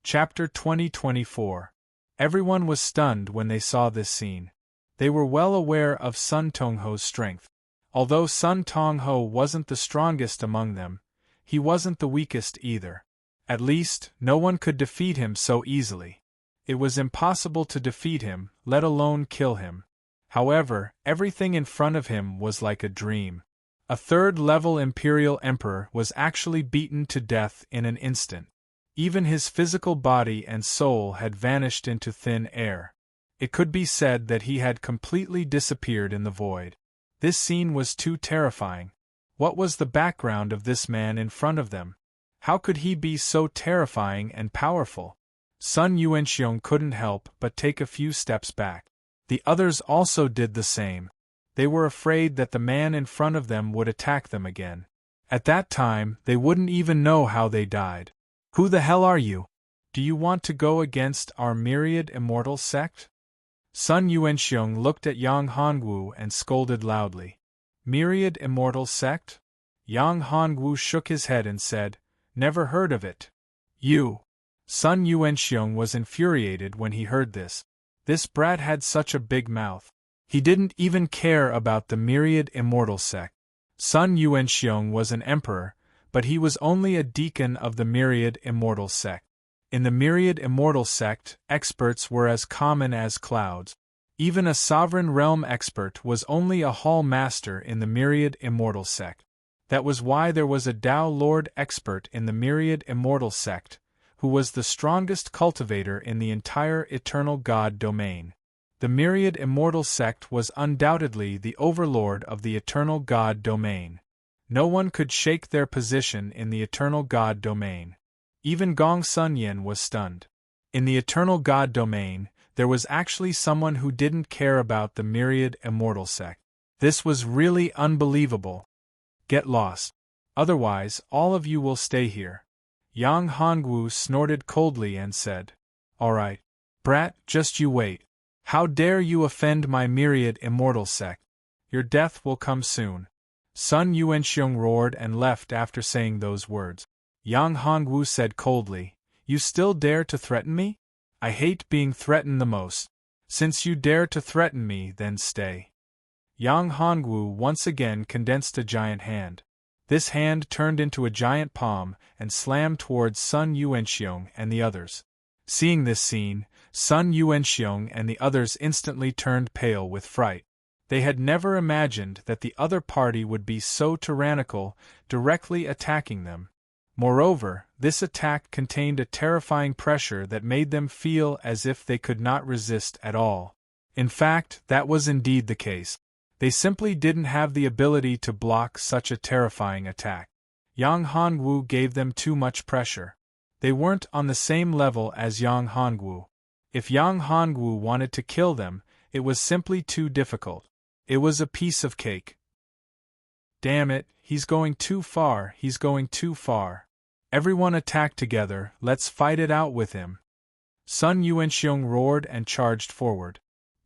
Chapter 2024. Everyone was stunned when they saw this scene. They were well aware of Sun Tongho's strength. Although Sun Tongho wasn't the strongest among them, he wasn't the weakest either. At least, no one could defeat him so easily. It was impossible to defeat him, let alone kill him. However, everything in front of him was like a dream. A third-level Imperial Emperor was actually beaten to death in an instant. Even his physical body and soul had vanished into thin air. It could be said that he had completely disappeared in the void. This scene was too terrifying. What was the background of this man in front of them? How could he be so terrifying and powerful? Sun Yuanxiong couldn't help but take a few steps back. The others also did the same. They were afraid that the man in front of them would attack them again. At that time, they wouldn't even know how they died. Who the hell are you? Do you want to go against our myriad immortal sect? Sun Yuanxiong looked at Yang Hongwu and scolded loudly. Myriad immortal sect? Yang Hongwu shook his head and said, "Never heard of it." You! Sun Yuanxiong was infuriated when he heard this. This brat had such a big mouth. He didn't even care about the myriad immortal sect. Sun Yuanxiong was an emperor, but he was only a deacon of the myriad immortal sect. In the myriad immortal sect, experts were as common as clouds. Even a sovereign realm expert was only a hall master in the myriad immortal sect. That was why there was a Tao Lord expert in the myriad immortal sect, who was the strongest cultivator in the entire eternal god domain. The myriad immortal sect was undoubtedly the overlord of the eternal god domain. No one could shake their position in the eternal god domain. Even Gong Sun Yin was stunned. In the eternal god domain, there was actually someone who didn't care about the myriad immortal sect. This was really unbelievable. Get lost. Otherwise, all of you will stay here. Yang Hongwu snorted coldly and said, "All right. Brat, just you wait. How dare you offend my myriad immortal sect? Your death will come soon." Sun Yuanxiong roared and left after saying those words. Yang Hongwu said coldly, "You still dare to threaten me? I hate being threatened the most. Since you dare to threaten me, then stay." Yang Hongwu once again condensed a giant hand. This hand turned into a giant palm and slammed towards Sun Yuanxiong and the others. Seeing this scene, Sun Yuanxiong and the others instantly turned pale with fright. They had never imagined that the other party would be so tyrannical, directly attacking them. Moreover, this attack contained a terrifying pressure that made them feel as if they could not resist at all. In fact, that was indeed the case. They simply didn't have the ability to block such a terrifying attack. Yang Hongwu gave them too much pressure. They weren't on the same level as Yang Hongwu. If Yang Hongwu wanted to kill them, it was simply too difficult. It was a piece of cake. Damn it, he's going too far, he's going too far. Everyone attack together, let's fight it out with him. Sun Yuanxiong roared and charged forward.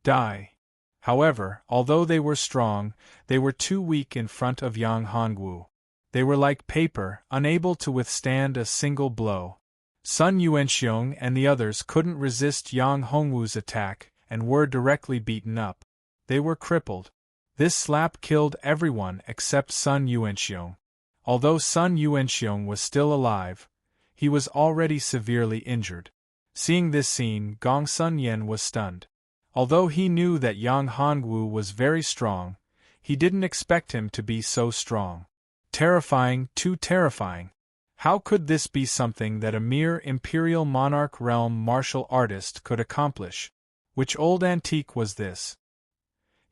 Die. However, although they were strong, they were too weak in front of Yang Hongwu. They were like paper, unable to withstand a single blow. Sun Yuanxiong and the others couldn't resist Yang Hongwu's attack and were directly beaten up. They were crippled. This slap killed everyone except Sun Yuanxiong. Although Sun Yuanxiong was still alive, he was already severely injured. Seeing this scene, Gong Sun Yin was stunned. Although he knew that Yang Hongwu was very strong, he didn't expect him to be so strong. Terrifying, too terrifying. How could this be something that a mere imperial monarch realm martial artist could accomplish? Which old antique was this?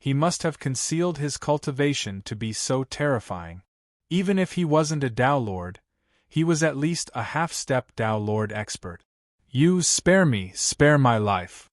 He must have concealed his cultivation to be so terrifying. Even if he wasn't a Tao Lord, he was at least a half-step Tao Lord expert. You spare me, spare my life.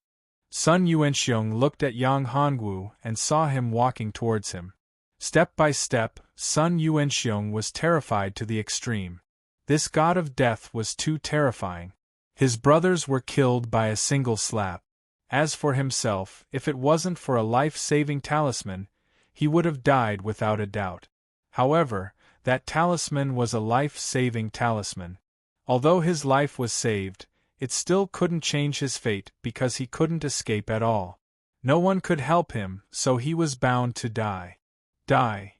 Sun Yuanxiong looked at Yang Hongwu and saw him walking towards him. Step by step, Sun Yuanxiong was terrified to the extreme. This god of death was too terrifying. His brothers were killed by a single slap. As for himself, if it wasn't for a life-saving talisman, he would have died without a doubt. However, that talisman was a life-saving talisman. Although his life was saved, it still couldn't change his fate because he couldn't escape at all. No one could help him, so he was bound to die. Die.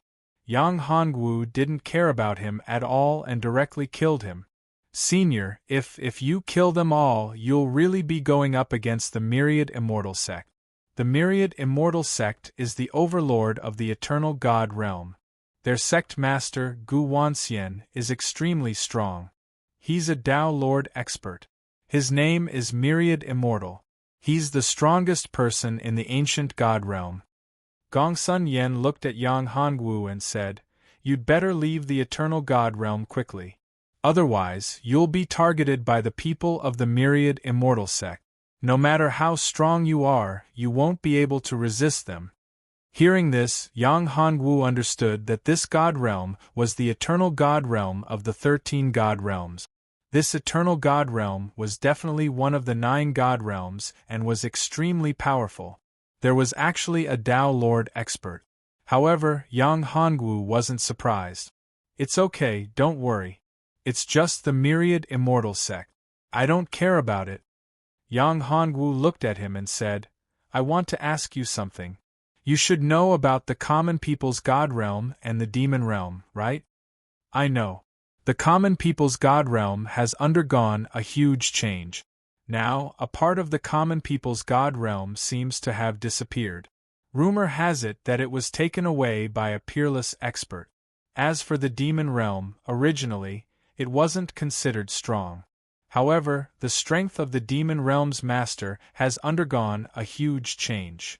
Yang Hongwu didn't care about him at all and directly killed him. Senior, if you kill them all, you'll really be going up against the Myriad Immortal Sect. The Myriad Immortal Sect is the overlord of the Eternal God Realm. Their sect master, Gu Wanxian, is extremely strong. He's a Tao Lord expert. His name is Myriad Immortal. He's the strongest person in the ancient God Realm. Gongsun Yen looked at Yang Hongwu and said, "You'd better leave the Eternal God Realm quickly. Otherwise, you'll be targeted by the people of the Myriad Immortal Sect. No matter how strong you are, you won't be able to resist them." Hearing this, Yang Hongwu understood that this God Realm was the Eternal God Realm of the 13 God Realms. This Eternal God Realm was definitely one of the 9 God Realms and was extremely powerful. There was actually a Tao Lord expert. However, Yang Hongwu wasn't surprised. "It's okay, don't worry. It's just the Myriad Immortal Sect. I don't care about it." Yang Hongwu looked at him and said, "I want to ask you something. You should know about the Common People's God Realm and the Demon Realm, right?" "I know. The Common People's God Realm has undergone a huge change. Now, a part of the Common People's God Realm seems to have disappeared. Rumor has it that it was taken away by a peerless expert. As for the Demon Realm, originally, it wasn't considered strong. However, the strength of the Demon Realm's master has undergone a huge change.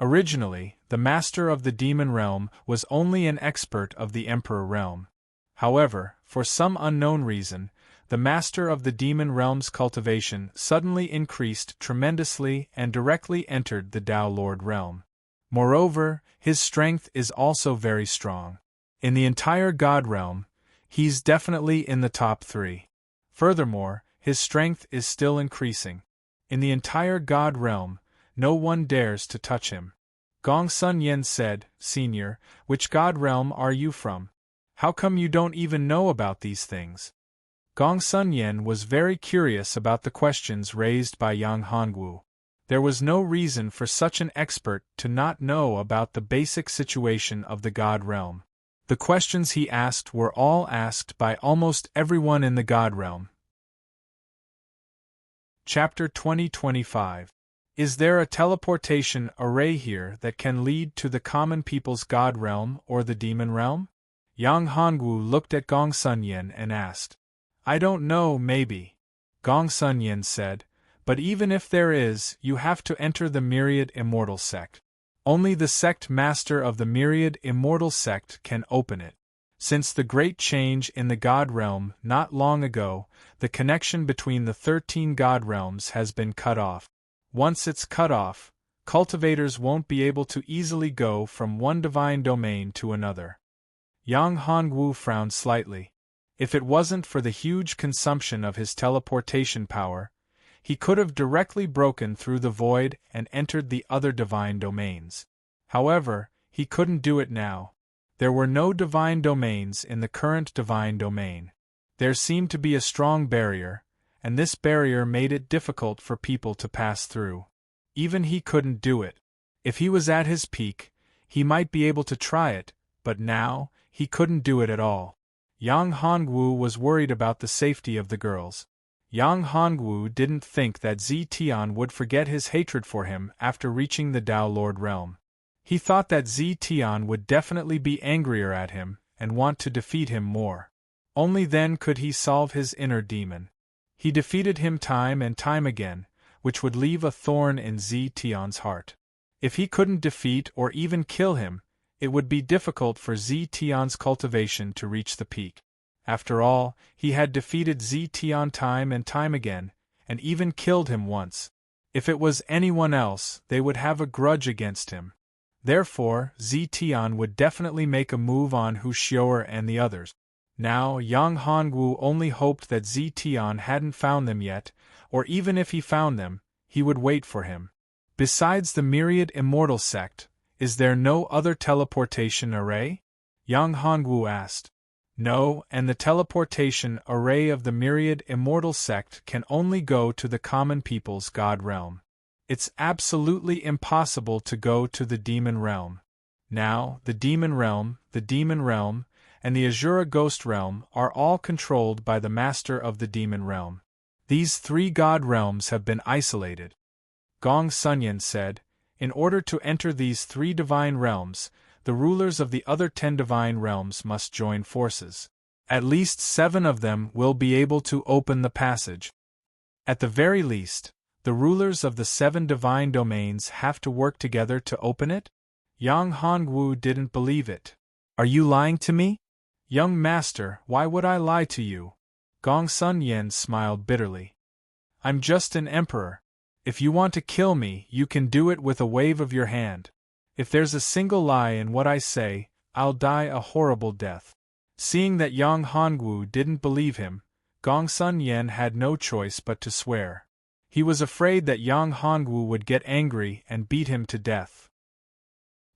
Originally, the master of the Demon Realm was only an expert of the Emperor Realm. However, for some unknown reason, the master of the Demon Realm's cultivation suddenly increased tremendously and directly entered the Tao Lord Realm. Moreover, his strength is also very strong. In the entire God Realm, he's definitely in the top 3. Furthermore, his strength is still increasing. In the entire God Realm, no one dares to touch him." Gongsun Yen said, "Senior, which God Realm are you from? How come you don't even know about these things?" Gongsun Yen was very curious about the questions raised by Yang Hongwu. There was no reason for such an expert to not know about the basic situation of the God Realm. The questions he asked were all asked by almost everyone in the God Realm. Chapter 2025. Is there a teleportation array here that can lead to the Common People's God Realm or the Demon Realm? Yang Hongwu looked at Gongsun Yen and asked. "I don't know, maybe," Gongsun Yen said, "but even if there is, you have to enter the Myriad Immortal Sect. Only the sect master of the Myriad Immortal Sect can open it. Since the great change in the God Realm not long ago, the connection between the 13 God Realms has been cut off. Once it's cut off, cultivators won't be able to easily go from one divine domain to another." Yang Hongwu frowned slightly. If it wasn't for the huge consumption of his teleportation power, he could have directly broken through the void and entered the other divine domains. However, he couldn't do it now. There were no divine domains in the current divine domain. There seemed to be a strong barrier, and this barrier made it difficult for people to pass through. Even he couldn't do it. If he was at his peak, he might be able to try it, but now, he couldn't do it at all. Yang Hongwu was worried about the safety of the girls. Yang Hongwu didn't think that Zetian would forget his hatred for him after reaching the Tao Lord Realm. He thought that Zetian would definitely be angrier at him and want to defeat him more. Only then could he solve his inner demon. He defeated him time and time again, which would leave a thorn in Zetian's heart. If he couldn't defeat or even kill him, it would be difficult for Zetian's cultivation to reach the peak. After all, he had defeated Zetian time and time again, and even killed him once. If it was anyone else, they would have a grudge against him. Therefore, Zetian would definitely make a move on Hu Xiu'er and the others. Now, Yang Hongwu only hoped that Zetian hadn't found them yet, or even if he found them, he would wait for him. Besides the Myriad Immortal Sect, is there no other teleportation array? Yang Hongwu asked. No, and the teleportation array of the myriad immortal sect can only go to the common people's god realm. It's absolutely impossible to go to the demon realm. Now, the demon realm, and the Azura ghost realm are all controlled by the master of the demon realm. These three god realms have been isolated. Gong Sunyan said, in order to enter these three divine realms, the rulers of the other 10 divine realms must join forces. At least 7 of them will be able to open the passage. At the very least, the rulers of the 7 divine domains have to work together to open it? Yang Hongwu didn't believe it. Are you lying to me? Young master, why would I lie to you? Gong Sun Yen smiled bitterly. I'm just an emperor. If you want to kill me, you can do it with a wave of your hand. If there's a single lie in what I say, I'll die a horrible death. Seeing that Yang Hongwu didn't believe him, Gong Sun Yen had no choice but to swear. He was afraid that Yang Hongwu would get angry and beat him to death.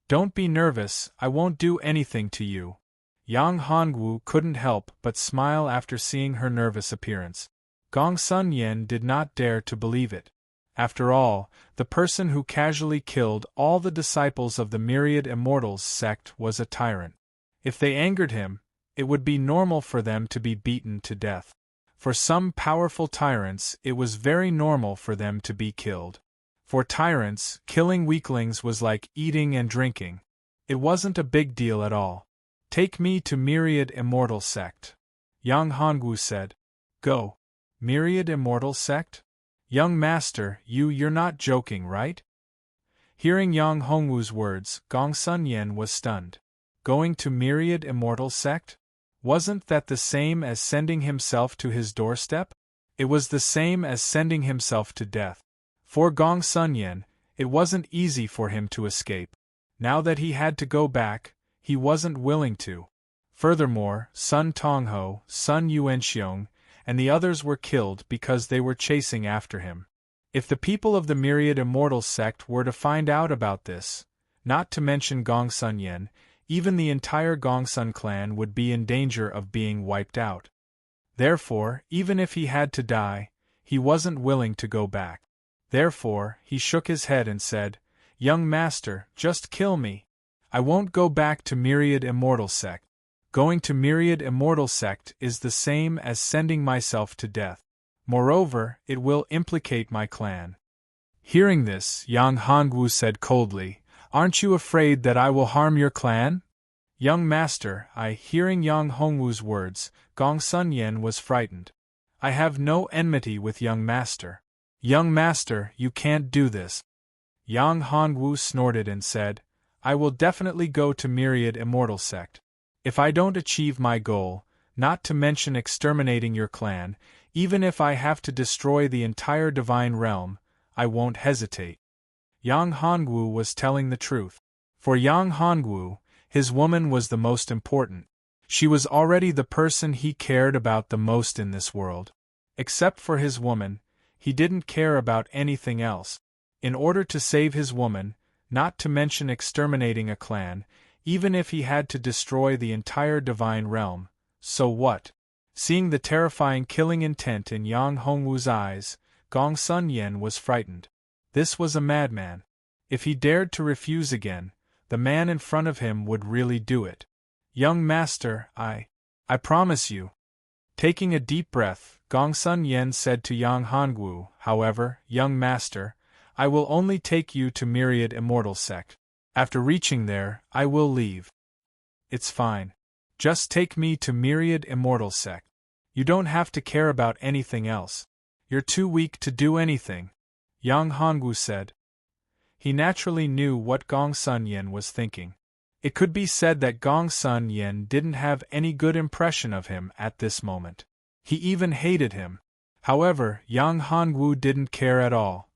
Don't be nervous, I won't do anything to you. Yang Hongwu couldn't help but smile after seeing her nervous appearance. Gong Sun Yen did not dare to believe it. After all, the person who casually killed all the disciples of the Myriad Immortals sect was a tyrant. If they angered him, it would be normal for them to be beaten to death. For some powerful tyrants, it was very normal for them to be killed. For tyrants, killing weaklings was like eating and drinking. It wasn't a big deal at all. Take me to Myriad Immortal Sect. Yang Hongwu said. Go. Myriad Immortal Sect? Young master, you're not joking, right? Hearing Yang Hongwu's words, Gong Sun Yen was stunned. Going to Myriad Immortal Sect? Wasn't that the same as sending himself to his doorstep? It was the same as sending himself to death. For Gong Sun Yen, it wasn't easy for him to escape. Now that he had to go back, he wasn't willing to. Furthermore, Sun Tongho, Sun Yuanxiong, and the others were killed because they were chasing after him. If the people of the Myriad Immortal Sect were to find out about this, not to mention Gong Sun Yen, even the entire Gongsun clan would be in danger of being wiped out. Therefore, even if he had to die, he wasn't willing to go back. Therefore, he shook his head and said, Young master, just kill me. I won't go back to Myriad Immortal Sect. Going to Myriad Immortal Sect is the same as sending myself to death. Moreover, it will implicate my clan. Hearing this, Yang Hongwu said coldly, Aren't you afraid that I will harm your clan? Young master, hearing Yang Hongwu's words, Gong Sun Yen was frightened. I have no enmity with young master. Young master, you can't do this. Yang Hongwu snorted and said, I will definitely go to Myriad Immortal Sect. If I don't achieve my goal, not to mention exterminating your clan, even if I have to destroy the entire divine realm, I won't hesitate. Yang Hongwu was telling the truth. For Yang Hongwu, his woman was the most important. She was already the person he cared about the most in this world. Except for his woman, he didn't care about anything else. In order to save his woman, not to mention exterminating a clan, even if he had to destroy the entire divine realm, so what? Seeing the terrifying killing intent in Yang Hongwu's eyes, Gong Sun Yen was frightened. This was a madman. If he dared to refuse again, the man in front of him would really do it. Young master, I promise you. Taking a deep breath, Gong Sun Yen said to Yang Hongwu, however, young master, I will only take you to Myriad Immortal Sect. After reaching there, I will leave. It's fine. Just take me to Myriad Immortal Sect. You don't have to care about anything else. You're too weak to do anything, Yang Hongwu said. He naturally knew what Gong Sun Yen was thinking. It could be said that Gong Sun Yen didn't have any good impression of him at this moment. He even hated him. However, Yang Hongwu didn't care at all.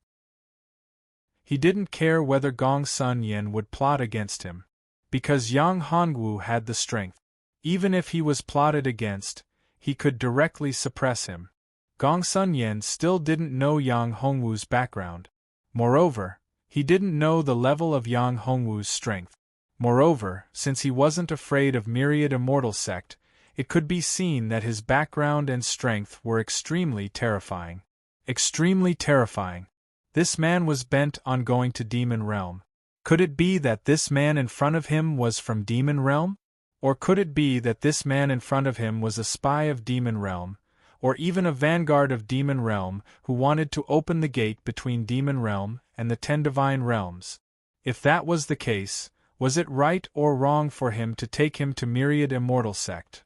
He didn't care whether Gong Sun Yen would plot against him, because Yang Hongwu had the strength. Even if he was plotted against, he could directly suppress him. Gong Sun Yen still didn't know Yang Hongwu's background. Moreover, he didn't know the level of Yang Hongwu's strength. Moreover, since he wasn't afraid of Myriad Immortal Sect, it could be seen that his background and strength were extremely terrifying. Extremely terrifying. This man was bent on going to Demon Realm. Could it be that this man in front of him was from Demon Realm? Or could it be that this man in front of him was a spy of Demon Realm, or even a vanguard of Demon Realm who wanted to open the gate between Demon Realm and the 10 Divine Realms? If that was the case, was it right or wrong for him to take him to Myriad Immortal Sect?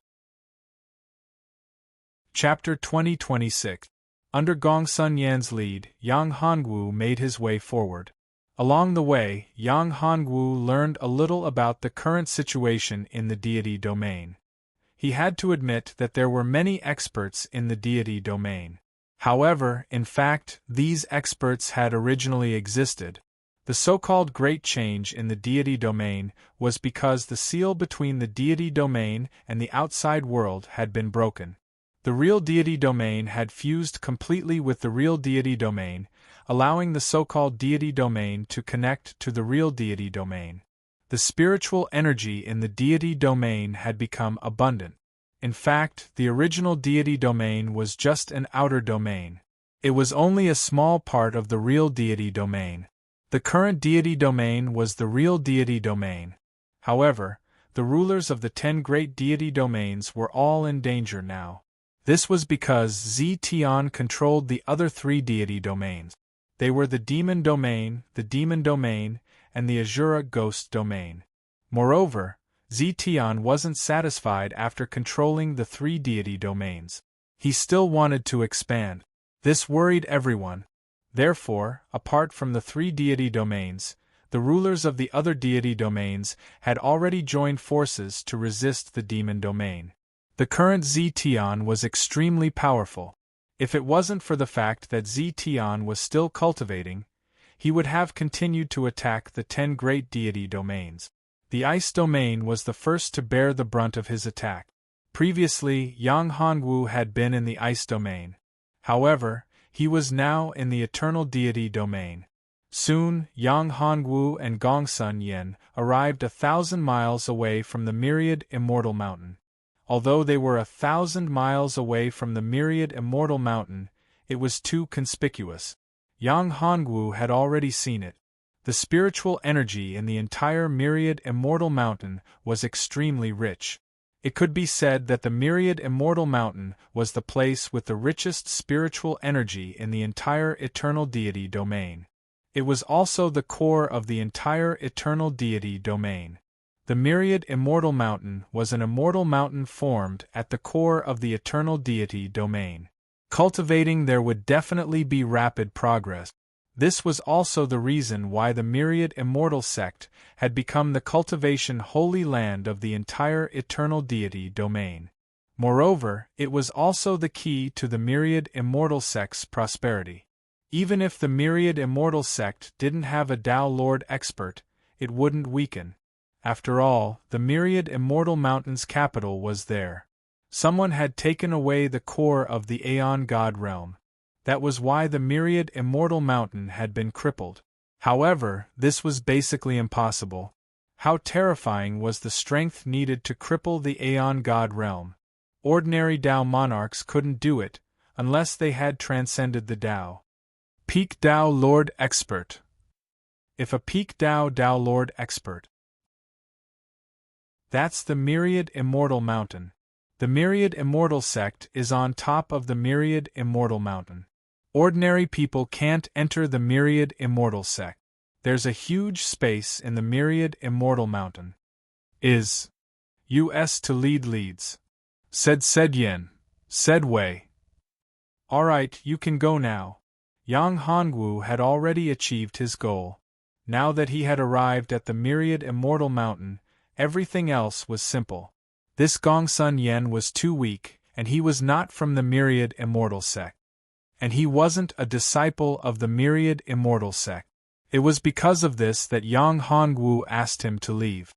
Chapter 2026. Under Gongsun Yan's lead, Yang Hongwu made his way forward. Along the way, Yang Hongwu learned a little about the current situation in the deity domain. He had to admit that there were many experts in the deity domain. However, in fact, these experts had originally existed. The so-called Great Change in the deity domain was because the seal between the deity domain and the outside world had been broken. The real deity domain had fused completely with the real deity domain, allowing the so-called deity domain to connect to the real deity domain. The spiritual energy in the deity domain had become abundant. In fact, the original deity domain was just an outer domain. It was only a small part of the real deity domain. The current deity domain was the real deity domain. However, the rulers of the 10 great deity domains were all in danger now. This was because Zetian controlled the other 3 deity domains. They were the Demon Domain, and the Azura Ghost Domain. Moreover, Zetian wasn't satisfied after controlling the 3 deity domains. He still wanted to expand. This worried everyone. Therefore, apart from the 3 deity domains, the rulers of the other deity domains had already joined forces to resist the Demon Domain. The current Zetian was extremely powerful. If it wasn't for the fact that Zetian was still cultivating, he would have continued to attack the 10 great deity domains. The Ice Domain was the first to bear the brunt of his attack. Previously, Yang Hongwu had been in the Ice Domain. However, he was now in the Eternal Deity Domain. Soon, Yang Hongwu and Gongsun Yan arrived 1,000 miles away from the Myriad Immortal Mountain. Although they were 1,000 miles away from the Myriad Immortal Mountain, it was too conspicuous. Yang Hongwu had already seen it. The spiritual energy in the entire Myriad Immortal Mountain was extremely rich. It could be said that the Myriad Immortal Mountain was the place with the richest spiritual energy in the entire Eternal Deity Domain. It was also the core of the entire Eternal Deity Domain. The Myriad Immortal Mountain was an immortal mountain formed at the core of the Eternal Deity Domain. Cultivating there would definitely be rapid progress. This was also the reason why the Myriad Immortal Sect had become the cultivation holy land of the entire Eternal Deity Domain. Moreover, it was also the key to the Myriad Immortal Sect's prosperity. Even if the Myriad Immortal Sect didn't have a Tao Lord expert, it wouldn't weaken. After all, the Myriad Immortal Mountain's capital was there. Someone had taken away the core of the Aeon God realm. That was why the Myriad Immortal Mountain had been crippled. However, this was basically impossible. How terrifying was the strength needed to cripple the Aeon God realm. Ordinary Tao monarchs couldn't do it, unless they had transcended the Tao. Peak Tao Lord Expert. If a Peak Tao Lord Expert. That's the Myriad Immortal Mountain. The Myriad Immortal Sect is on top of the Myriad Immortal Mountain. Ordinary people can't enter the Myriad Immortal Sect. There's a huge space in the Myriad Immortal Mountain. U.S. to leads. Said Yen. Said Wei. Alright, you can go now. Yang Hongwu had already achieved his goal. Now that he had arrived at the Myriad Immortal Mountain, everything else was simple. This Gongsun Yan was too weak, and he was not from the Myriad Immortal Sect. And he wasn't a disciple of the Myriad Immortal Sect. It was because of this that Yang Hongwu asked him to leave.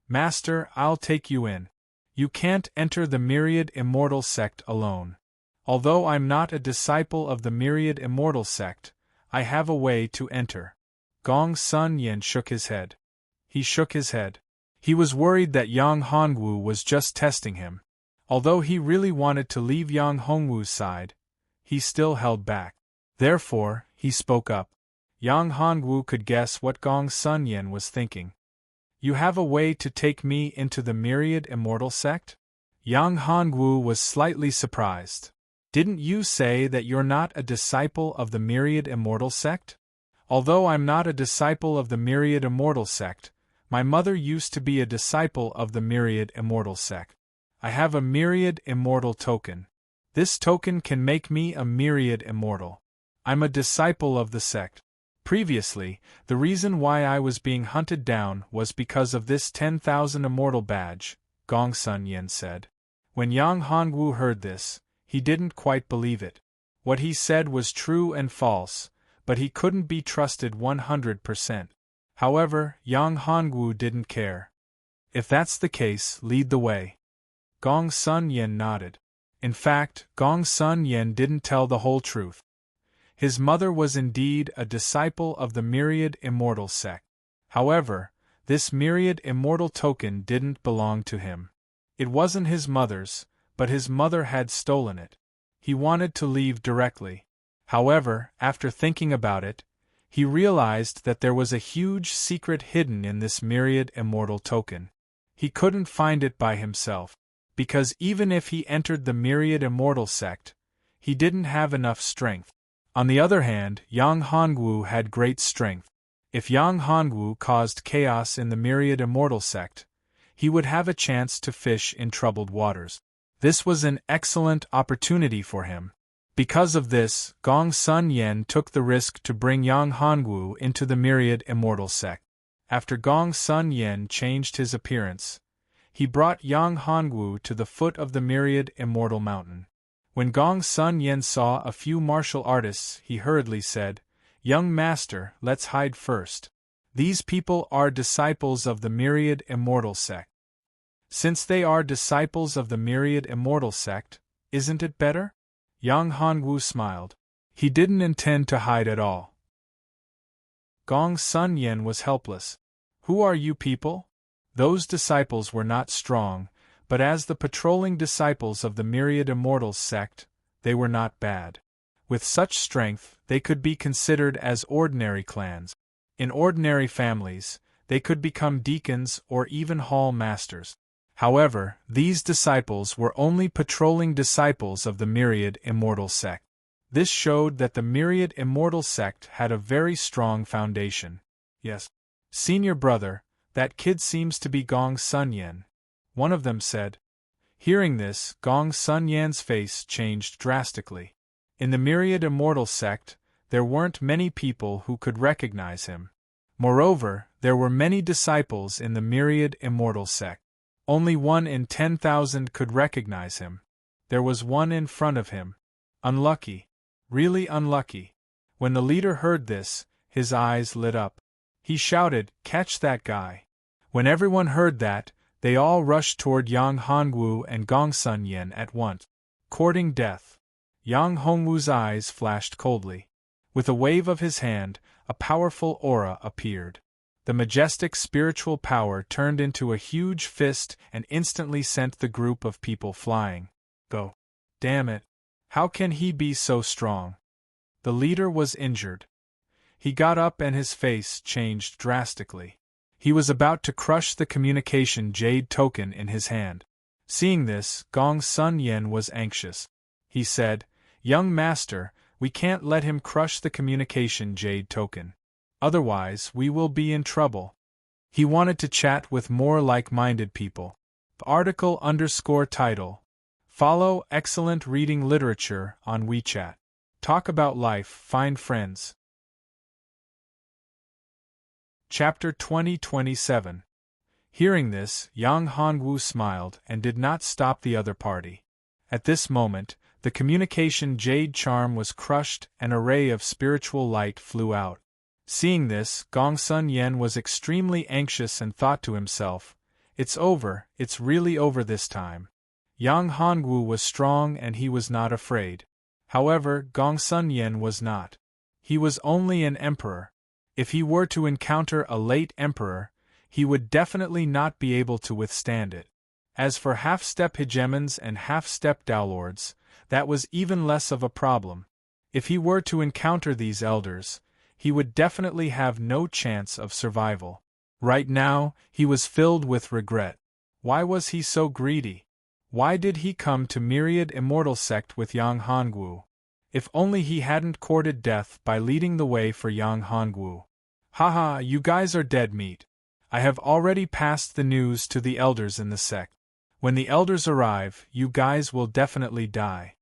Master, I'll take you in. You can't enter the Myriad Immortal Sect alone. Although I'm not a disciple of the Myriad Immortal Sect, I have a way to enter. Gongsun Yan shook his head. He shook his head. He was worried that Yang Hongwu was just testing him. Although he really wanted to leave Yang Hongwu's side, he still held back. Therefore, he spoke up. Yang Hongwu could guess what Gong Sun Yen was thinking. You have a way to take me into the myriad immortal sect? Yang Hongwu was slightly surprised. Didn't you say that you're not a disciple of the myriad immortal sect? Although I'm not a disciple of the myriad immortal sect, my mother used to be a disciple of the myriad immortal sect. I have a myriad immortal token. This token can make me a myriad immortal. I'm a disciple of the sect. Previously, the reason why I was being hunted down was because of this 10,000 immortal badge, Gong Sun Yen said. When Yang Hongwu heard this, he didn't quite believe it. What he said was true and false, but he couldn't be trusted 100%. However, Yang Hongwu didn't care. If that's the case, lead the way. Gong Sun Yen nodded. In fact, Gong Sun Yen didn't tell the whole truth. His mother was indeed a disciple of the myriad immortal sect. However, this myriad immortal token didn't belong to him. It wasn't his mother's, but his mother had stolen it. He wanted to leave directly. However, after thinking about it, he realized that there was a huge secret hidden in this myriad immortal token. He couldn't find it by himself, because even if he entered the myriad immortal sect, he didn't have enough strength. On the other hand, Yang Hongwu had great strength. If Yang Hongwu caused chaos in the myriad immortal sect, he would have a chance to fish in troubled waters. This was an excellent opportunity for him. Because of this, Gong Sun Yen took the risk to bring Yang Hongwu into the myriad immortal sect. After Gong Sun Yen changed his appearance, he brought Yang Hongwu to the foot of the myriad immortal mountain. When Gong Sun Yen saw a few martial artists, he hurriedly said, "Young master, let's hide first. These people are disciples of the myriad immortal sect." Since they are disciples of the myriad immortal sect, isn't it better? Yang Hongwu smiled. He didn't intend to hide at all. Gong Sun Yen was helpless. Who are you people? Those disciples were not strong, but as the patrolling disciples of the myriad immortal sect, they were not bad. With such strength, they could be considered as ordinary clans. In ordinary families, they could become deacons or even hall masters. However, these disciples were only patrolling disciples of the myriad immortal sect. This showed that the myriad immortal sect had a very strong foundation. Yes. Senior brother, that kid seems to be Gong Sun Yen, one of them said. Hearing this, Gong Sun Yan's face changed drastically. In the myriad immortal sect, there weren't many people who could recognize him. Moreover, there were many disciples in the myriad immortal sect. Only 1 in 10,000 could recognize him. There was one in front of him. Unlucky. Really unlucky. When the leader heard this, his eyes lit up. He shouted, "Catch that guy!" When everyone heard that, they all rushed toward Yang Hongwu and Gong Sun Yen at once. Courting death. Yang Hongwu's eyes flashed coldly. With a wave of his hand, a powerful aura appeared. The majestic spiritual power turned into a huge fist and instantly sent the group of people flying. Go. Damn it. How can he be so strong? The leader was injured. He got up and his face changed drastically. He was about to crush the communication jade token in his hand. Seeing this, Gong Sun Yen was anxious. He said, "Young master, we can't let him crush the communication jade token. Otherwise, we will be in trouble." He wanted to chat with more like-minded people. The article_title. Follow excellent reading literature on WeChat. Talk about life, find friends. Chapter 2027. Hearing this, Yang Hongwu smiled and did not stop the other party. At this moment, the communication jade charm was crushed and a ray of spiritual light flew out. Seeing this, Gong Sun Yen was extremely anxious and thought to himself, "It's over, it's really over this time." Yang Hongwu was strong and he was not afraid. However, Gong Sun Yen was not. He was only an emperor. If he were to encounter a late emperor, he would definitely not be able to withstand it. As for half-step hegemons and half-step downlords, that was even less of a problem. If he were to encounter these elders, he would definitely have no chance of survival. Right now, he was filled with regret. Why was he so greedy? Why did he come to Myriad Immortal Sect with Yang Hongwu? If only he hadn't courted death by leading the way for Yang Hongwu. Haha, you guys are dead meat. I have already passed the news to the elders in the sect. When the elders arrive, you guys will definitely die.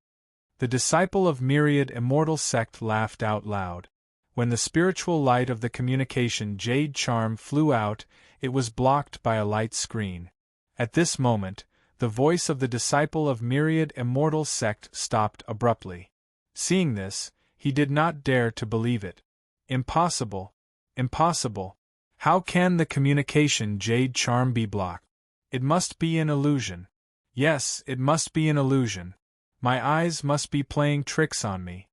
The disciple of Myriad Immortal Sect laughed out loud. When the spiritual light of the communication jade charm flew out, it was blocked by a light screen. At this moment, the voice of the disciple of Myriad Immortal Sect stopped abruptly. Seeing this, he did not dare to believe it. Impossible. Impossible. How can the communication jade charm be blocked? It must be an illusion. Yes, it must be an illusion. My eyes must be playing tricks on me.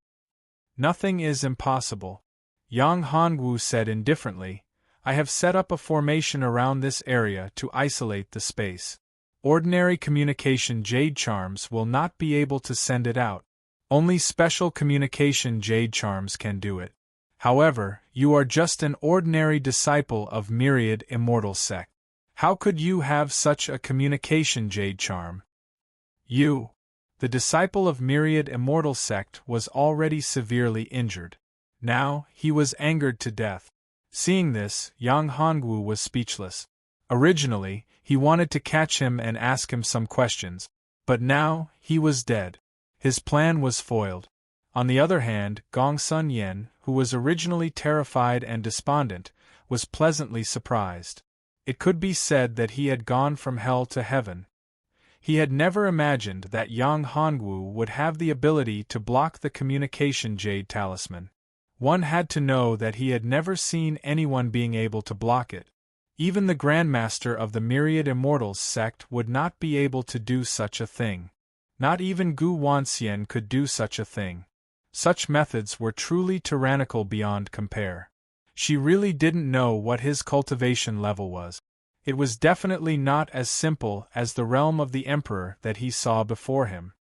Nothing is impossible. Yang Hongwu said indifferently, I have set up a formation around this area to isolate the space. Ordinary communication jade charms will not be able to send it out. Only special communication jade charms can do it. However, you are just an ordinary disciple of Myriad Immortal Sect. How could you have such a communication jade charm? You, the disciple of Myriad Immortal Sect, was already severely injured. Now, he was angered to death. Seeing this, Yang Hongwu was speechless. Originally, he wanted to catch him and ask him some questions, but now, he was dead. His plan was foiled. On the other hand, Gongsun Yen, who was originally terrified and despondent, was pleasantly surprised. It could be said that he had gone from hell to heaven. He had never imagined that Yang Hongwu would have the ability to block the communication jade talisman. One had to know that he had never seen anyone being able to block it. Even the Grandmaster of the Myriad Immortals sect would not be able to do such a thing. Not even Gu Wanxian could do such a thing. Such methods were truly tyrannical beyond compare. She really didn't know what his cultivation level was. It was definitely not as simple as the realm of the Emperor that he saw before him.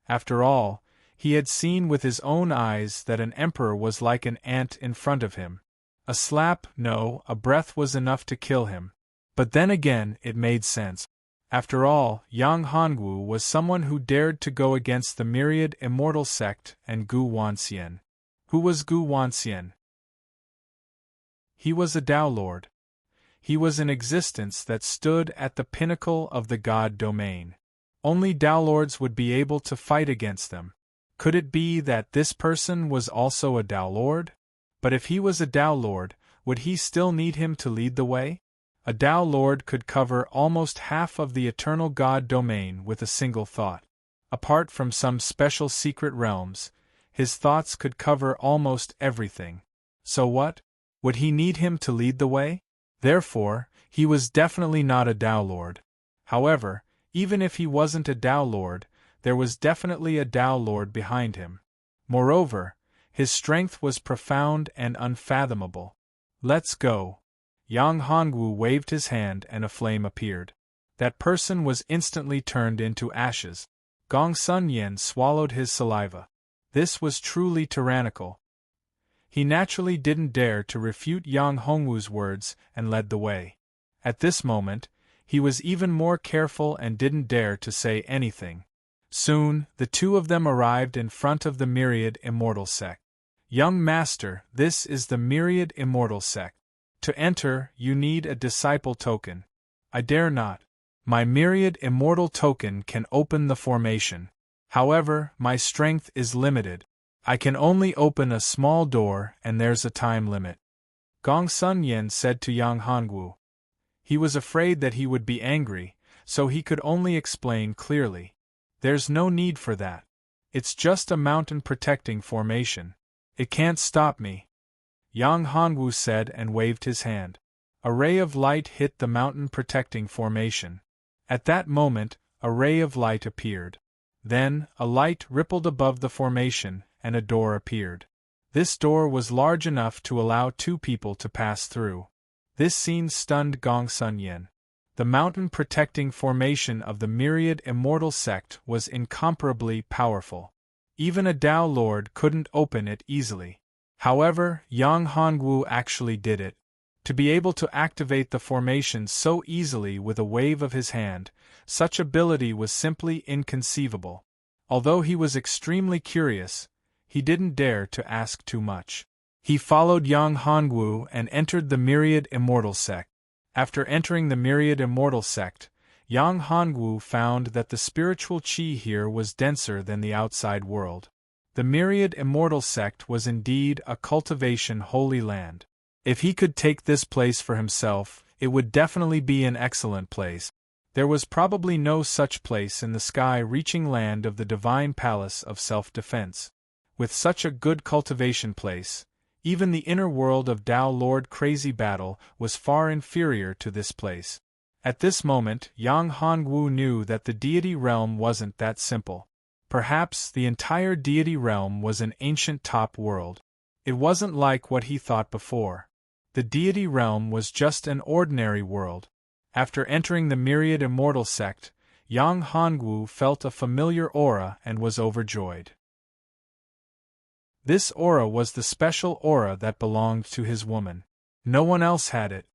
After all, he had seen with his own eyes that an emperor was like an ant in front of him. A slap, no, a breath was enough to kill him. But then again, it made sense. After all, Yang Hongwu was someone who dared to go against the Myriad Immortal Sect and Gu Wanxian. Who was Gu Wanxian? He was a Tao Lord. He was an existence that stood at the pinnacle of the God domain. Only Tao Lords would be able to fight against them. Could it be that this person was also a Tao Lord? But if he was a Tao Lord, would he still need him to lead the way? A Tao Lord could cover almost half of the eternal God domain with a single thought. Apart from some special secret realms, his thoughts could cover almost everything. So what? Would he need him to lead the way? Therefore, he was definitely not a Tao Lord. However, even if he wasn't a Tao Lord, there was definitely a Tao Lord behind him. Moreover, his strength was profound and unfathomable. Let's go. Yang Hongwu waved his hand and a flame appeared. That person was instantly turned into ashes. Gongsun Yen swallowed his saliva. This was truly tyrannical. He naturally didn't dare to refute Yang Hongwu's words and led the way. At this moment, he was even more careful and didn't dare to say anything. Soon, the two of them arrived in front of the Myriad Immortal Sect. Young Master, this is the Myriad Immortal Sect. To enter, you need a disciple token. I dare not. My Myriad Immortal token can open the formation. However, my strength is limited. I can only open a small door and there's a time limit. Gongsun Yen said to Yang Hongwu. He was afraid that he would be angry, so he could only explain clearly. There's no need for that. It's just a mountain protecting formation. It can't stop me. Yang Hongwu said and waved his hand. A ray of light hit the mountain protecting formation. At that moment, a ray of light appeared. Then, a light rippled above the formation, and a door appeared. This door was large enough to allow two people to pass through. This scene stunned Gongsun Yen. The mountain-protecting formation of the myriad immortal sect was incomparably powerful. Even a Tao Lord couldn't open it easily. However, Yang Hongwu actually did it. To be able to activate the formation so easily with a wave of his hand, such ability was simply inconceivable. Although he was extremely curious, he didn't dare to ask too much. He followed Yang Hongwu and entered the myriad immortal sect. After entering the myriad immortal sect, Yang Hongwu found that the spiritual qi here was denser than the outside world. The myriad immortal sect was indeed a cultivation holy land. If he could take this place for himself, it would definitely be an excellent place. There was probably no such place in the sky-reaching land of the divine palace of self-defense. With such a good cultivation place, even the inner world of Tao Lord Crazy Battle was far inferior to this place. At this moment, Yang Hongwu knew that the deity realm wasn't that simple. Perhaps the entire deity realm was an ancient top world. It wasn't like what he thought before. The deity realm was just an ordinary world. After entering the myriad immortal sect, Yang Hongwu felt a familiar aura and was overjoyed. This aura was the special aura that belonged to his woman. No one else had it.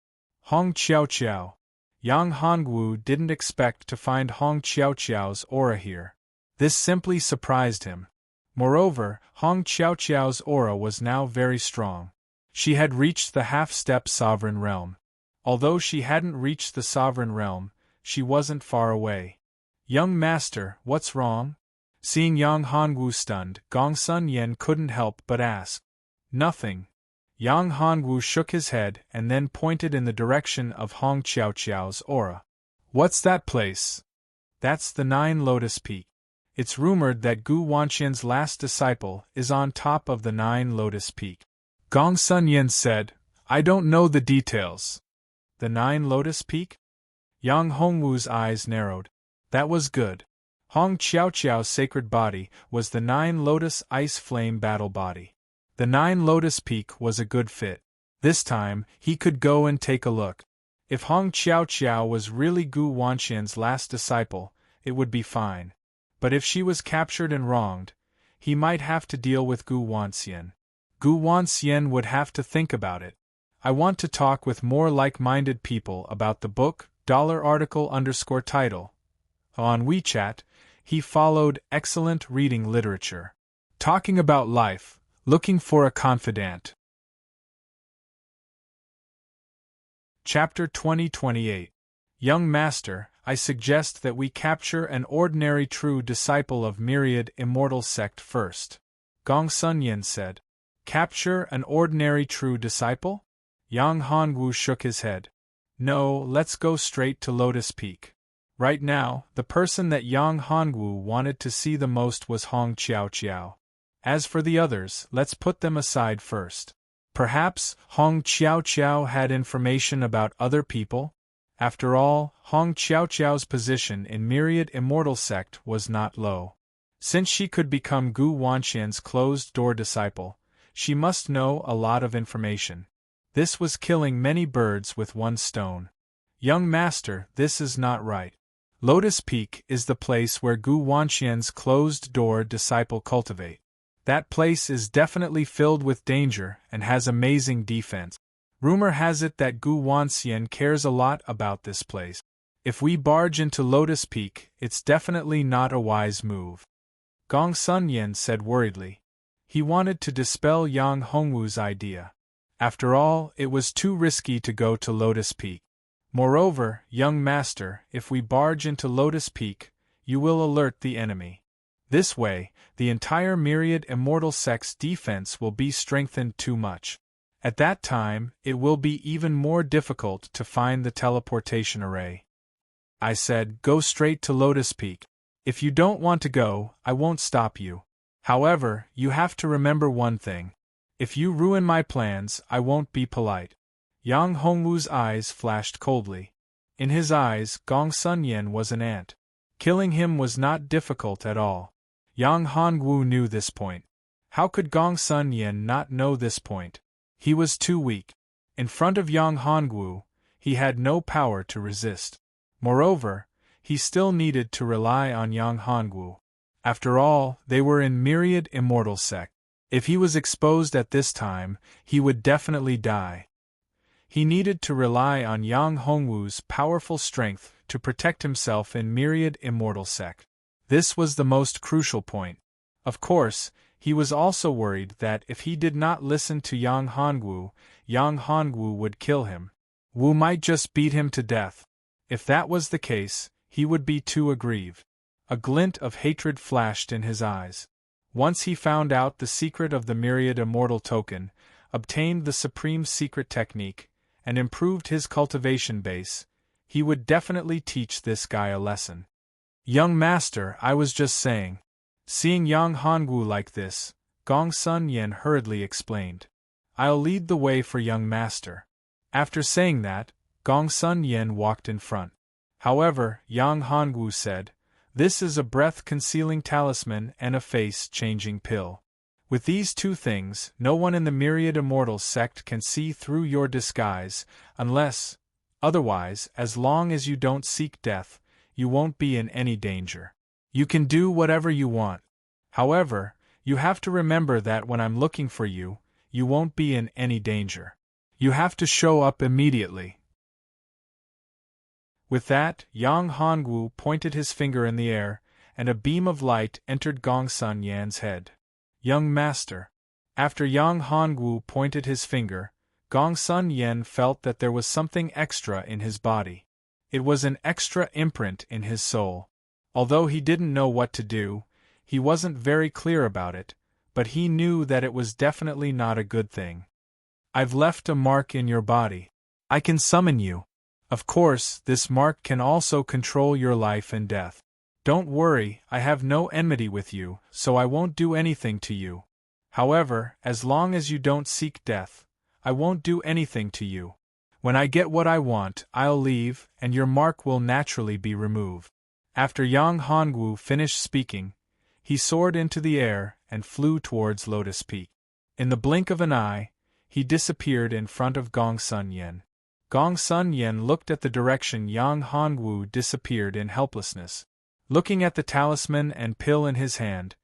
Hong Qiaoqiao. Yang Hongwu didn't expect to find Hong Qiaoqiao's aura here. This simply surprised him. Moreover, Hong Qiaoqiao's aura was now very strong. She had reached the half-step sovereign realm. Although she hadn't reached the sovereign realm, she wasn't far away. Young master, what's wrong? Seeing Yang Hongwu stunned, Gongsun Yen couldn't help but ask. Nothing. Yang Hongwu shook his head and then pointed in the direction of Hong Qiaoqiao's aura. What's that place? That's the 9 Lotus Peak. It's rumored that Gu Wanxian's last disciple is on top of the 9 Lotus Peak. Gongsun Yen said, I don't know the details. The 9 Lotus Peak? Yang Hongwu's eyes narrowed. That was good. Hong Qiaoqiao's sacred body was the 9 Lotus Ice Flame battle body. The 9 Lotus Peak was a good fit. This time, he could go and take a look. If Hong Qiaoqiao was really Gu Wanxian's last disciple, it would be fine. But if she was captured and wronged, he might have to deal with Gu Wanxian. Gu Wanxian would have to think about it. I want to talk with more like-minded people about the book, $article_title. On WeChat, he followed excellent reading literature. Talking about life, looking for a confidant. Chapter 2028. Young Master, I suggest that we capture an ordinary true disciple of myriad immortal sect first. Gongsun Yen said. Capture an ordinary true disciple? Yang Hongwu shook his head. No, let's go straight to Lotus Peak. Right now, the person that Yang Hongwu wanted to see the most was Hong Qiaoqiao. As for the others, let's put them aside first. Perhaps Hong Qiaoqiao had information about other people? After all, Hong Qiaoqiao's position in myriad immortal sect was not low. Since she could become Gu Wanxian's closed-door disciple, she must know a lot of information. This was killing many birds with one stone. Young master, this is not right. Lotus Peak is the place where Gu Wanxian's closed-door disciple cultivate. That place is definitely filled with danger and has amazing defense. Rumor has it that Gu Wanxian cares a lot about this place. If we barge into Lotus Peak, it's definitely not a wise move. Gongsun Yen said worriedly. He wanted to dispel Yang Hongwu's idea. After all, it was too risky to go to Lotus Peak. Moreover, young master, if we barge into Lotus Peak, you will alert the enemy. This way, the entire myriad immortal sect's defense will be strengthened too much. At that time, it will be even more difficult to find the teleportation array. I said, go straight to Lotus Peak. If you don't want to go, I won't stop you. However, you have to remember one thing. If you ruin my plans, I won't be polite. Yang Hongwu's eyes flashed coldly. In his eyes, Gongsun Yen was an ant. Killing him was not difficult at all. Yang Hongwu knew this point. How could Gongsun Yen not know this point? He was too weak. In front of Yang Hongwu, he had no power to resist. Moreover, he still needed to rely on Yang Hongwu. After all, they were in myriad immortal sect. If he was exposed at this time, he would definitely die. He needed to rely on Yang Hongwu's powerful strength to protect himself in myriad immortal sect. This was the most crucial point. Of course, he was also worried that if he did not listen to Yang Hongwu would kill him. Wu might just beat him to death. If that was the case, he would be too aggrieved. A glint of hatred flashed in his eyes. Once he found out the secret of the myriad immortal token, obtained the supreme secret technique, and improved his cultivation base, he would definitely teach this guy a lesson. Young master, I was just saying. Seeing Yang Hongwu like this, Gong Sun Yen hurriedly explained. I'll lead the way for young master. After saying that, Gong Sun Yen walked in front. However, Yang Hongwu said, this is a breath-concealing talisman and a face-changing pill. With these two things, no one in the myriad immortal sect can see through your disguise, otherwise, as long as you don't seek death, you won't be in any danger. You can do whatever you want. However, you have to remember that when I'm looking for you, you won't be in any danger. You have to show up immediately. With that, Yang Hongwu pointed his finger in the air, and a beam of light entered Gong Sun Yan's head. Young master. After Yang Hongwu pointed his finger, Gong Sun Yen felt that there was something extra in his body. It was an extra imprint in his soul. Although he didn't know what to do, he wasn't very clear about it, but he knew that it was definitely not a good thing. I've left a mark in your body. I can summon you. Of course, this mark can also control your life and death. Don't worry, I have no enmity with you, so I won't do anything to you. However, as long as you don't seek death, I won't do anything to you. When I get what I want, I'll leave, and your mark will naturally be removed. After Yang Hongwu finished speaking, he soared into the air and flew towards Lotus Peak. In the blink of an eye, he disappeared in front of Gong Sun Yen. Gong Sun Yen looked at the direction Yang Hongwu disappeared in helplessness. Looking at the talisman and pill in his hand,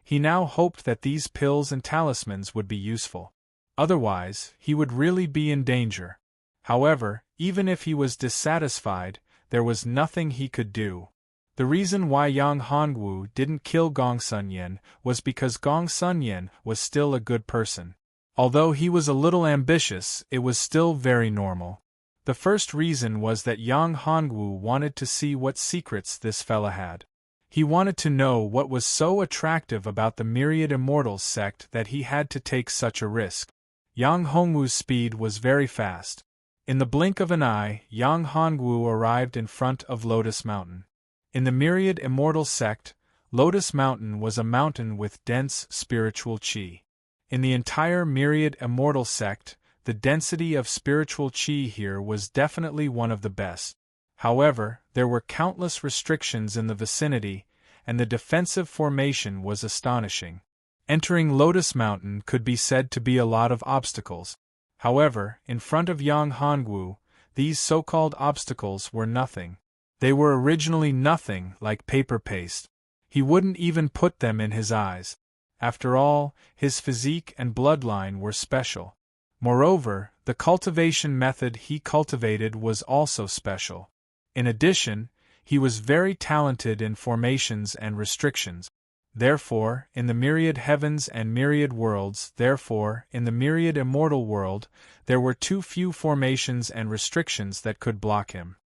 he now hoped that these pills and talismans would be useful. Otherwise, he would really be in danger. However, even if he was dissatisfied, there was nothing he could do. The reason why Yang Hongwu didn't kill Gong Sun Yen was because Gong Sun Yen was still a good person. Although he was a little ambitious, it was still very normal. The first reason was that Yang Hongwu wanted to see what secrets this fella had. He wanted to know what was so attractive about the Myriad Immortals sect that he had to take such a risk. Yang Hongwu's speed was very fast. In the blink of an eye, Yang Hongwu arrived in front of Lotus Mountain. In the Myriad Immortals sect, Lotus Mountain was a mountain with dense spiritual qi. In the entire Myriad Immortals sect, the density of spiritual qi here was definitely one of the best. However, there were countless restrictions in the vicinity, and the defensive formation was astonishing. Entering Lotus Mountain could be said to be a lot of obstacles. However, in front of Yang Hongwu, these so-called obstacles were nothing. They were originally nothing like paper paste. He wouldn't even put them in his eyes. After all, his physique and bloodline were special. Moreover, the cultivation method he cultivated was also special. In addition, he was very talented in formations and restrictions. Therefore, in the myriad heavens and myriad worlds, therefore, in the myriad immortal world, there were too few formations and restrictions that could block him.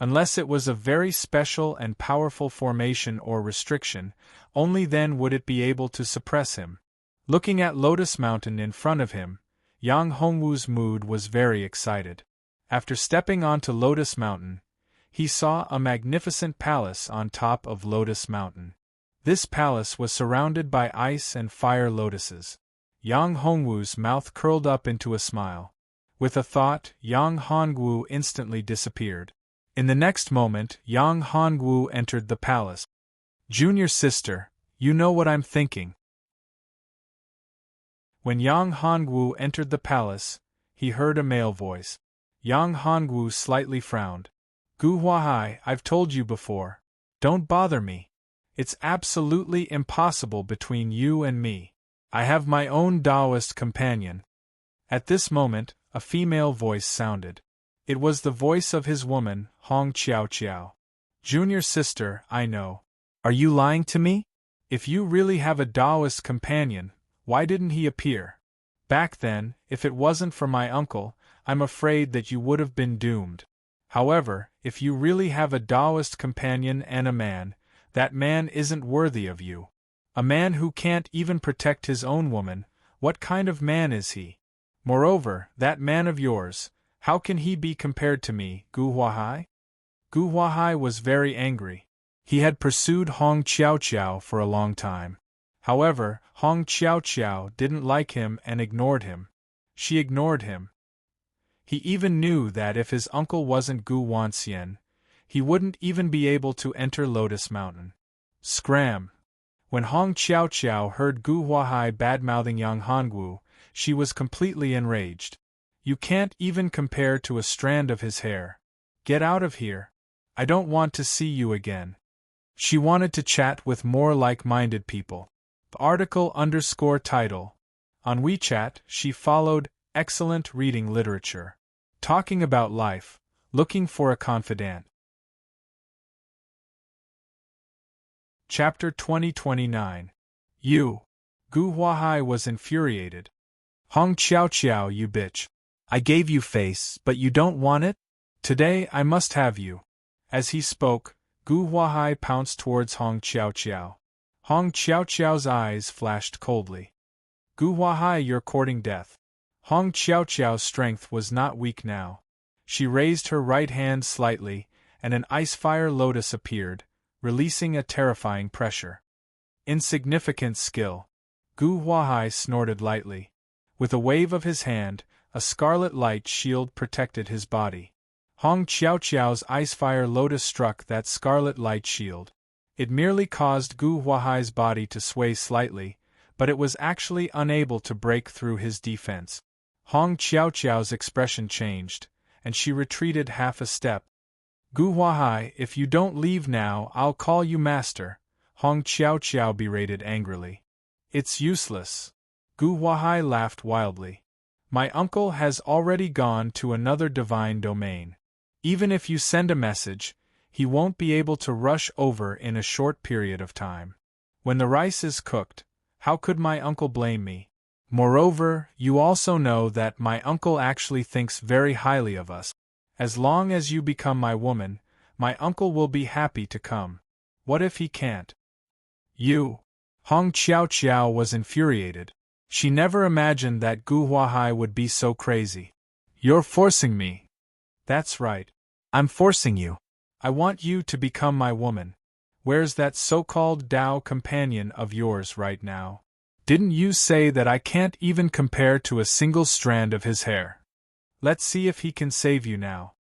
Unless it was a very special and powerful formation or restriction, only then would it be able to suppress him. Looking at Lotus Mountain in front of him, Yang Hongwu's mood was very excited. After stepping onto Lotus Mountain, he saw a magnificent palace on top of Lotus Mountain. This palace was surrounded by ice and fire lotuses. Yang Hongwu's mouth curled up into a smile. With a thought, Yang Hongwu instantly disappeared. In the next moment, Yang Hongwu entered the palace. "Junior sister, you know what I'm thinking." When Yang Hongwu entered the palace, he heard a male voice. Yang Hongwu slightly frowned. Gu Huahai, I've told you before. Don't bother me. It's absolutely impossible between you and me. I have my own Taoist companion. At this moment, a female voice sounded. It was the voice of his woman, Hong Qiao Qiao. Junior sister, I know. Are you lying to me? If you really have a Taoist companion, why didn't he appear? Back then, if it wasn't for my uncle, I'm afraid that you would have been doomed. However, if you really have a Taoist companion and a man, that man isn't worthy of you. A man who can't even protect his own woman, what kind of man is he? Moreover, that man of yours, how can he be compared to me, Gu Huahai? Gu Huahai was very angry. He had pursued Hong Qiao Qiao for a long time. However, Hong Qiao Qiao didn't like him and ignored him. She ignored him. He even knew that if his uncle wasn't Gu Wanxian, he wouldn't even be able to enter Lotus Mountain. Scram! When Hong Qiao Qiao heard Gu Huahai badmouthing Yang Hongwu, she was completely enraged. You can't even compare to a strand of his hair. Get out of here. I don't want to see you again. She wanted to chat with more like-minded people. The article_title. On WeChat, she followed excellent reading literature. Talking about life, looking for a confidant. Chapter 2029. You. Gu Huahai was infuriated. Hong Qiao Qiao, you bitch. I gave you face, but you don't want it? Today I must have you. As he spoke, Gu Huahai pounced towards Hong Qiao Qiao. Hong Qiao Qiao's eyes flashed coldly. Gu Huahai, you're courting death. Hong Qiao Qiao's strength was not weak now. She raised her right hand slightly, and an ice-fire lotus appeared, releasing a terrifying pressure. Insignificant skill. Gu Huahai snorted lightly. With a wave of his hand, a scarlet light shield protected his body. Hong Qiao Qiao's ice-fire lotus struck that scarlet light shield. It merely caused Gu Huahai's body to sway slightly, but it was actually unable to break through his defense. Hong Qiao Qiao's expression changed, and she retreated half a step. Gu Huahai, if you don't leave now, I'll call you master, Hong Qiao Qiao berated angrily. It's useless. Gu Huahai laughed wildly. My uncle has already gone to another divine domain. Even if you send a message, he won't be able to rush over in a short period of time. When the rice is cooked, how could my uncle blame me? Moreover, you also know that my uncle actually thinks very highly of us. As long as you become my woman, my uncle will be happy to come. What if he can't? You. Hong Qiao Qiao was infuriated. She never imagined that Gu Huahai would be so crazy. You're forcing me. That's right. I'm forcing you. I want you to become my woman. Where's that so-called Tao companion of yours right now? Didn't you say that I can't even compare to a single strand of his hair? Let's see if he can save you now.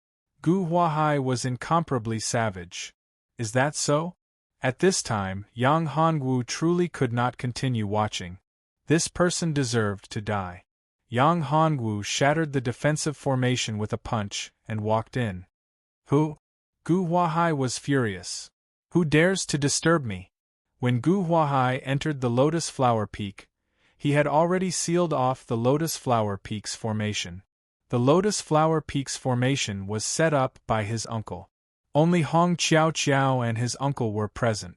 Gu Huahai was incomparably savage. Is that so? At this time, Yang Hongwu truly could not continue watching. This person deserved to die. Yang Hongwu shattered the defensive formation with a punch and walked in. Who? Gu Huahai was furious. Who dares to disturb me? When Gu Huahai entered the Lotus Flower Peak, he had already sealed off the Lotus Flower Peak's formation. The Lotus Flower Peak's formation was set up by his uncle. Only Hong Qiao Qiao and his uncle were present.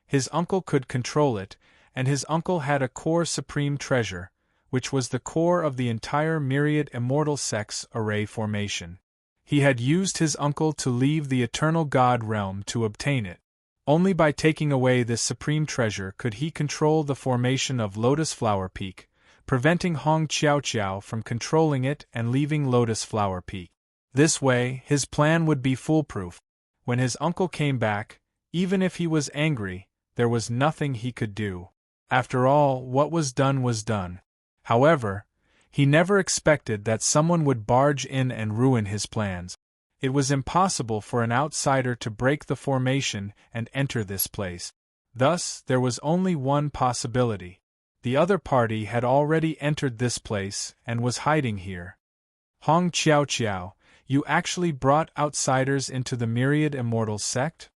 His uncle could control it, and his uncle had a core supreme treasure, which was the core of the entire myriad immortal sex array formation. He had used his uncle to leave the eternal God realm to obtain it. Only by taking away this supreme treasure could he control the formation of Lotus Flower Peak, preventing Hong Qiao Qiao from controlling it and leaving Lotus Flower Peak. This way, his plan would be foolproof. When his uncle came back, even if he was angry, there was nothing he could do. After all, what was done was done. However, he never expected that someone would barge in and ruin his plans. It was impossible for an outsider to break the formation and enter this place. Thus, there was only one possibility. The other party had already entered this place and was hiding here. Hong Qiao Qiao, You actually brought outsiders into the myriad immortals sect?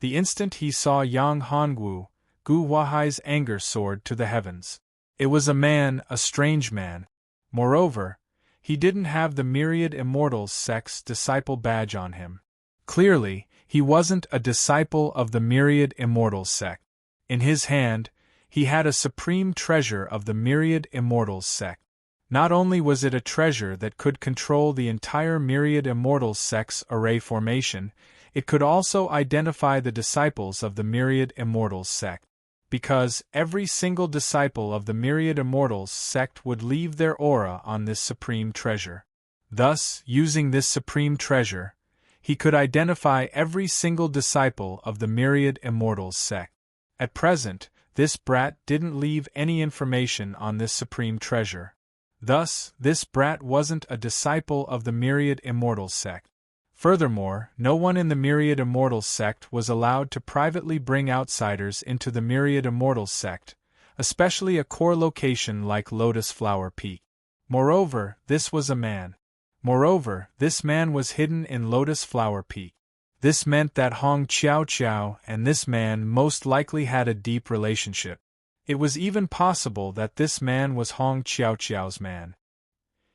The instant he saw Yang Hongwu, Gu Huahai's anger soared to the heavens. It was a man, a strange man. Moreover, he didn't have the myriad immortals sect's disciple badge on him. Clearly, he wasn't a disciple of the myriad immortals sect. In his hand, he had a supreme treasure of the myriad immortals sect. Not only was it a treasure that could control the entire myriad immortals sect's array formation, it could also identify the disciples of the myriad immortals sect. Because every single disciple of the myriad immortals sect would leave their aura on this supreme treasure. Thus, using this supreme treasure, he could identify every single disciple of the myriad immortals sect. At present, this brat didn't leave any information on this supreme treasure. Thus, this brat wasn't a disciple of the myriad immortals sect. Furthermore, no one in the myriad immortals sect was allowed to privately bring outsiders into the myriad immortals sect, especially a core location like Lotus Flower Peak. Moreover, this was a man. Moreover, this man was hidden in Lotus Flower Peak. This meant that Hong Qiao Qiao and this man most likely had a deep relationship. It was even possible that this man was Hong Qiao Qiao's man.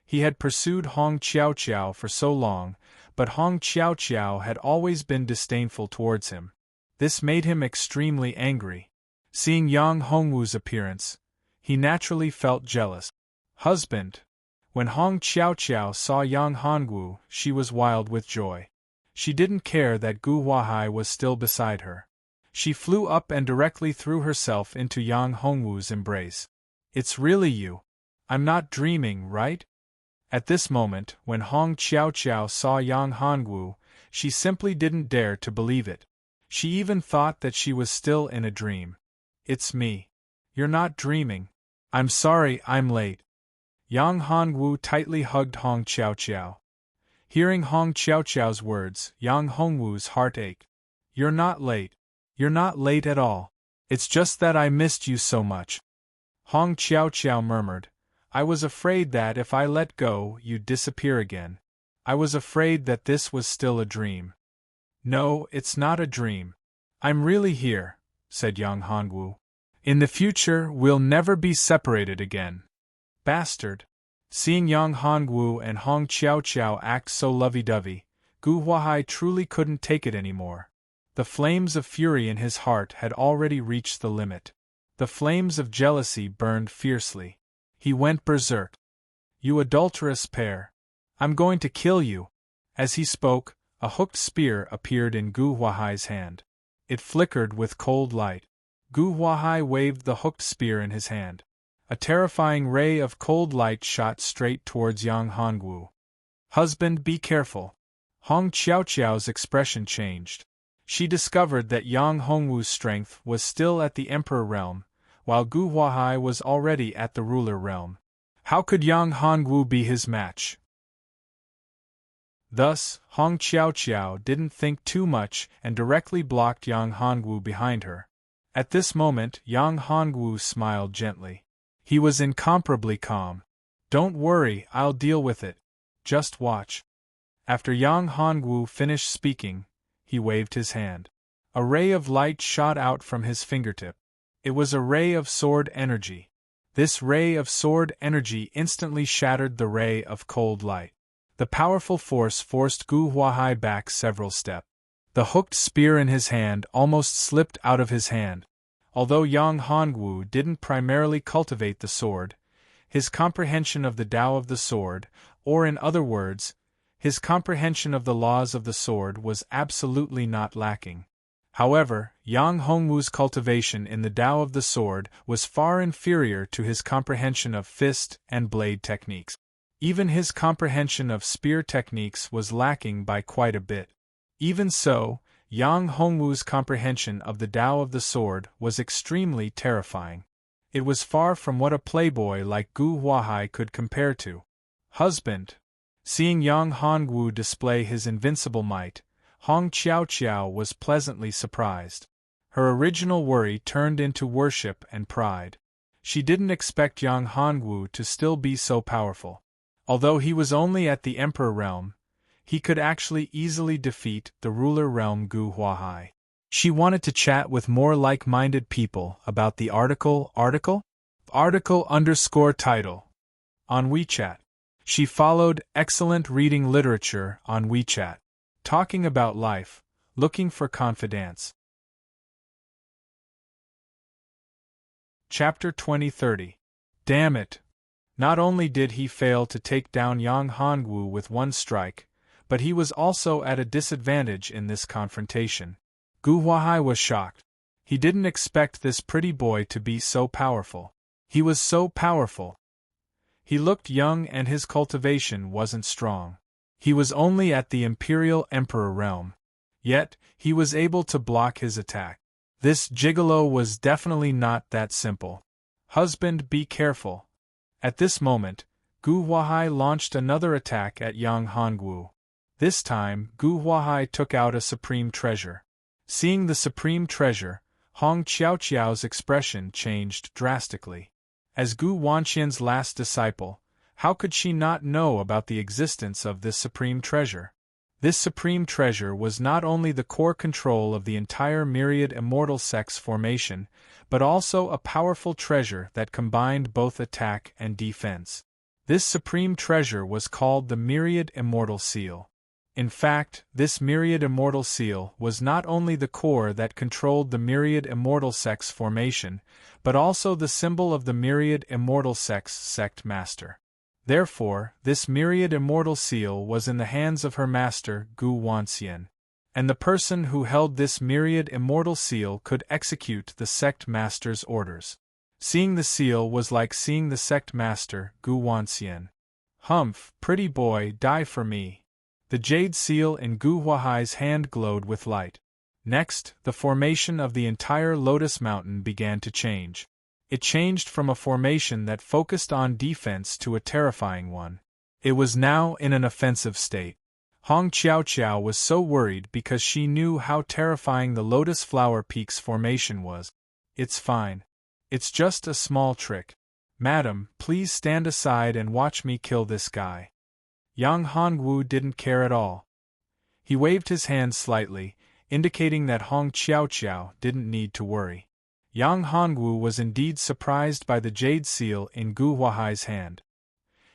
He had pursued Hong Qiao Qiao for so long, but Hong Qiao Qiao had always been disdainful towards him. This made him extremely angry. Seeing Yang Hongwu's appearance, he naturally felt jealous. Husband. When Hong Qiao Qiao saw Yang Hongwu, she was wild with joy. She didn't care that Gu Huahai was still beside her. She flew up and directly threw herself into Yang Hongwu's embrace. It's really you. I'm not dreaming, right? At this moment, when Hong Qiao Qiao saw Yang Hongwu, she simply didn't dare to believe it. She even thought that she was still in a dream. It's me. You're not dreaming. I'm sorry I'm late. Yang Hongwu tightly hugged Hong Qiao Qiao. Hearing Hong Qiao Qiao's words, Yang Hongwu's heart ached. You're not late. You're not late at all. It's just that I missed you so much. Hong Qiao Qiao murmured. I was afraid that if I let go, you'd disappear again. I was afraid that this was still a dream. No, it's not a dream. I'm really here, said Yang Hongwu. In the future, we'll never be separated again. Bastard. Seeing Yang Hongwu and Hong Qiao Qiao act so lovey-dovey, Gu Huahai truly couldn't take it anymore. The flames of fury in his heart had already reached the limit. The flames of jealousy burned fiercely. He went berserk. You adulterous pair! I'm going to kill you! As he spoke, a hooked spear appeared in Gu Huahai's hand. It flickered with cold light. Gu Huahai waved the hooked spear in his hand. A terrifying ray of cold light shot straight towards Yang Hongwu. Husband, be careful. Hong Qiao Qiao's expression changed. She discovered that Yang Hongwu's strength was still at the Emperor realm, while Gu Huahai was already at the ruler realm. How could Yang Hongwu be his match? Thus, Hong Qiao Qiao didn't think too much and directly blocked Yang Hongwu behind her. At this moment, Yang Hongwu smiled gently. He was incomparably calm. Don't worry, I'll deal with it. Just watch. After Yang Hongwu finished speaking, he waved his hand. A ray of light shot out from his fingertip. It was a ray of sword energy. This ray of sword energy instantly shattered the ray of cold light. The powerful force forced Gu Huahai back several steps. The hooked spear in his hand almost slipped out of his hand. Although Yang Hongwu didn't primarily cultivate the sword, his comprehension of the Tao of the sword, or in other words, his comprehension of the laws of the sword was absolutely not lacking. However, Yang Hongwu's cultivation in the Tao of the sword was far inferior to his comprehension of fist and blade techniques. Even his comprehension of spear techniques was lacking by quite a bit. Even so, Yang Hongwu's comprehension of the Tao of the sword was extremely terrifying. It was far from what a playboy like Gu Huahai could compare to. Husband. Seeing Yang Hongwu display his invincible might, Hong Qiao Qiao was pleasantly surprised. Her original worry turned into worship and pride. She didn't expect Yang Hongwu to still be so powerful. Although he was only at the Emperor realm, he could actually easily defeat the ruler realm Gu Huahai. She wanted to chat with more like-minded people about the article title on WeChat. She followed excellent reading literature on WeChat, talking about life, looking for confidants. Chapter 2030. Damn it! Not only did he fail to take down Yang Hongwu with one strike, but he was also at a disadvantage in this confrontation. Gu Huahai was shocked. He didn't expect this pretty boy to be so powerful. He was so powerful. He looked young and his cultivation wasn't strong. He was only at the Imperial Emperor realm. Yet, he was able to block his attack. This gigolo was definitely not that simple. Husband, be careful. At this moment, Gu Huahai launched another attack at Yang Hongwu. This time, Gu Huahai took out a supreme treasure. Seeing the supreme treasure, Hong Qiaoqiao's expression changed drastically. As Gu Wanxian's last disciple, how could she not know about the existence of this supreme treasure? This supreme treasure was not only the core control of the entire myriad immortal sex formation, but also a powerful treasure that combined both attack and defense. This supreme treasure was called the Myriad Immortal Seal. In fact, this Myriad Immortal Seal was not only the core that controlled the myriad immortal sex formation, but also the symbol of the myriad immortal sex sect master. Therefore, this Myriad Immortal Seal was in the hands of her master, Gu Wanxian. And the person who held this Myriad Immortal Seal could execute the sect master's orders. Seeing the seal was like seeing the sect master, Gu Wanxian. Humph, pretty boy, die for me. The jade seal in Gu Huahai's hand glowed with light. Next, the formation of the entire Lotus Mountain began to change. It changed from a formation that focused on defense to a terrifying one. It was now in an offensive state. Hong Qiaoqiao was so worried because she knew how terrifying the Lotus Flower Peak's formation was. It's fine. It's just a small trick. Madam, please stand aside and watch me kill this guy. Yang Hongwu didn't care at all. He waved his hand slightly, indicating that Hong Qiaoqiao didn't need to worry. Yang Hongwu was indeed surprised by the jade seal in Gu Huahai's hand.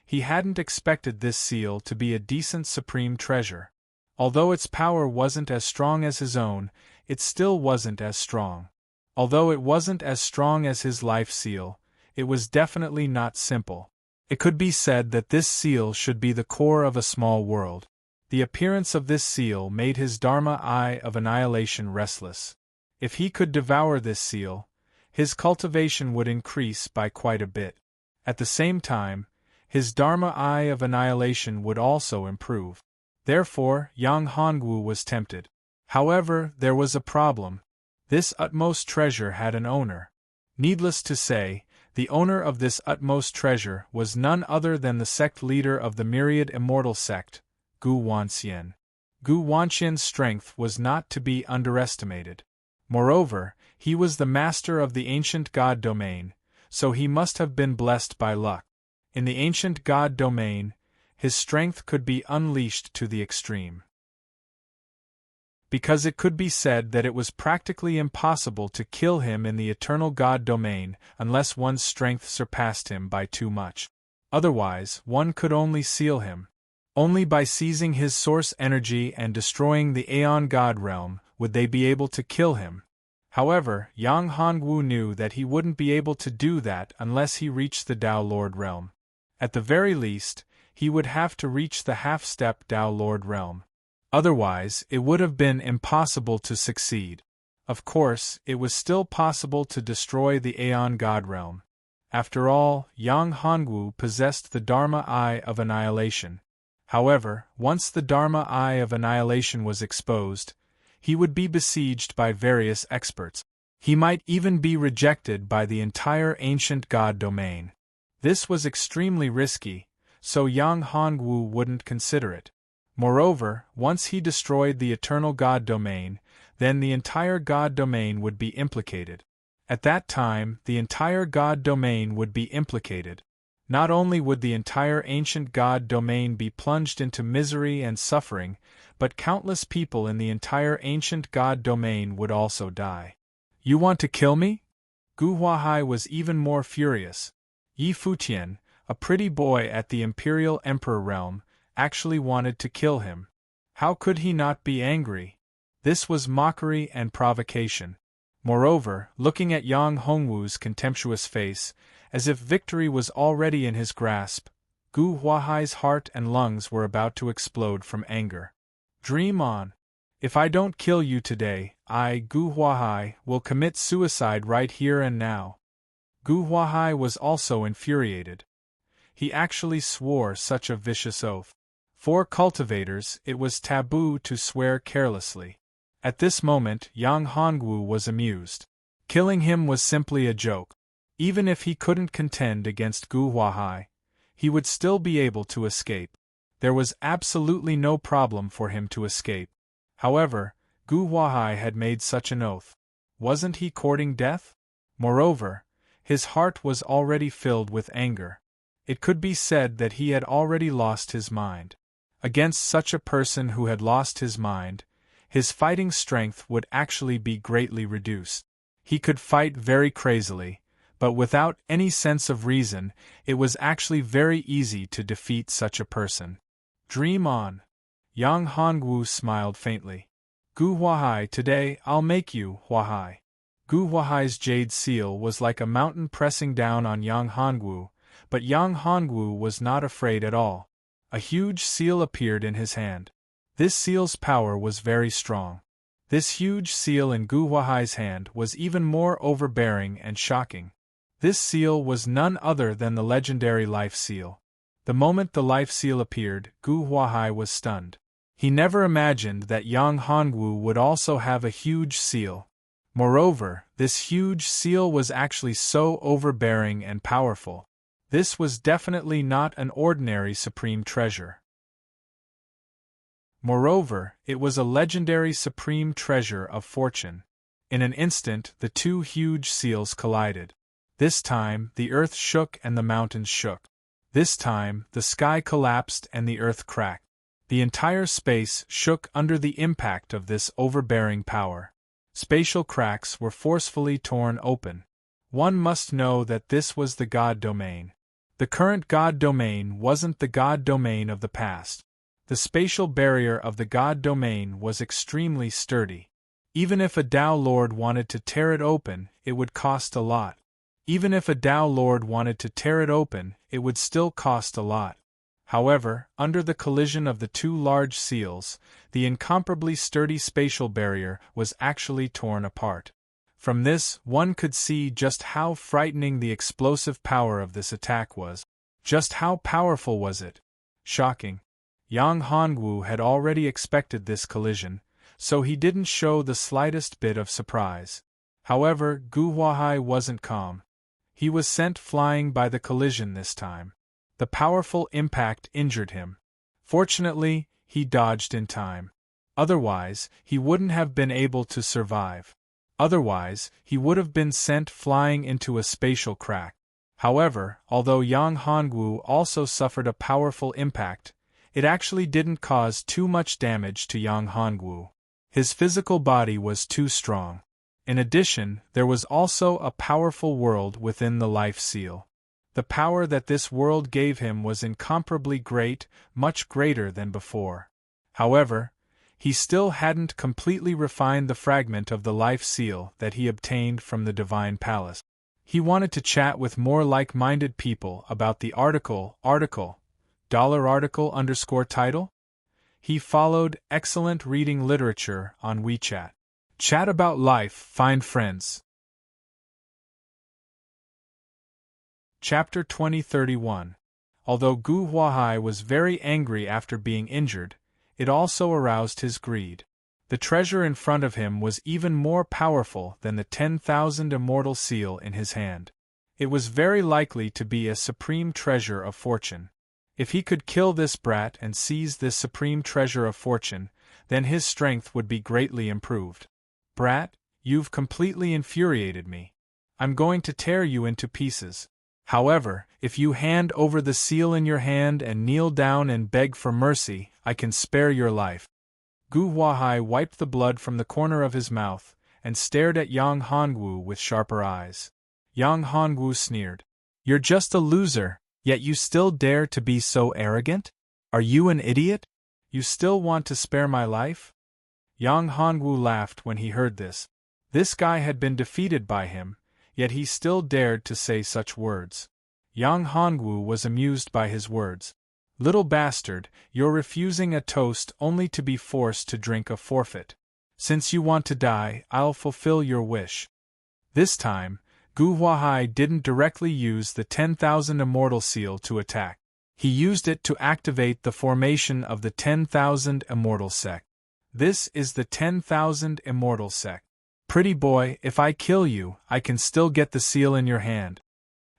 He hadn't expected this seal to be a decent supreme treasure. Although its power wasn't as strong as his own, it still wasn't as strong. Although it wasn't as strong as his life seal, it was definitely not simple. It could be said that this seal should be the core of a small world. The appearance of this seal made his Dharma Eye of Annihilation restless. If he could devour this seal, his cultivation would increase by quite a bit. At the same time, his Dharma Eye of Annihilation would also improve. Therefore, Yang Hongwu was tempted. However, there was a problem. This utmost treasure had an owner. Needless to say, the owner of this utmost treasure was none other than the sect leader of the Myriad Immortal Sect, Gu Wanxian. Gu Wanxian's strength was not to be underestimated. Moreover, he was the master of the ancient god domain, so he must have been blessed by luck. In the ancient god domain, his strength could be unleashed to the extreme. Because it could be said that it was practically impossible to kill him in the eternal god domain unless one's strength surpassed him by too much. Otherwise, one could only seal him. Only by seizing his source energy and destroying the Aeon God realm would they be able to kill him. However, Yang Hongwu knew that he wouldn't be able to do that unless he reached the Dao Lord realm. At the very least, he would have to reach the half-step Dao Lord realm. Otherwise, it would have been impossible to succeed. Of course, it was still possible to destroy the Aeon God realm. After all, Yang Hongwu possessed the Dharma Eye of Annihilation. However, once the Dharma Eye of Annihilation was exposed, he would be besieged by various experts. He might even be rejected by the entire ancient god domain. This was extremely risky, so Yang Hongwu wouldn't consider it. Moreover, once he destroyed the eternal god domain, then the entire god domain would be implicated. At that time, the entire god domain would be implicated. Not only would the entire ancient god domain be plunged into misery and suffering, but countless people in the entire ancient god domain would also die. You want to kill me? Gu Huahai was even more furious. Yi Futian, a pretty boy at the Imperial Emperor realm, actually wanted to kill him. How could he not be angry? This was mockery and provocation. Moreover, looking at Yang Hongwu's contemptuous face, as if victory was already in his grasp, Gu Huahai's heart and lungs were about to explode from anger. Dream on. If I don't kill you today, I, Gu Huahai, will commit suicide right here and now. Gu Huahai was also infuriated. He actually swore such a vicious oath. For cultivators, it was taboo to swear carelessly. At this moment, Yang Hongwu was amused. Killing him was simply a joke. Even if he couldn't contend against Gu Huahai, he would still be able to escape. There was absolutely no problem for him to escape. However, Gu Huahai had made such an oath. Wasn't he courting death? Moreover, his heart was already filled with anger. It could be said that he had already lost his mind. Against such a person who had lost his mind, his fighting strength would actually be greatly reduced. He could fight very crazily, but without any sense of reason, it was actually very easy to defeat such a person. Dream on. Yang Hongwu smiled faintly. Gu Huahai, today I'll make you, Huahai. Gu Huahai's jade seal was like a mountain pressing down on Yang Hongwu, but Yang Hongwu was not afraid at all. A huge seal appeared in his hand. This seal's power was very strong. This huge seal in Gu Huahai's hand was even more overbearing and shocking. This seal was none other than the legendary life seal. The moment the life seal appeared, Gu Huahai was stunned. He never imagined that Yang Hongwu would also have a huge seal. Moreover, this huge seal was actually so overbearing and powerful. This was definitely not an ordinary supreme treasure. Moreover, it was a legendary supreme treasure of fortune. In an instant, the two huge seals collided. This time, the earth shook and the mountains shook. This time, the sky collapsed and the earth cracked. The entire space shook under the impact of this overbearing power. Spatial cracks were forcefully torn open. One must know that this was the God domain. The current God domain wasn't the God domain of the past. The spatial barrier of the God domain was extremely sturdy. Even if a Dao Lord wanted to tear it open, it would cost a lot. Even if a Dao Lord wanted to tear it open, it would still cost a lot. However, under the collision of the two large seals, the incomparably sturdy spatial barrier was actually torn apart. From this, one could see just how frightening the explosive power of this attack was. Just how powerful was it? Shocking. Yang Hongwu had already expected this collision, so he didn't show the slightest bit of surprise. However, Gu Huahai wasn't calm. He was sent flying by the collision this time. The powerful impact injured him. Fortunately, he dodged in time. Otherwise, he wouldn't have been able to survive. Otherwise, he would have been sent flying into a spatial crack. However, although Yang Hongwu also suffered a powerful impact, it actually didn't cause too much damage to Yang Hongwu. His physical body was too strong. In addition, there was also a powerful world within the life seal. The power that this world gave him was incomparably great, much greater than before. However, he still hadn't completely refined the fragment of the life seal that he obtained from the Divine Palace. He wanted to chat with more like-minded people about the $article_title? He followed excellent reading literature on WeChat. Chat about life, find friends. Chapter 2031. Although Gu Huahai was very angry after being injured, it also aroused his greed. The treasure in front of him was even more powerful than the 10,000 immortal seal in his hand. It was very likely to be a supreme treasure of fortune. If he could kill this brat and seize this supreme treasure of fortune, then his strength would be greatly improved. Brat, you've completely infuriated me. I'm going to tear you into pieces. However, if you hand over the seal in your hand and kneel down and beg for mercy, I can spare your life." Gu Huahai wiped the blood from the corner of his mouth, and stared at Yang Hongwu with sharper eyes. Yang Hongwu sneered. "You're just a loser, yet you still dare to be so arrogant? Are you an idiot? You still want to spare my life?" Yang Hongwu laughed when he heard this. This guy had been defeated by him, yet he still dared to say such words. Yang Hongwu was amused by his words. "Little bastard, you're refusing a toast only to be forced to drink a forfeit. Since you want to die, I'll fulfill your wish." This time, Gu Huahai didn't directly use the 10,000 immortal seal to attack. He used it to activate the formation of the 10,000 immortal sect. This is the 10,000 immortal sect. "Pretty boy, if I kill you, I can still get the seal in your hand."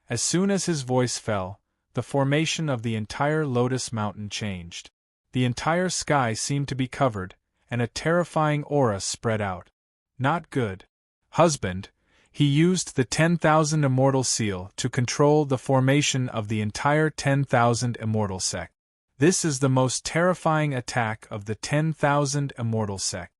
As soon as his voice fell, the formation of the entire Lotus Mountain changed. The entire sky seemed to be covered, and a terrifying aura spread out. Not good. "Husband," he used the 10,000 immortal seal to control the formation of the entire 10,000 immortal sect. This is the most terrifying attack of the 10,000 immortal sect.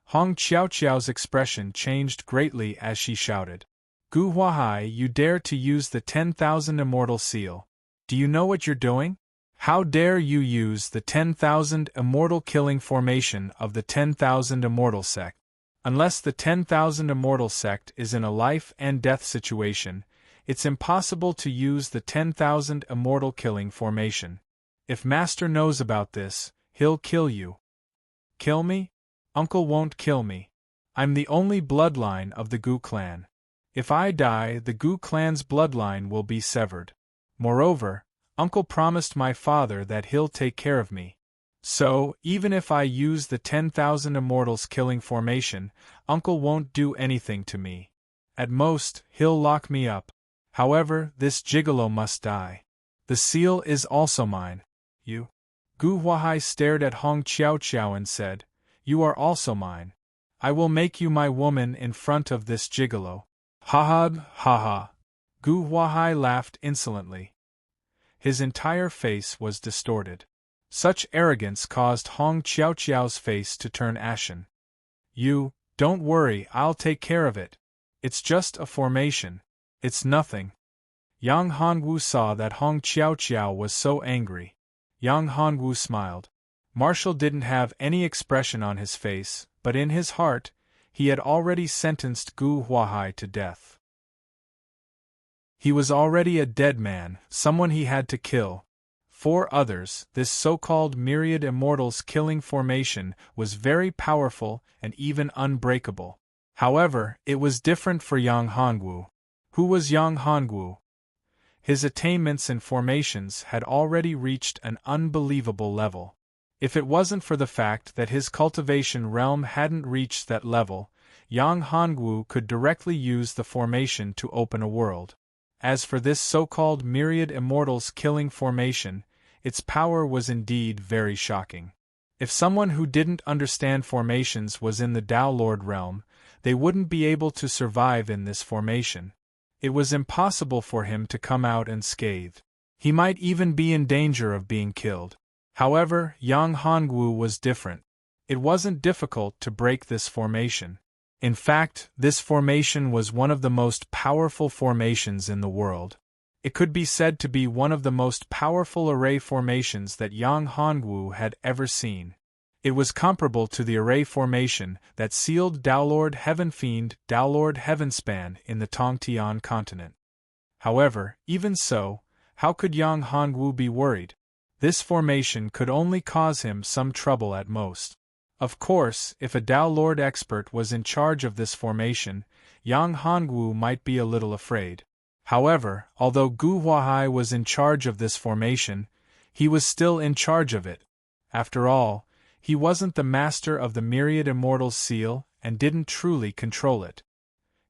Hong Qiaoqiao's expression changed greatly as she shouted. "Gu Huahai, you dare to use the 10,000 immortal seal. Do you know what you're doing? How dare you use the 10,000 immortal killing formation of the 10,000 immortal sect? Unless the 10,000 immortal sect is in a life and death situation, it's impossible to use the 10,000 immortal killing formation. If Master knows about this, he'll kill you." "Kill me? Uncle won't kill me. I'm the only bloodline of the Gu clan. If I die, the Gu clan's bloodline will be severed. Moreover, Uncle promised my father that he'll take care of me. So, even if I use the 10,000 immortals killing formation, Uncle won't do anything to me. At most, he'll lock me up. However, this gigolo must die. The seal is also mine." "You?" Gu Huahai stared at Hong Qiaoqiao and said, "You are also mine. I will make you my woman in front of this gigolo." "Ha ha, ha ha." Gu Huahai laughed insolently. His entire face was distorted. Such arrogance caused Hong Qiaoqiao's face to turn ashen. Don't worry, I'll take care of it. It's just a formation. It's nothing." Yang Hongwu saw that Hong Qiaoqiao was so angry. Yang Hongwu smiled. Marshall didn't have any expression on his face, but in his heart, he had already sentenced Gu Huahai to death. He was already a dead man, someone he had to kill. For others, this so-called myriad immortals killing formation was very powerful and even unbreakable. However, it was different for Yang Hongwu. Who was Yang Hongwu? His attainments in formations had already reached an unbelievable level. If it wasn't for the fact that his cultivation realm hadn't reached that level, Yang Hongwu could directly use the formation to open a world. As for this so-called myriad immortals killing formation, its power was indeed very shocking. If someone who didn't understand formations was in the Tao Lord realm, they wouldn't be able to survive in this formation. It was impossible for him to come out unscathed. He might even be in danger of being killed. However, Yang Hongwu was different. It wasn't difficult to break this formation. In fact, this formation was one of the most powerful formations in the world. It could be said to be one of the most powerful array formations that Yang Hongwu had ever seen. It was comparable to the array formation that sealed Daolord Heaven Fiend Daolord Heavenspan in the Tongtian continent. However, even so, how could Yang Hongwu be worried? This formation could only cause him some trouble at most. Of course, if a Tao Lord expert was in charge of this formation, Yang Hongwu might be a little afraid. However, although Gu Huahai was in charge of this formation, he was still in charge of it. After all, he wasn't the master of the myriad immortals seal and didn't truly control it.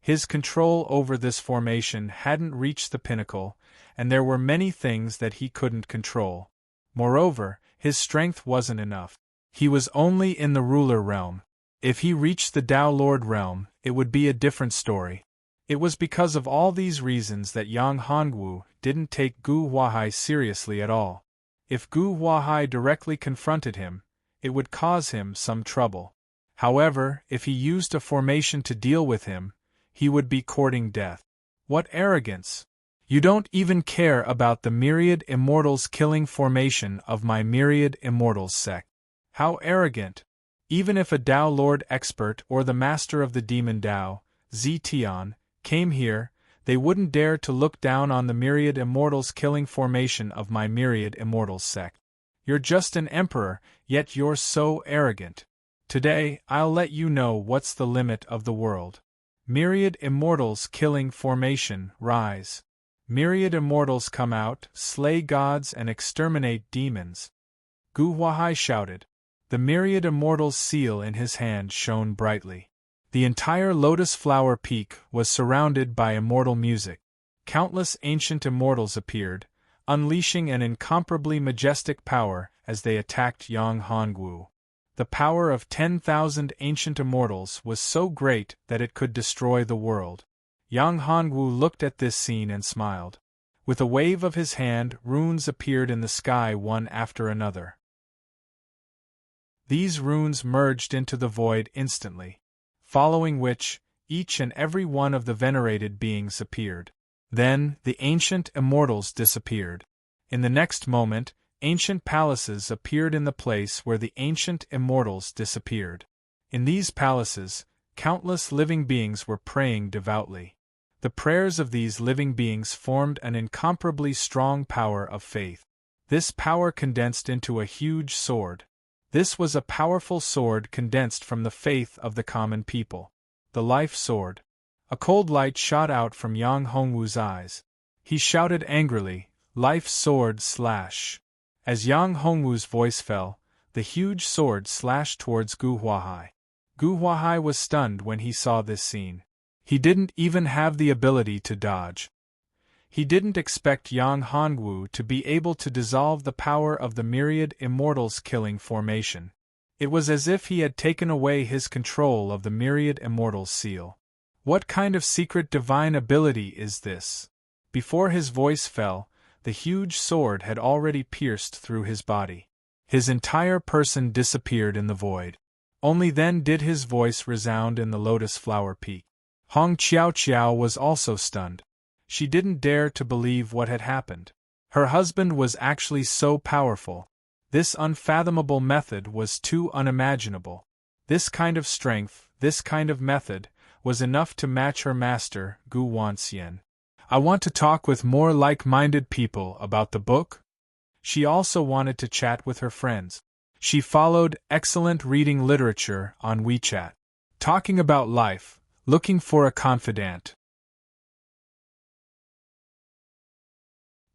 His control over this formation hadn't reached the pinnacle, and there were many things that he couldn't control. Moreover, his strength wasn't enough. He was only in the ruler realm. If he reached the Tao Lord realm, it would be a different story. It was because of all these reasons that Yang Hongwu didn't take Gu Huahai seriously at all. If Gu Huahai directly confronted him, it would cause him some trouble. However, if he used a formation to deal with him, he would be courting death. What arrogance! You don't even care about the myriad immortals killing formation of my myriad immortals sect. How arrogant! Even if a Tao Lord expert or the master of the demon Tao, Zetian, came here, they wouldn't dare to look down on the myriad immortals killing formation of my myriad immortals sect. You're just an emperor, yet you're so arrogant. Today, I'll let you know what's the limit of the world. Myriad immortals killing formation, rise. Myriad immortals come out, slay gods and exterminate demons. Gu Huahai shouted. The myriad immortals' seal in his hand shone brightly. The entire lotus flower peak was surrounded by immortal music. Countless ancient immortals appeared, unleashing an incomparably majestic power as they attacked Yang Hongwu. The power of 10,000 ancient immortals was so great that it could destroy the world. Yang Hongwu looked at this scene and smiled. With a wave of his hand, runes appeared in the sky one after another. These runes merged into the void instantly, following which, each and every one of the venerated beings appeared. Then, the ancient immortals disappeared. In the next moment, ancient palaces appeared in the place where the ancient immortals disappeared. In these palaces, countless living beings were praying devoutly. The prayers of these living beings formed an incomparably strong power of faith. This power condensed into a huge sword. This was a powerful sword condensed from the faith of the common people. The life sword. A cold light shot out from Yang Hongwu's eyes. He shouted angrily, "Life sword slash!" As Yang Hongwu's voice fell, the huge sword slashed towards Gu Huahai. Gu Huahai was stunned when he saw this scene. He didn't even have the ability to dodge. He didn't expect Yang Hongwu to be able to dissolve the power of the myriad immortals killing formation. It was as if he had taken away his control of the myriad immortals seal. What kind of secret divine ability is this? Before his voice fell, the huge sword had already pierced through his body. His entire person disappeared in the void. Only then did his voice resound in the lotus flower peak. Hong Qiao Qiao was also stunned. She didn't dare to believe what had happened. Her husband was actually so powerful. This unfathomable method was too unimaginable. This kind of strength, this kind of method, was enough to match her master, Gu Wanxian. I want to talk with more like-minded people about the book. She also wanted to chat with her friends. She followed excellent reading literature on WeChat. Talking about life, looking for a confidant.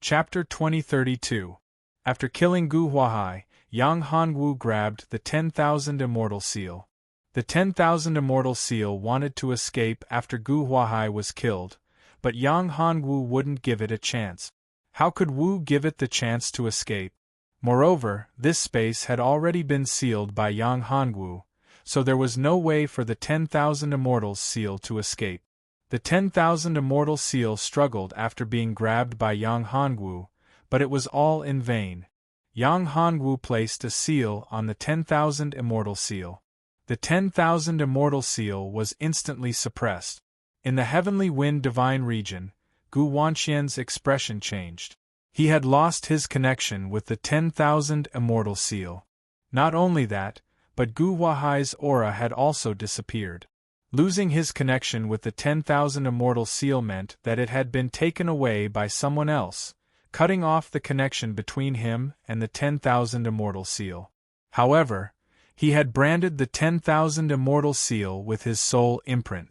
Chapter 2032. After killing Gu Huahai, Yang Hongwu grabbed the 10,000 Immortal Seal. The 10,000 Immortal Seal wanted to escape after Gu Huahai was killed, but Yang Hongwu wouldn't give it a chance. How could Wu give it the chance to escape? Moreover, this space had already been sealed by Yang Hongwu, so there was no way for the 10,000 Immortals Seal to escape. The 10,000 Immortal Seal struggled after being grabbed by Yang Hongwu, but it was all in vain. Yang Hongwu placed a seal on the 10,000 Immortal Seal. The 10,000 Immortal Seal was instantly suppressed. In the Heavenly Wind Divine region, Gu Wanxian's expression changed. He had lost his connection with the 10,000 Immortal Seal. Not only that, but Gu Huahai's aura had also disappeared. Losing his connection with the 10,000 Immortal Seal meant that it had been taken away by someone else, cutting off the connection between him and the 10,000 Immortal Seal. However, he had branded the 10,000 Immortal Seal with his soul imprint.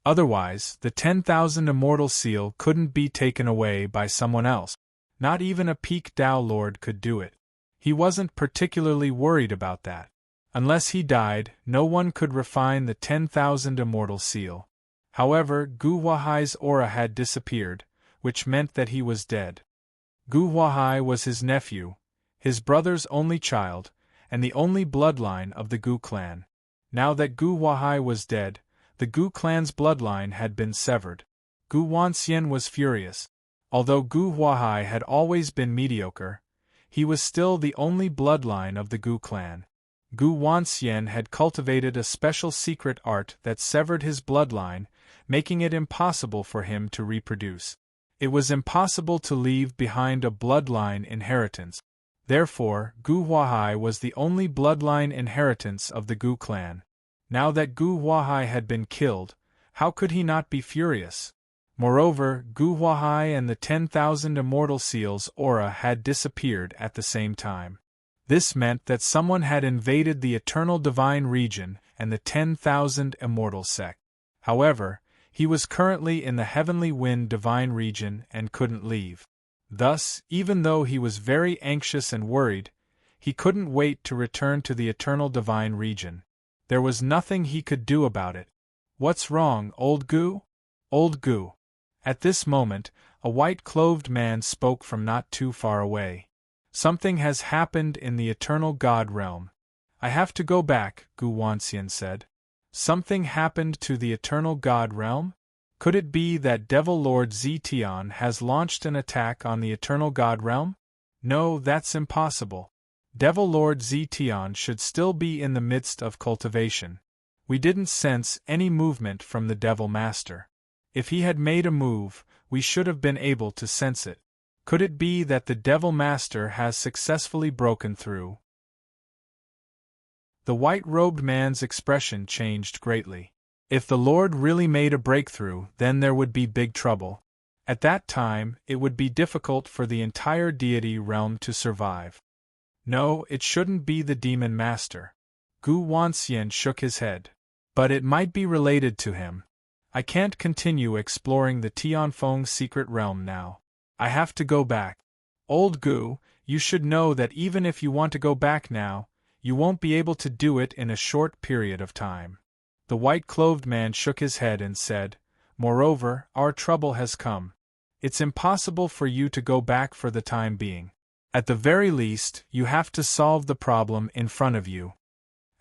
Otherwise, the 10,000 Immortal Seal couldn't be taken away by someone else. Not even a peak Tao Lord could do it. He wasn't particularly worried about that. Unless he died, no one could refine the 10,000 Immortal Seal. However, Gu Huahai's aura had disappeared, which meant that he was dead. Gu Huahai was his nephew, his brother's only child, and the only bloodline of the Gu clan. Now that Gu Huahai was dead, the Gu clan's bloodline had been severed. Gu Wanxian was furious. Although Gu Huahai had always been mediocre, he was still the only bloodline of the Gu clan. Gu Wanxian had cultivated a special secret art that severed his bloodline, making it impossible for him to reproduce. It was impossible to leave behind a bloodline inheritance. Therefore, Gu Huahai was the only bloodline inheritance of the Gu clan. Now that Gu Huahai had been killed, how could he not be furious? Moreover, Gu Huahai and the 10,000 immortal seals' aura had disappeared at the same time. This meant that someone had invaded the eternal divine region and the 10,000 immortal sect. However, he was currently in the heavenly wind divine region and couldn't leave. Thus, even though he was very anxious and worried, he couldn't wait to return to the eternal divine region. There was nothing he could do about it. What's wrong, old Gu? Old Gu. At this moment, a white-clothed man spoke from not too far away. Something has happened in the eternal God realm. I have to go back, Gu Wanxian said. Something happened to the eternal God realm? Could it be that Devil Lord Zetian has launched an attack on the eternal God realm? No, that's impossible. Devil Lord Zetian should still be in the midst of cultivation. We didn't sense any movement from the Devil Master. If he had made a move, we should have been able to sense it. Could it be that the Devil Master has successfully broken through? The white-robed man's expression changed greatly. If the Lord really made a breakthrough, then there would be big trouble. At that time, it would be difficult for the entire deity realm to survive. No, it shouldn't be the Demon Master. Gu Wanxian shook his head. But it might be related to him. I can't continue exploring the Tianfeng secret realm now. I have to go back. Old Gu, you should know that even if you want to go back now, you won't be able to do it in a short period of time. The white-clothed man shook his head and said, Moreover, our trouble has come. It's impossible for you to go back for the time being. At the very least, you have to solve the problem in front of you.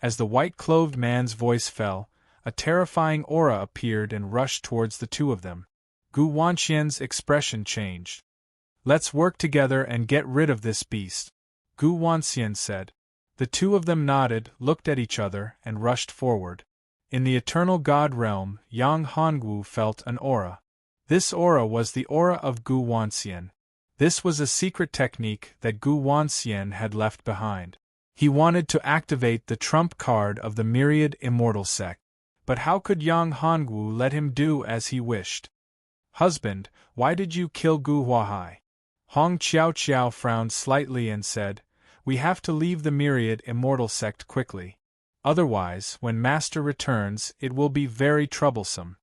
As the white-clothed man's voice fell, a terrifying aura appeared and rushed towards the two of them. Gu Wanxian's expression changed. Let's work together and get rid of this beast, Gu Wanxian said. The two of them nodded, looked at each other, and rushed forward. In the eternal God realm, Yang Hongwu felt an aura. This aura was the aura of Gu Wanxian. This was a secret technique that Gu Wanxian had left behind. He wanted to activate the trump card of the myriad immortal sect. But how could Yang Hongwu let him do as he wished? Husband, why did you kill Gu Huahai? Hong Qiao frowned slightly and said, We have to leave the myriad immortal sect quickly. Otherwise, when Master returns, it will be very troublesome.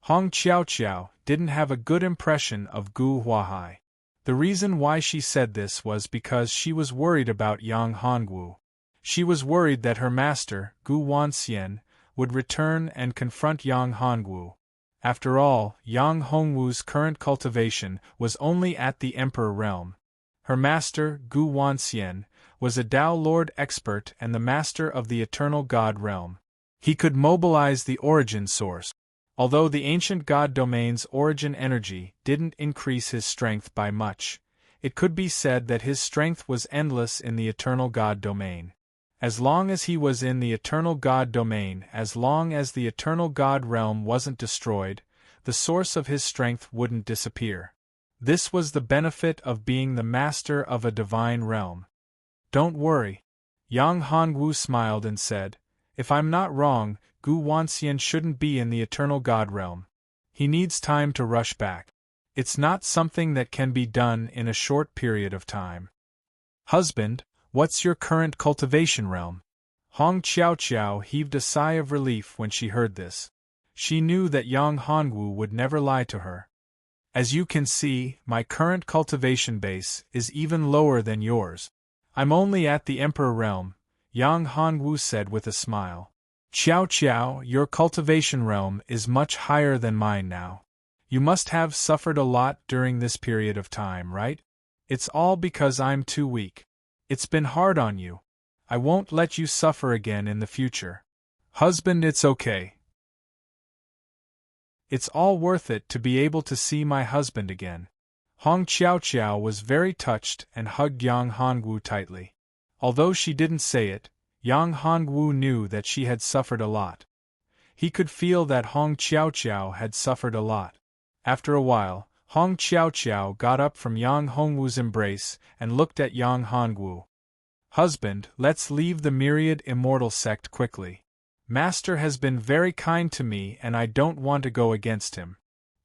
Hong Qiao didn't have a good impression of Gu Huahai. The reason why she said this was because she was worried about Yang Hongwu. She was worried that her master, Gu Wanxian, would return and confront Yang Hongwu. After all, Yang Hongwu's current cultivation was only at the Emperor realm. Her master, Gu Wanxian, was a Tao Lord expert and the master of the eternal God realm. He could mobilize the origin source. Although the ancient god domain's origin energy didn't increase his strength by much, it could be said that his strength was endless in the eternal god domain. As long as he was in the eternal God domain, as long as the eternal God realm wasn't destroyed, the source of his strength wouldn't disappear. This was the benefit of being the master of a divine realm. Don't worry. Yang Hongwu smiled and said, If I'm not wrong, Gu Wanxian shouldn't be in the eternal God realm. He needs time to rush back. It's not something that can be done in a short period of time. Husband, what's your current cultivation realm? Hong Qiao heaved a sigh of relief when she heard this. She knew that Yang Hongwu would never lie to her. As you can see, my current cultivation base is even lower than yours. I'm only at the Emperor realm, Yang Hongwu said with a smile. Qiao, your cultivation realm is much higher than mine now. You must have suffered a lot during this period of time, right? It's all because I'm too weak. It's been hard on you. I won't let you suffer again in the future. Husband, it's okay. It's all worth it to be able to see my husband again. Hong Xiaoqiao was very touched and hugged Yang Hongwu tightly. Although she didn't say it, Yang Hongwu knew that she had suffered a lot. He could feel that Hong Xiaoqiao had suffered a lot. After a while, Hong Xiaoqiao got up from Yang Hongwu's embrace and looked at Yang Hongwu. Husband, let's leave the Myriad Immortal sect quickly. Master has been very kind to me and I don't want to go against him,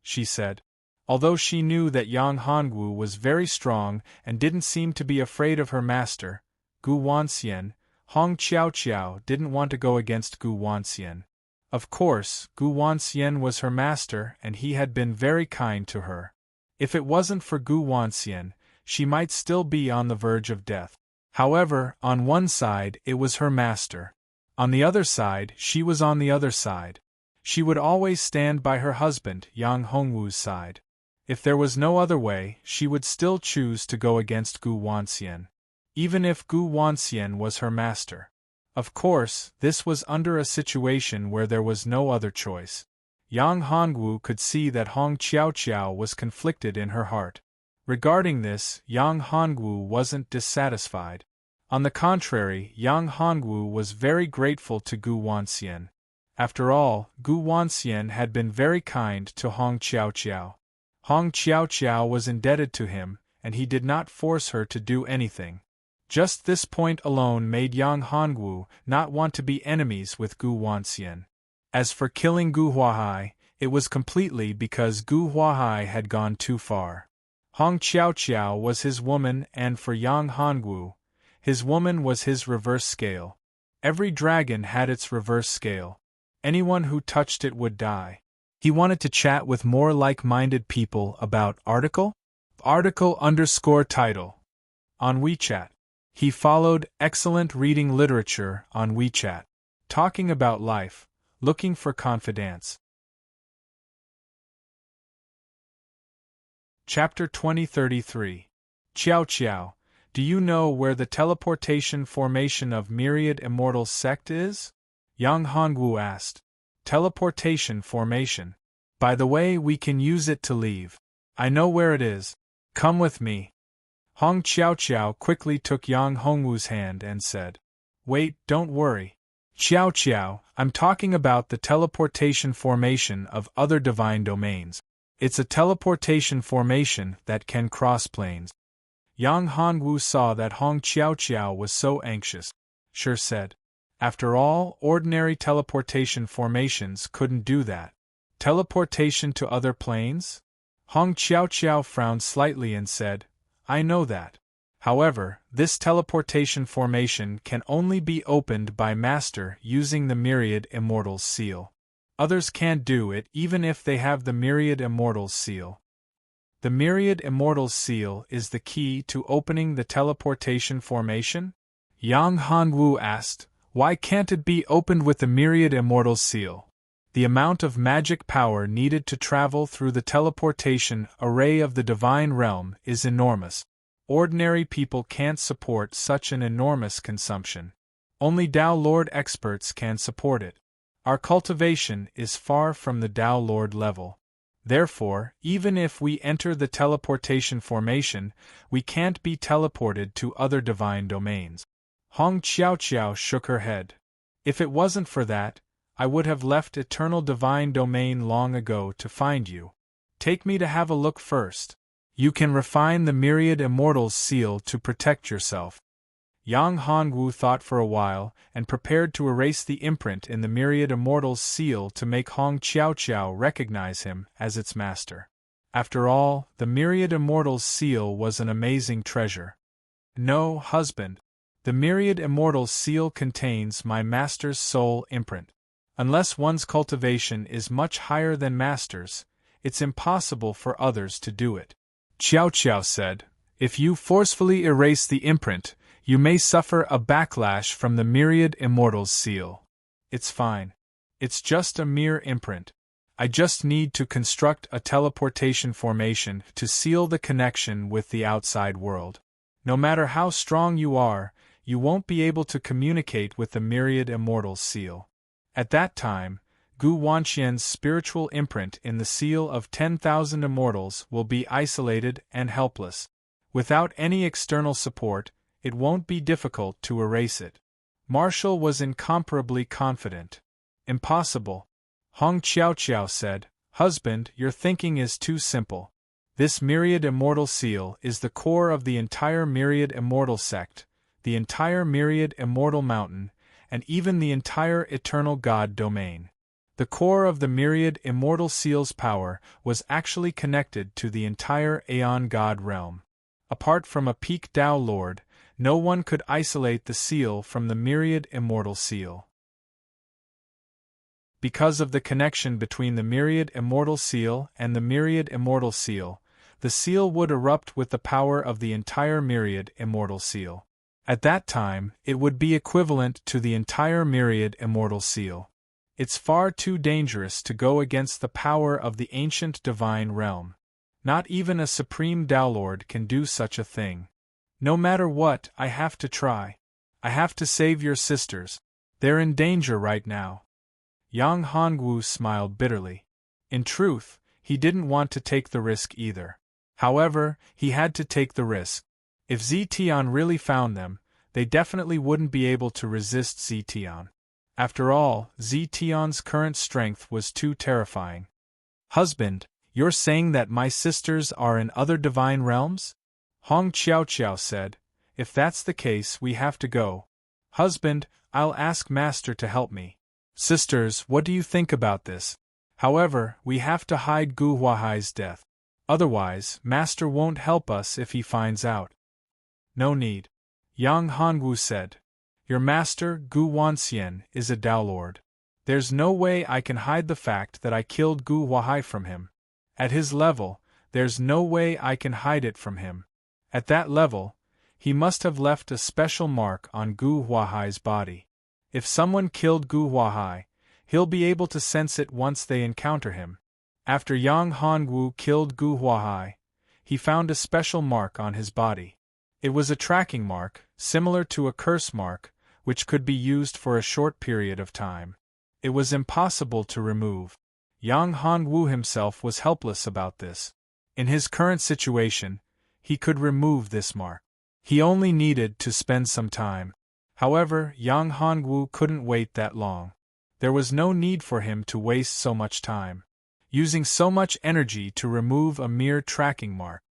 she said. Although she knew that Yang Hongwu was very strong and didn't seem to be afraid of her master, Gu Wanxian, Hong Xiaoqiao didn't want to go against Gu Wanxian. Of course, Gu Wanxian was her master and he had been very kind to her. If it wasn't for Gu Wanxian, she might still be on the verge of death. However, on one side it was her master. On the other side, she was on the other side. She would always stand by her husband, Yang Hongwu's side. If there was no other way, she would still choose to go against Gu Wanxian. Even if Gu Wanxian was her master. Of course, this was under a situation where there was no other choice. Yang Hongwu could see that Hong Xiaoqiao was conflicted in her heart. Regarding this, Yang Hongwu wasn't dissatisfied. On the contrary, Yang Hongwu was very grateful to Gu Wanxian. After all, Gu Wanxian had been very kind to Hong Xiaoqiao. Hong Xiaoqiao was indebted to him, and he did not force her to do anything. Just this point alone made Yang Hongwu not want to be enemies with Gu Wanxian. As for killing Gu Huahai, it was completely because Gu Huahai had gone too far. Hong Xiaoqiao was his woman and for Yang Hongwu, his woman was his reverse scale. Every dragon had its reverse scale. Anyone who touched it would die. He wanted to chat with more like-minded people about article _title on WeChat. He followed excellent reading literature on WeChat, talking about life, looking for confidants. Chapter 2033. Qiao Qiao, do you know where the teleportation formation of Myriad Immortal sect is? Yang Hongwu asked. Teleportation formation. By the way, we can use it to leave. I know where it is. Come with me. Hong Xiaoqiao quickly took Yang Hongwu's hand and said, Wait, don't worry. Qiao Qiao, I'm talking about the teleportation formation of other divine domains. It's a teleportation formation that can cross planes. Yang Hongwu saw that Hong Xiaoqiao was so anxious. Sure said. After all, ordinary teleportation formations couldn't do that. Teleportation to other planes? Hong Xiaoqiao frowned slightly and said, I know that. However, this teleportation formation can only be opened by Master using the Myriad Immortals seal. Others can't do it even if they have the Myriad Immortals seal. The Myriad Immortals seal is the key to opening the teleportation formation? Yang Hongwu asked, Why can't it be opened with the Myriad Immortals seal? The amount of magic power needed to travel through the teleportation array of the divine realm is enormous. Ordinary people can't support such an enormous consumption. Only Tao Lord experts can support it. Our cultivation is far from the Tao Lord level. Therefore, even if we enter the teleportation formation, we can't be teleported to other divine domains. Hong Xiaoqiao shook her head. If it wasn't for that, I would have left Eternal Divine Domain long ago to find you. Take me to have a look first. You can refine the Myriad Immortals seal to protect yourself. Yang Hongwu thought for a while and prepared to erase the imprint in the Myriad Immortals seal to make Hong Xiaoqiao recognize him as its master. After all, the Myriad Immortals seal was an amazing treasure. No, husband. The Myriad Immortals seal contains my master's soul imprint. Unless one's cultivation is much higher than master's, it's impossible for others to do it. Qiao Qiao said, If you forcefully erase the imprint, you may suffer a backlash from the Myriad Immortals seal. It's fine. It's just a mere imprint. I just need to construct a teleportation formation to seal the connection with the outside world. No matter how strong you are, you won't be able to communicate with the Myriad Immortals seal. At that time, Gu Wanxian's spiritual imprint in the seal of 10,000 immortals will be isolated and helpless. Without any external support, it won't be difficult to erase it. Marshall was incomparably confident. Impossible. Hong Qiao said, "Husband, your thinking is too simple. This myriad immortal seal is the core of the entire myriad immortal sect, the entire myriad immortal mountain, and even the entire eternal God domain. The core of the myriad immortal seal's power was actually connected to the entire Aeon God realm. Apart from a peak Tao Lord, no one could isolate the seal from the myriad immortal seal. Because of the connection between the myriad immortal seal and the myriad immortal seal, the seal would erupt with the power of the entire myriad immortal seal. At that time, it would be equivalent to the entire myriad immortal seal. It's far too dangerous to go against the power of the ancient divine realm. Not even a supreme Tao Lord can do such a thing. No matter what, I have to try. I have to save your sisters. They're in danger right now." Yang Hongwu smiled bitterly. In truth, he didn't want to take the risk either. However, he had to take the risk. If Zetian really found them, they definitely wouldn't be able to resist Zetian. After all, Zetian's current strength was too terrifying. "Husband, you're saying that my sisters are in other divine realms?" Hong Qiao said. "If that's the case, we have to go. Husband, I'll ask Master to help me." "Sisters, what do you think about this? However, we have to hide Gu Huahai's death. Otherwise, Master won't help us if he finds out." "No need," Yang Hongwu said. "Your master, Gu Wanxian, is a Tao Lord. There's no way I can hide the fact that I killed Gu Huahai from him. At his level, there's no way I can hide it from him. At that level, he must have left a special mark on Gu Huahai's body. If someone killed Gu Huahai, he'll be able to sense it once they encounter him. After Yang Hongwu killed Gu Huahai, he found a special mark on his body. It was a tracking mark, similar to a curse mark, which could be used for a short period of time. It was impossible to remove. Yang Hongwu himself was helpless about this. In his current situation, he could remove this mark. He only needed to spend some time. However, Yang Hongwu couldn't wait that long. There was no need for him to waste so much time, using so much energy to remove a mere tracking mark.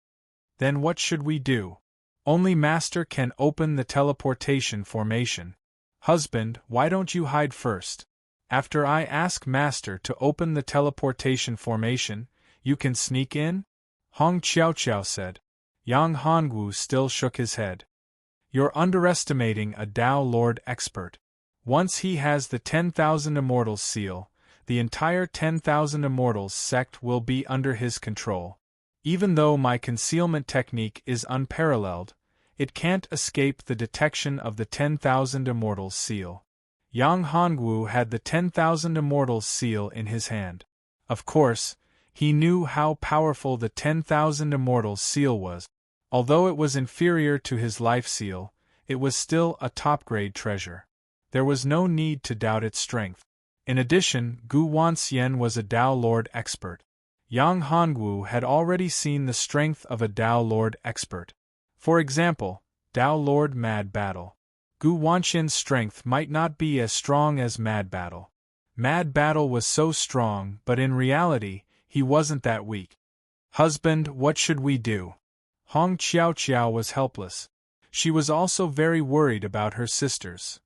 Then what should we do? Only Master can open the teleportation formation. Husband, why don't you hide first? After I ask Master to open the teleportation formation, you can sneak in? Hong Qiao said. Yang Hongwu still shook his head. You're underestimating a Tao Lord expert. Once he has the 10,000 Immortals seal, the entire 10,000 Immortals sect will be under his control. Even though my concealment technique is unparalleled, it can't escape the detection of the 10,000 Immortals seal. Yang Hongwu had the 10,000 Immortals seal in his hand. Of course, he knew how powerful the 10,000 Immortals seal was. Although it was inferior to his life seal, it was still a top-grade treasure. There was no need to doubt its strength. In addition, Gu Wanxian was a Tao Lord expert. Yang Hongwu had already seen the strength of a Tao Lord expert. For example, Tao Lord Mad Battle. Gu Wanxian's strength might not be as strong as Mad Battle. Mad Battle was so strong, but in reality, he wasn't that weak. Husband, what should we do? Hong Qiao was helpless. She was also very worried about her sisters.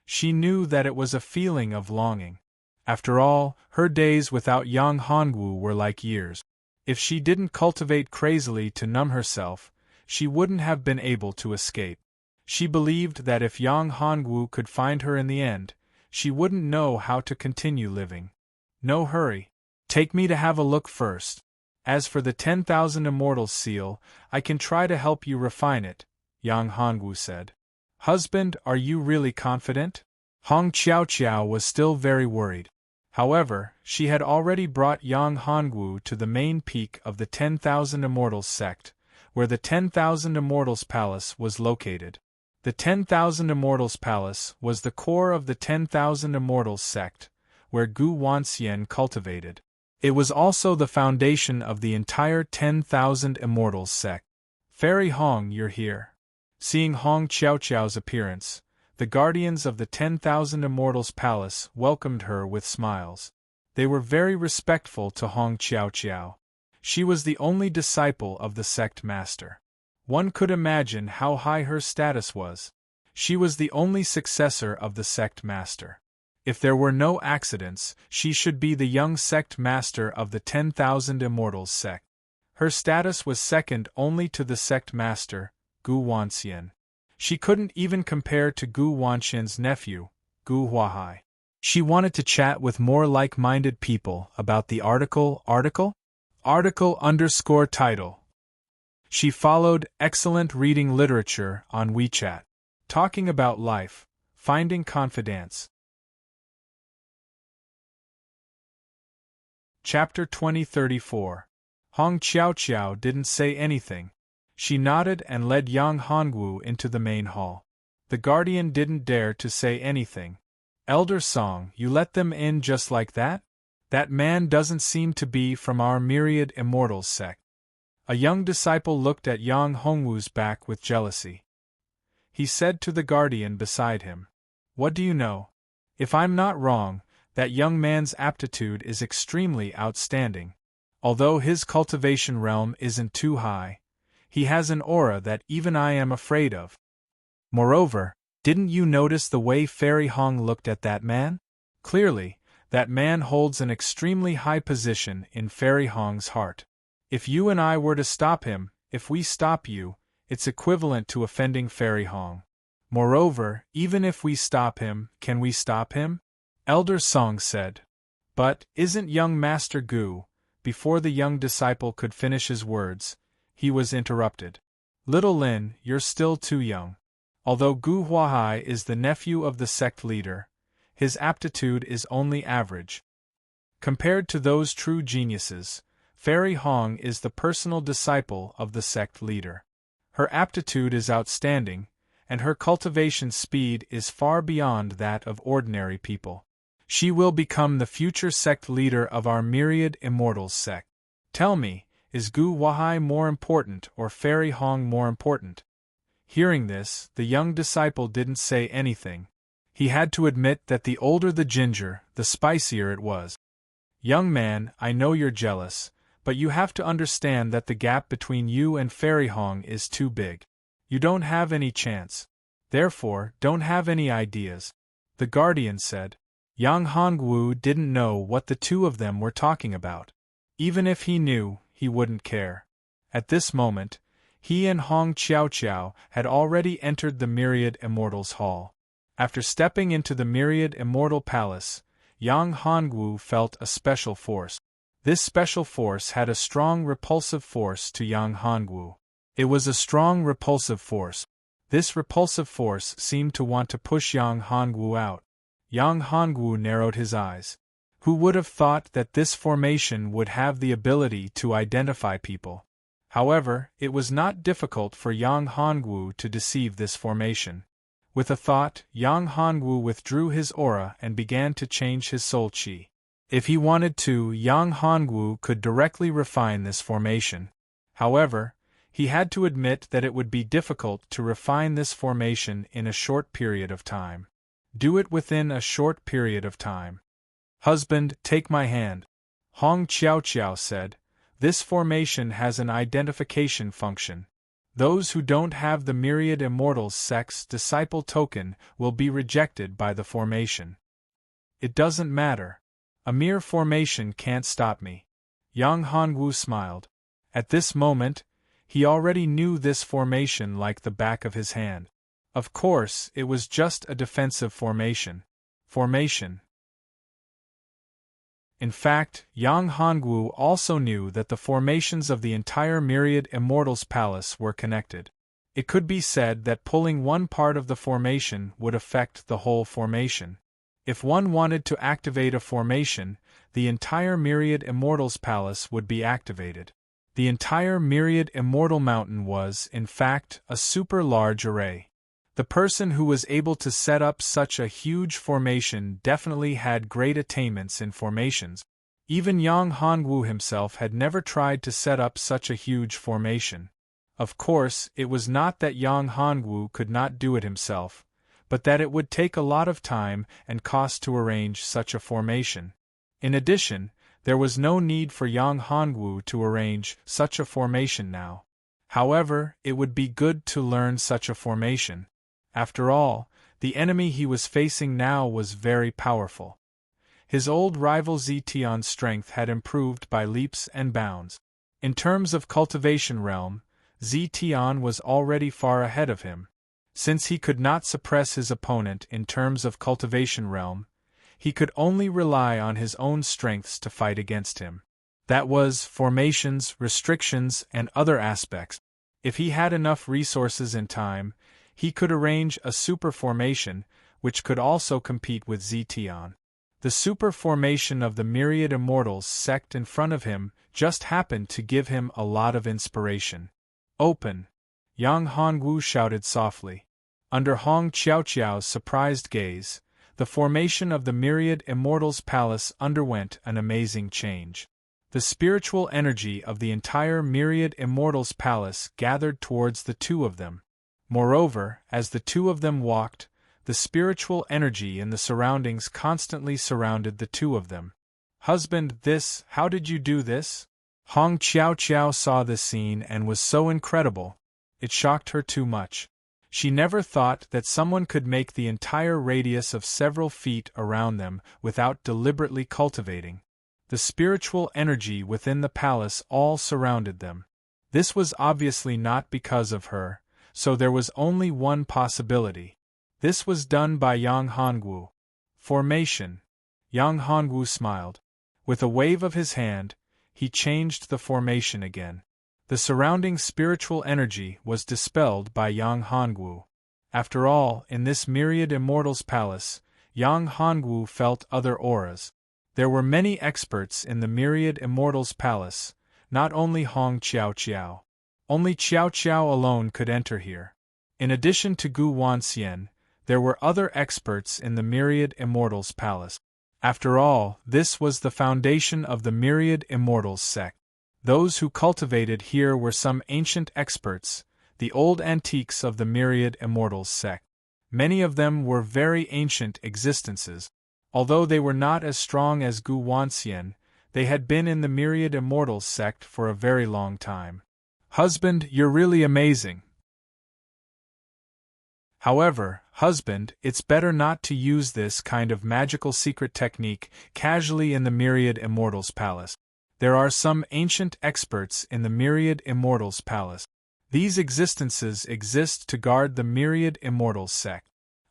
She knew that it was a feeling of longing. After all, her days without Yang Hongwu were like years. If she didn't cultivate crazily to numb herself, she wouldn't have been able to escape. She believed that if Yang Hongwu could find her in the end, she wouldn't know how to continue living. No hurry. Take me to have a look first. As for the 10,000 Immortals seal, I can try to help you refine it, Yang Hongwu said. Husband, are you really confident? Hong Qiao was still very worried. However, she had already brought Yang Hongwu to the main peak of the 10,000 Immortals sect, where the 10,000 Immortals palace was located. The 10,000 Immortals Palace was the core of the 10,000 Immortals sect, where Gu Wanxian cultivated. It was also the foundation of the entire 10,000 Immortals sect. Fairy Hong, you're here. Seeing Hong Qiaoqiao's appearance, the guardians of the 10,000 Immortals Palace welcomed her with smiles. They were very respectful to Hong Qiaoqiao. She was the only disciple of the sect master. One could imagine how high her status was. She was the only successor of the sect master. If there were no accidents, she should be the young sect master of the 10,000 Immortals sect. Her status was second only to the sect master, Gu Wanxian. She couldn't even compare to Gu Wanxian's nephew, Gu Huahai. She wanted to chat with more like-minded people about the article. Title. She followed excellent reading literature on WeChat, talking about life, finding confidence. Chapter 2034. Hong Qiaoqiao didn't say anything. She nodded and led Yang Hongwu into the main hall. The guardian didn't dare to say anything. Elder Song, you let them in just like that? That man doesn't seem to be from our myriad Immortals sect. A young disciple looked at Yang Hongwu's back with jealousy. He said to the guardian beside him, "What do you know? If I'm not wrong, that young man's aptitude is extremely outstanding. Although his cultivation realm isn't too high, he has an aura that even I am afraid of. Moreover, didn't you notice the way Fairy Hong looked at that man? Clearly, that man holds an extremely high position in Fairy Hong's heart. If you and I were to stop him, if we stop you, it's equivalent to offending Fairy Hong. Moreover, even if we stop him, can we stop him?" Elder Song said. "But, isn't young Master Gu—" Before the young disciple could finish his words, he was interrupted. "Little Lin, you're still too young. Although Gu Huahai is the nephew of the sect leader, his aptitude is only average. Compared to those true geniuses, Fairy Hong is the personal disciple of the sect leader. Her aptitude is outstanding, and her cultivation speed is far beyond that of ordinary people. She will become the future sect leader of our myriad Immortals sect. Tell me, is Gu Huahai more important or Fairy Hong more important?" Hearing this, the young disciple didn't say anything. He had to admit that the older the ginger, the spicier it was. "Young man, I know you're jealous, but you have to understand that the gap between you and Fairy Hong is too big. You don't have any chance. Therefore, don't have any ideas," the guardian said. Yang Hongwu didn't know what the two of them were talking about. Even if he knew, he wouldn't care. At this moment, he and Hong Qiaoqiao had already entered the Myriad Immortals Hall. After stepping into the Myriad Immortal Palace, Yang Hongwu felt a special force. This special force had a strong repulsive force to Yang Hongwu. It was a strong repulsive force. This repulsive force seemed to want to push Yang Hongwu out. Yang Hongwu narrowed his eyes. Who would have thought that this formation would have the ability to identify people? However, it was not difficult for Yang Hongwu to deceive this formation. With a thought, Yang Hongwu withdrew his aura and began to change his soul qi. If he wanted to, Yang Hongwu could directly refine this formation. However, he had to admit that it would be difficult to refine this formation in a short period of time. Do it within a short period of time. "Husband, take my hand," Hong Qiaoqiao said. "This formation has an identification function. Those who don't have the Myriad Immortals sect's disciple token will be rejected by the formation. It doesn't matter. A mere formation can't stop me." Yang Hongwu smiled. At this moment, he already knew this formation like the back of his hand. Of course, it was just a defensive formation. In fact, Yang Hongwu also knew that the formations of the entire Myriad Immortals Palace were connected. It could be said that pulling one part of the formation would affect the whole formation. If one wanted to activate a formation, the entire Myriad Immortals Palace would be activated. The entire Myriad Immortal Mountain was, in fact, a super large array. The person who was able to set up such a huge formation definitely had great attainments in formations. Even Yang Hongwu himself had never tried to set up such a huge formation. Of course, it was not that Yang Hongwu could not do it himself, but that it would take a lot of time and cost to arrange such a formation. In addition, there was no need for Yang Hongwu to arrange such a formation now. However, it would be good to learn such a formation. After all, the enemy he was facing now was very powerful. His old rival Zetian's strength had improved by leaps and bounds. In terms of cultivation realm, Zetian was already far ahead of him. Since he could not suppress his opponent in terms of cultivation realm, he could only rely on his own strengths to fight against him. That was, formations, restrictions, and other aspects. If he had enough resources and time, he could arrange a super formation, which could also compete with Zetian. The super formation of the Myriad Immortals sect in front of him just happened to give him a lot of inspiration. Open! Yang Hongwu shouted softly. Under Hong Qiaoqiao's surprised gaze, the formation of the Myriad Immortals Palace underwent an amazing change. The spiritual energy of the entire Myriad Immortals Palace gathered towards the two of them. Moreover, as the two of them walked, the spiritual energy in the surroundings constantly surrounded the two of them. Husband, how did you do this? Hong Qiaoqiao saw this scene and was so incredible, it shocked her too much. She never thought that someone could make the entire radius of several feet around them without deliberately cultivating. The spiritual energy within the palace all surrounded them. This was obviously not because of her, so there was only one possibility. This was done by Yang Hongwu. Formation. Yang Hongwu smiled. With a wave of his hand, he changed the formation again. The surrounding spiritual energy was dispelled by Yang Hongwu. After all, in this Myriad Immortals Palace, Yang Hongwu felt other auras. There were many experts in the Myriad Immortals Palace, not only Hong Qiaoqiao. Only Qiaoqiao alone could enter here. In addition to Gu Wanxian, there were other experts in the Myriad Immortals Palace. After all, this was the foundation of the Myriad Immortals sect. Those who cultivated here were some ancient experts, the old antiques of the Myriad Immortals sect. Many of them were very ancient existences. Although they were not as strong as Gu Wanxian, they had been in the Myriad Immortals sect for a very long time. Husband, you're really amazing. However, husband, it's better not to use this kind of magical secret technique casually in the Myriad Immortals Palace. There are some ancient experts in the Myriad Immortals Palace. These existences exist to guard the Myriad Immortals sect.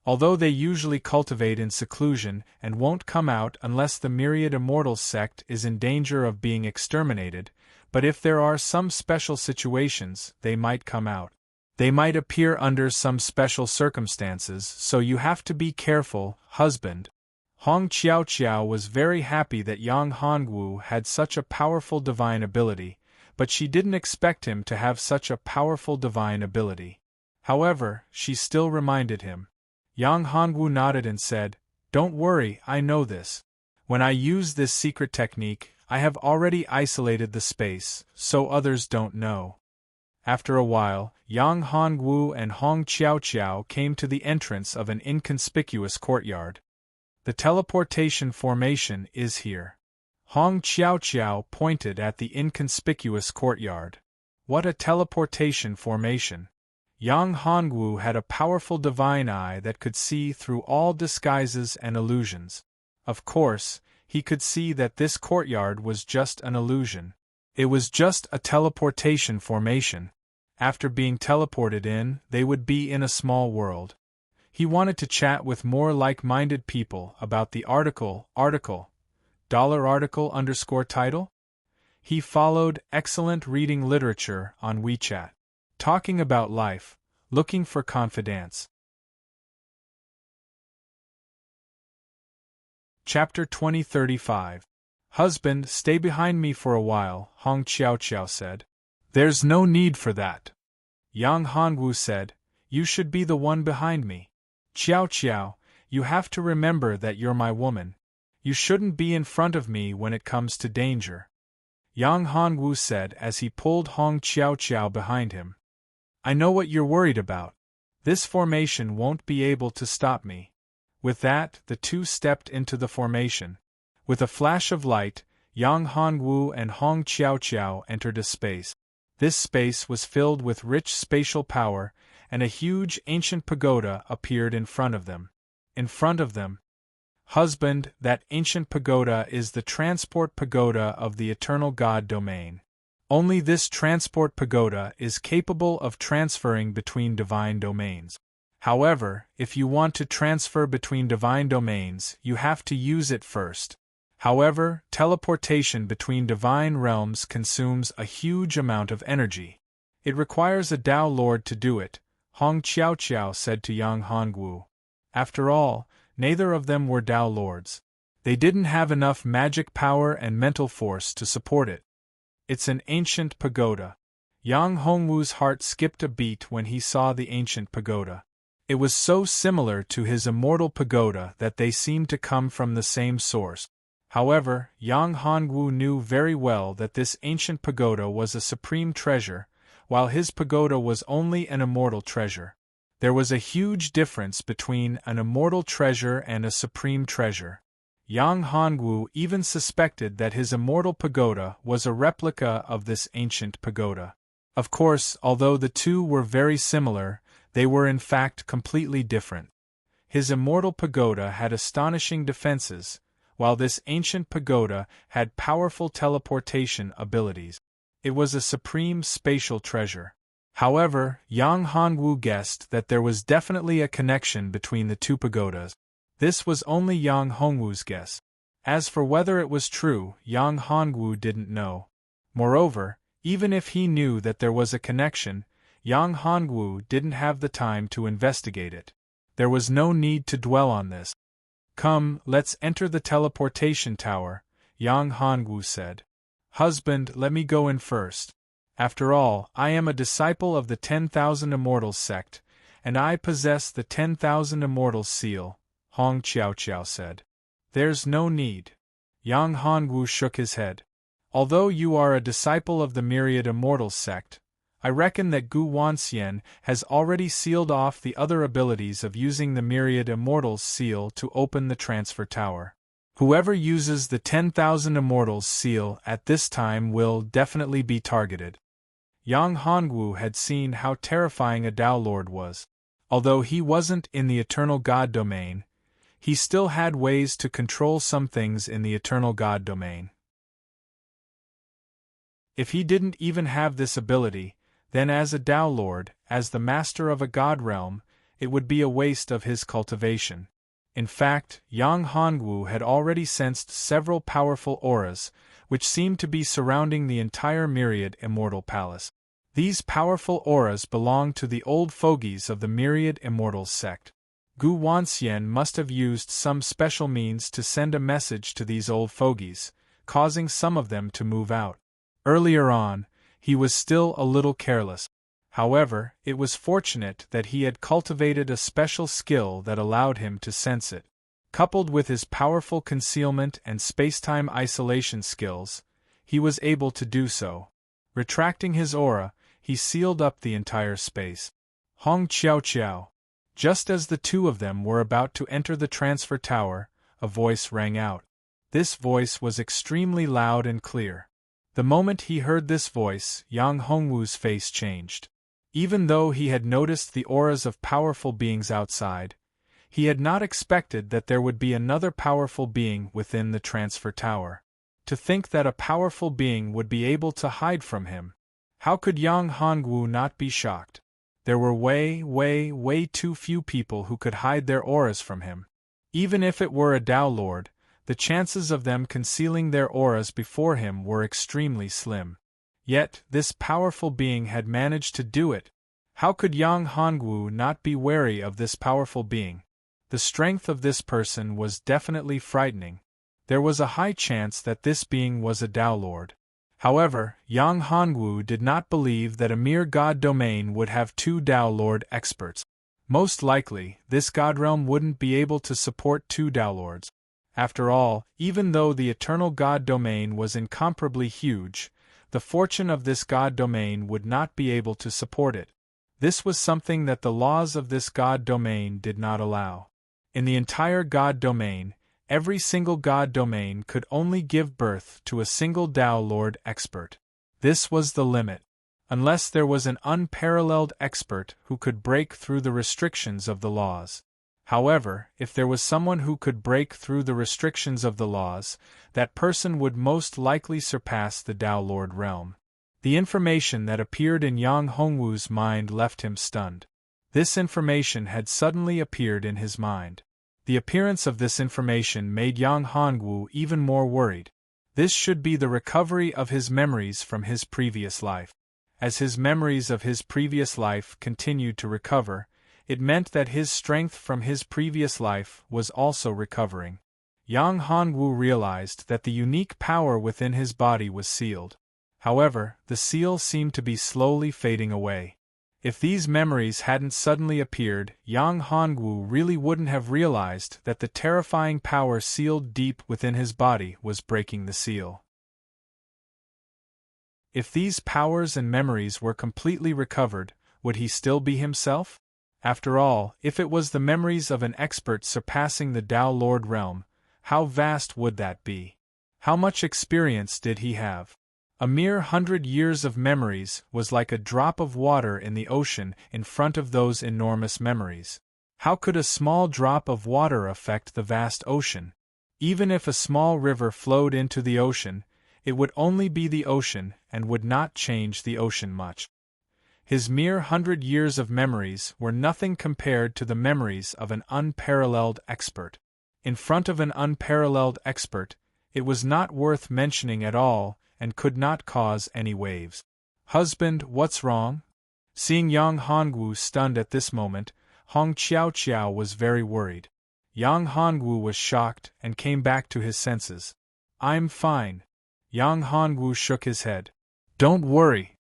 Although they usually cultivate in seclusion and won't come out unless the Myriad Immortals sect is in danger of being exterminated, but if there are some special situations, they might come out. They might appear under some special circumstances, so you have to be careful, husband. Hong Qiaoqiao was very happy that Yang Hongwu had such a powerful divine ability, but she didn't expect him to have such a powerful divine ability. However, she still reminded him. Yang Hongwu nodded and said, "Don't worry, I know this. When I use this secret technique, I have already isolated the space, so others don't know." After a while, Yang Hongwu and Hong Qiaoqiao came to the entrance of an inconspicuous courtyard. The teleportation formation is here. Hong Qiaoqiao pointed at the inconspicuous courtyard. What a teleportation formation! Yang Hongwu had a powerful divine eye that could see through all disguises and illusions. Of course, he could see that this courtyard was just an illusion. It was just a teleportation formation. After being teleported in, they would be in a small world. He wanted to chat with more like-minded people about the article $title. He followed excellent reading literature on WeChat. Talking about life, looking for confidants. Chapter 2035. Husband, stay behind me for a while, Hong Qiaoqiao said. There's no need for that. Yang Hongwu said, You should be the one behind me. Qiao Qiao, you have to remember that you're my woman. You shouldn't be in front of me when it comes to danger," Yang Hongwu said as he pulled Hong Qiao Qiao behind him. "I know what you're worried about. This formation won't be able to stop me." With that, the two stepped into the formation. With a flash of light, Yang Hongwu and Hong Qiao Qiao entered a space. This space was filled with rich spatial power, and a huge ancient pagoda appeared in front of them. In front of them, "Husband, that ancient pagoda is the transport pagoda of the eternal God domain. Only this transport pagoda is capable of transferring between divine domains. However, if you want to transfer between divine domains, you have to use it first. However, teleportation between divine realms consumes a huge amount of energy. It requires a Tao Lord to do it," Hong Qiao Qiao said to Yang Hongwu. After all, neither of them were Tao Lords. They didn't have enough magic power and mental force to support it. "It's an ancient pagoda." Yang Hongwu's heart skipped a beat when he saw the ancient pagoda. It was so similar to his immortal pagoda that they seemed to come from the same source. However, Yang Hongwu knew very well that this ancient pagoda was a supreme treasure, while his pagoda was only an immortal treasure. There was a huge difference between an immortal treasure and a supreme treasure. Yang Hongwu even suspected that his immortal pagoda was a replica of this ancient pagoda. Of course, although the two were very similar, they were in fact completely different. His immortal pagoda had astonishing defenses, while this ancient pagoda had powerful teleportation abilities. It was a supreme spatial treasure. However, Yang Hongwu guessed that there was definitely a connection between the two pagodas. This was only Yang Hongwu's guess. As for whether it was true, Yang Hongwu didn't know. Moreover, even if he knew that there was a connection, Yang Hongwu didn't have the time to investigate it. There was no need to dwell on this. "Come, let's enter the teleportation tower," Yang Hongwu said. "Husband, let me go in first. After all, I am a disciple of the 10,000 Immortals sect, and I possess the 10,000 Immortals seal," Hong Qiao Qiao said. "There's no need." Yang Hongwu shook his head. "Although you are a disciple of the Myriad Immortals sect, I reckon that Gu Wanxian has already sealed off the other abilities of using the Myriad Immortals seal to open the transfer tower. Whoever uses the 10,000 Immortals seal at this time will definitely be targeted." Yang Hongwu had seen how terrifying a Tao Lord was. Although he wasn't in the Eternal God domain, he still had ways to control some things in the Eternal God domain. If he didn't even have this ability, then as a Tao Lord, as the master of a God realm, it would be a waste of his cultivation. In fact, Yang Hongwu had already sensed several powerful auras, which seemed to be surrounding the entire Myriad Immortal Palace. These powerful auras belonged to the old fogies of the Myriad Immortals sect. Gu Wanxian must have used some special means to send a message to these old fogies, causing some of them to move out. Earlier on, he was still a little careless. However, it was fortunate that he had cultivated a special skill that allowed him to sense it. Coupled with his powerful concealment and spacetime isolation skills, he was able to do so. Retracting his aura, he sealed up the entire space. Hong Qiao Qiao. Just as the two of them were about to enter the transfer tower, a voice rang out. This voice was extremely loud and clear. The moment he heard this voice, Yang Hongwu's face changed. Even though he had noticed the auras of powerful beings outside, he had not expected that there would be another powerful being within the transfer tower. To think that a powerful being would be able to hide from him. How could Yang Hongwu not be shocked? There were way too few people who could hide their auras from him. Even if it were a Tao Lord, the chances of them concealing their auras before him were extremely slim. Yet, this powerful being had managed to do it. How could Yang Hongwu not be wary of this powerful being? The strength of this person was definitely frightening. There was a high chance that this being was a Tao Lord. However, Yang Hongwu did not believe that a mere god domain would have two Dao Lord experts. Most likely, this god realm wouldn't be able to support two Dao Lords. After all, even though the eternal god domain was incomparably huge, the fortune of this god domain would not be able to support it. This was something that the laws of this god domain did not allow. In the entire god domain, every single god domain could only give birth to a single Dao Lord expert. This was the limit. Unless there was an unparalleled expert who could break through the restrictions of the laws. However, if there was someone who could break through the restrictions of the laws, that person would most likely surpass the Dao Lord realm. The information that appeared in Yang Hongwu's mind left him stunned. This information had suddenly appeared in his mind. The appearance of this information made Yang Hongwu even more worried. This should be the recovery of his memories from his previous life. As his memories of his previous life continued to recover, it meant that his strength from his previous life was also recovering. Yang Hongwu realized that the unique power within his body was sealed. However, the seal seemed to be slowly fading away. If these memories hadn't suddenly appeared, Yang Hongwu really wouldn't have realized that the terrifying power sealed deep within his body was breaking the seal. If these powers and memories were completely recovered, would he still be himself? After all, if it was the memories of an expert surpassing the Dao Lord realm, how vast would that be? How much experience did he have? A mere 100 years of memories was like a drop of water in the ocean in front of those enormous memories. How could a small drop of water affect the vast ocean? Even if a small river flowed into the ocean, it would only be the ocean and would not change the ocean much. His mere 100 years of memories were nothing compared to the memories of an unparalleled expert. In front of an unparalleled expert, it was not worth mentioning at all and could not cause any waves. "Husband, what's wrong?" Seeing Yang Hongwu stunned at this moment, Hong Qiao was very worried. Yang Hongwu was shocked and came back to his senses. "I'm fine." Yang Hongwu shook his head. "Don't worry."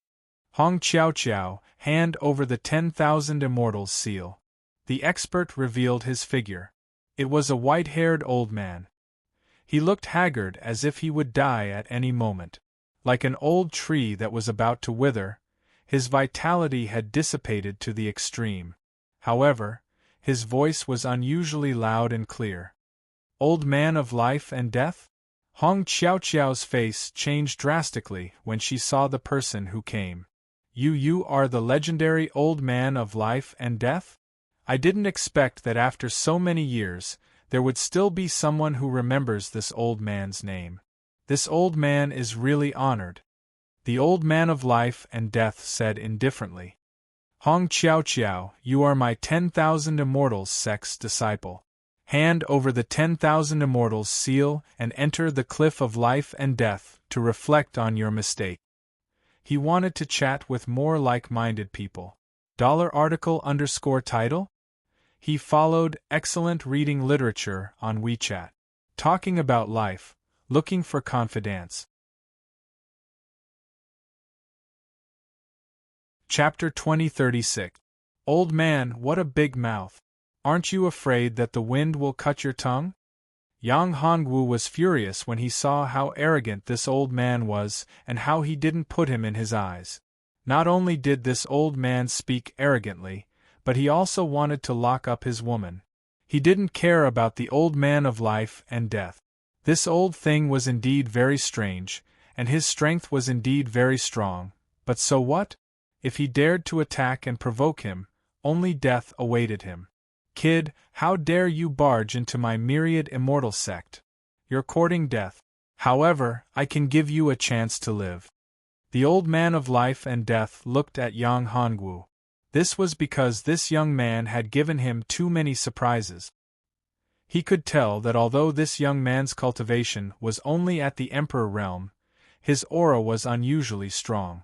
Hong Qiao, hand over the 10,000 Immortals seal. The expert revealed his figure. It was a white-haired old man. He looked haggard as if he would die at any moment. Like an old tree that was about to wither, his vitality had dissipated to the extreme. However, his voice was unusually loud and clear. "Old man of life and death?" Hong Qiao's face changed drastically when she saw the person who came. You are the legendary old man of life and death? I didn't expect that after so many years, there would still be someone who remembers this old man's name. This old man is really honored." The old man of life and death said indifferently. "Hong Qiao, you are my 10,000 Immortals sect's disciple. Hand over the 10,000 Immortals seal and enter the cliff of life and death to reflect on your mistake." He wanted to chat with more like-minded people. $article_title? He followed excellent reading literature on WeChat. Talking about life, looking for confidants. Chapter 2036. Old man, what a big mouth. Aren't you afraid that the wind will cut your tongue? Yang Hongwu was furious when he saw how arrogant this old man was and how he didn't put him in his eyes. Not only did this old man speak arrogantly, but he also wanted to lock up his woman. He didn't care about the old man of life and death. This old thing was indeed very strange, and his strength was indeed very strong, but so what? If he dared to attack and provoke him, only death awaited him. "Kid, how dare you barge into my myriad immortal sect? You're courting death. However, I can give you a chance to live." The old man of life and death looked at Yang Hongwu. This was because this young man had given him too many surprises. He could tell that although this young man's cultivation was only at the Emperor realm, his aura was unusually strong.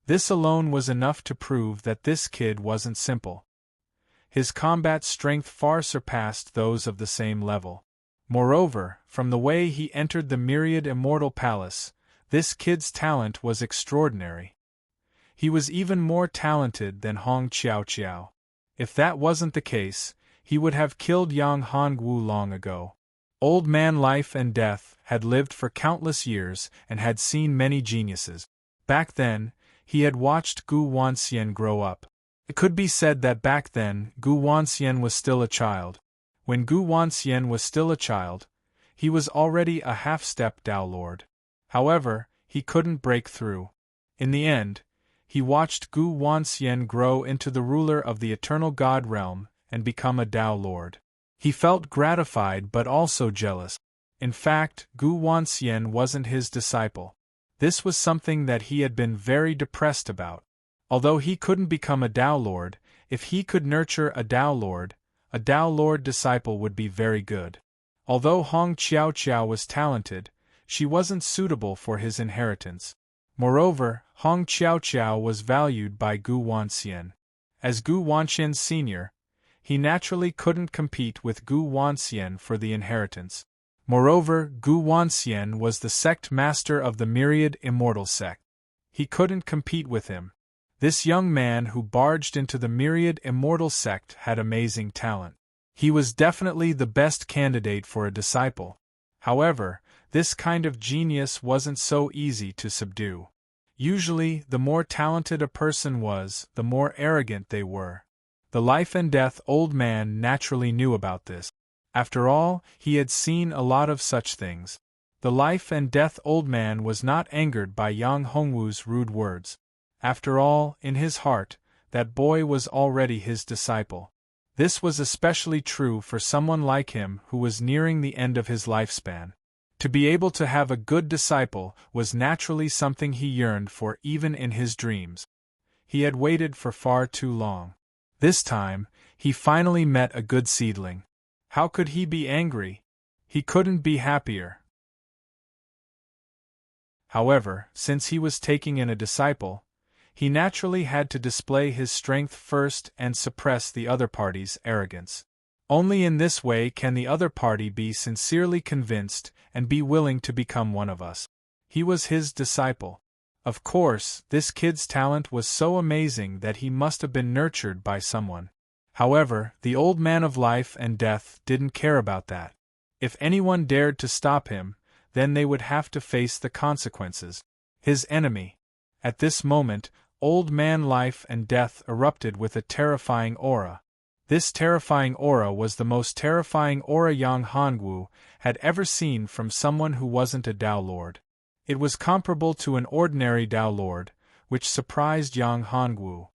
This alone was enough to prove that this kid wasn't simple. His combat strength far surpassed those of the same level. Moreover, from the way he entered the myriad immortal palace, This kid's talent was extraordinary. He was even more talented than Hong Qiao. If that wasn't the case, he would have killed Yang Hongwu long ago. Old Man Life and Death had lived for countless years and had seen many geniuses. Back then, he had watched Gu Wanxian grow up. It could be said that back then, Gu Wanxian was still a child. When Gu Wanxian was still a child, he was already a half-step Dao Lord. However, he couldn't break through. In the end, he watched Gu Wanxian grow into the ruler of the Eternal God realm and become a Dao Lord. He felt gratified but also jealous. In fact, Gu Wanxian wasn't his disciple. This was something that he had been very depressed about. Although he couldn't become a Dao Lord, if he could nurture a Dao Lord disciple would be very good. Although Hong Qiao was talented, she wasn't suitable for his inheritance. Moreover, Hong Qiao was valued by Gu Wanxian. As Gu Wanxian's senior, he naturally couldn't compete with Gu Wanxian for the inheritance. Moreover, Gu Wanxian was the sect master of the Myriad Immortal sect. He couldn't compete with him. This young man who barged into the Myriad Immortal sect had amazing talent. He was definitely the best candidate for a disciple. However, this kind of genius wasn't so easy to subdue. Usually, the more talented a person was, the more arrogant they were. The Life and Death old man naturally knew about this. After all, he had seen a lot of such things. The Life and Death old man was not angered by Yang Hongwu's rude words. After all, in his heart, that boy was already his disciple. This was especially true for someone like him who was nearing the end of his lifespan. To be able to have a good disciple was naturally something he yearned for even in his dreams. He had waited for far too long. This time, he finally met a good seedling. How could he be angry? He couldn't be happier. However, since he was taking in a disciple, he naturally had to display his strength first and suppress the other party's arrogance. Only in this way can the other party be sincerely convinced and be willing to become one of us. He was his disciple. Of course, this kid's talent was so amazing that he must have been nurtured by someone. However, the old man of Life and Death didn't care about that. If anyone dared to stop him, then they would have to face the consequences. His enemy. At this moment, Old Man Life and Death erupted with a terrifying aura. This terrifying aura was the most terrifying aura Yang Hongwu had ever seen from someone who wasn't a Dao Lord. It was comparable to an ordinary Dao Lord, which surprised Yang Hongwu.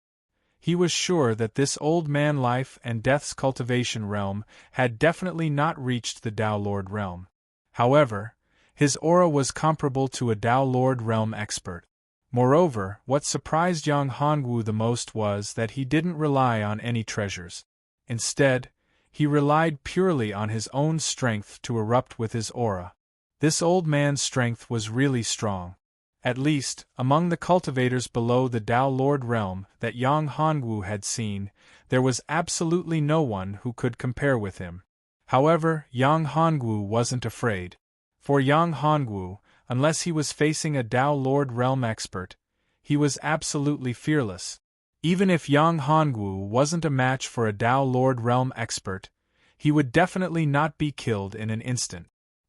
He was sure that this Old Man Life and Death's cultivation realm had definitely not reached the Dao Lord realm. However, his aura was comparable to a Dao Lord realm expert. Moreover, what surprised Yang Hongwu the most was that he didn't rely on any treasures. Instead, he relied purely on his own strength to erupt with his aura. This old man's strength was really strong. At least, among the cultivators below the Dao Lord realm that Yang Hongwu had seen, there was absolutely no one who could compare with him. However, Yang Hongwu wasn't afraid. For Yang Hongwu, unless he was facing a Dao Lord realm expert, he was absolutely fearless. Even if Yang Hongwu wasn't a match for a Dao Lord realm expert, he would definitely not be killed in an instant.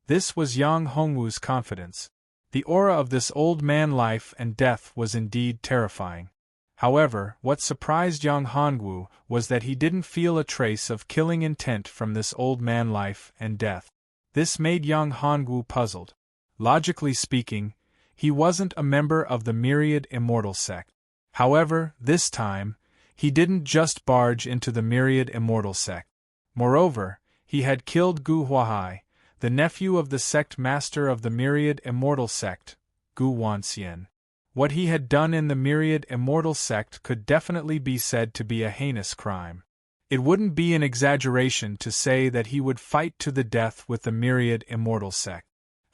This was Yang Hongwu's confidence. The aura of this Old Man Life and Death was indeed terrifying. However, what surprised Yang Hongwu was that he didn't feel a trace of killing intent from this Old Man Life and Death. This made Yang Hongwu puzzled. Logically speaking, he wasn't a member of the Myriad Immortal sect. However, this time, he didn't just barge into the Myriad Immortal sect. Moreover, he had killed Gu Huahai, the nephew of the sect master of the Myriad Immortal sect, Gu Wanxian. What he had done in the Myriad Immortal sect could definitely be said to be a heinous crime. It wouldn't be an exaggeration to say that he would fight to the death with the Myriad Immortal sect.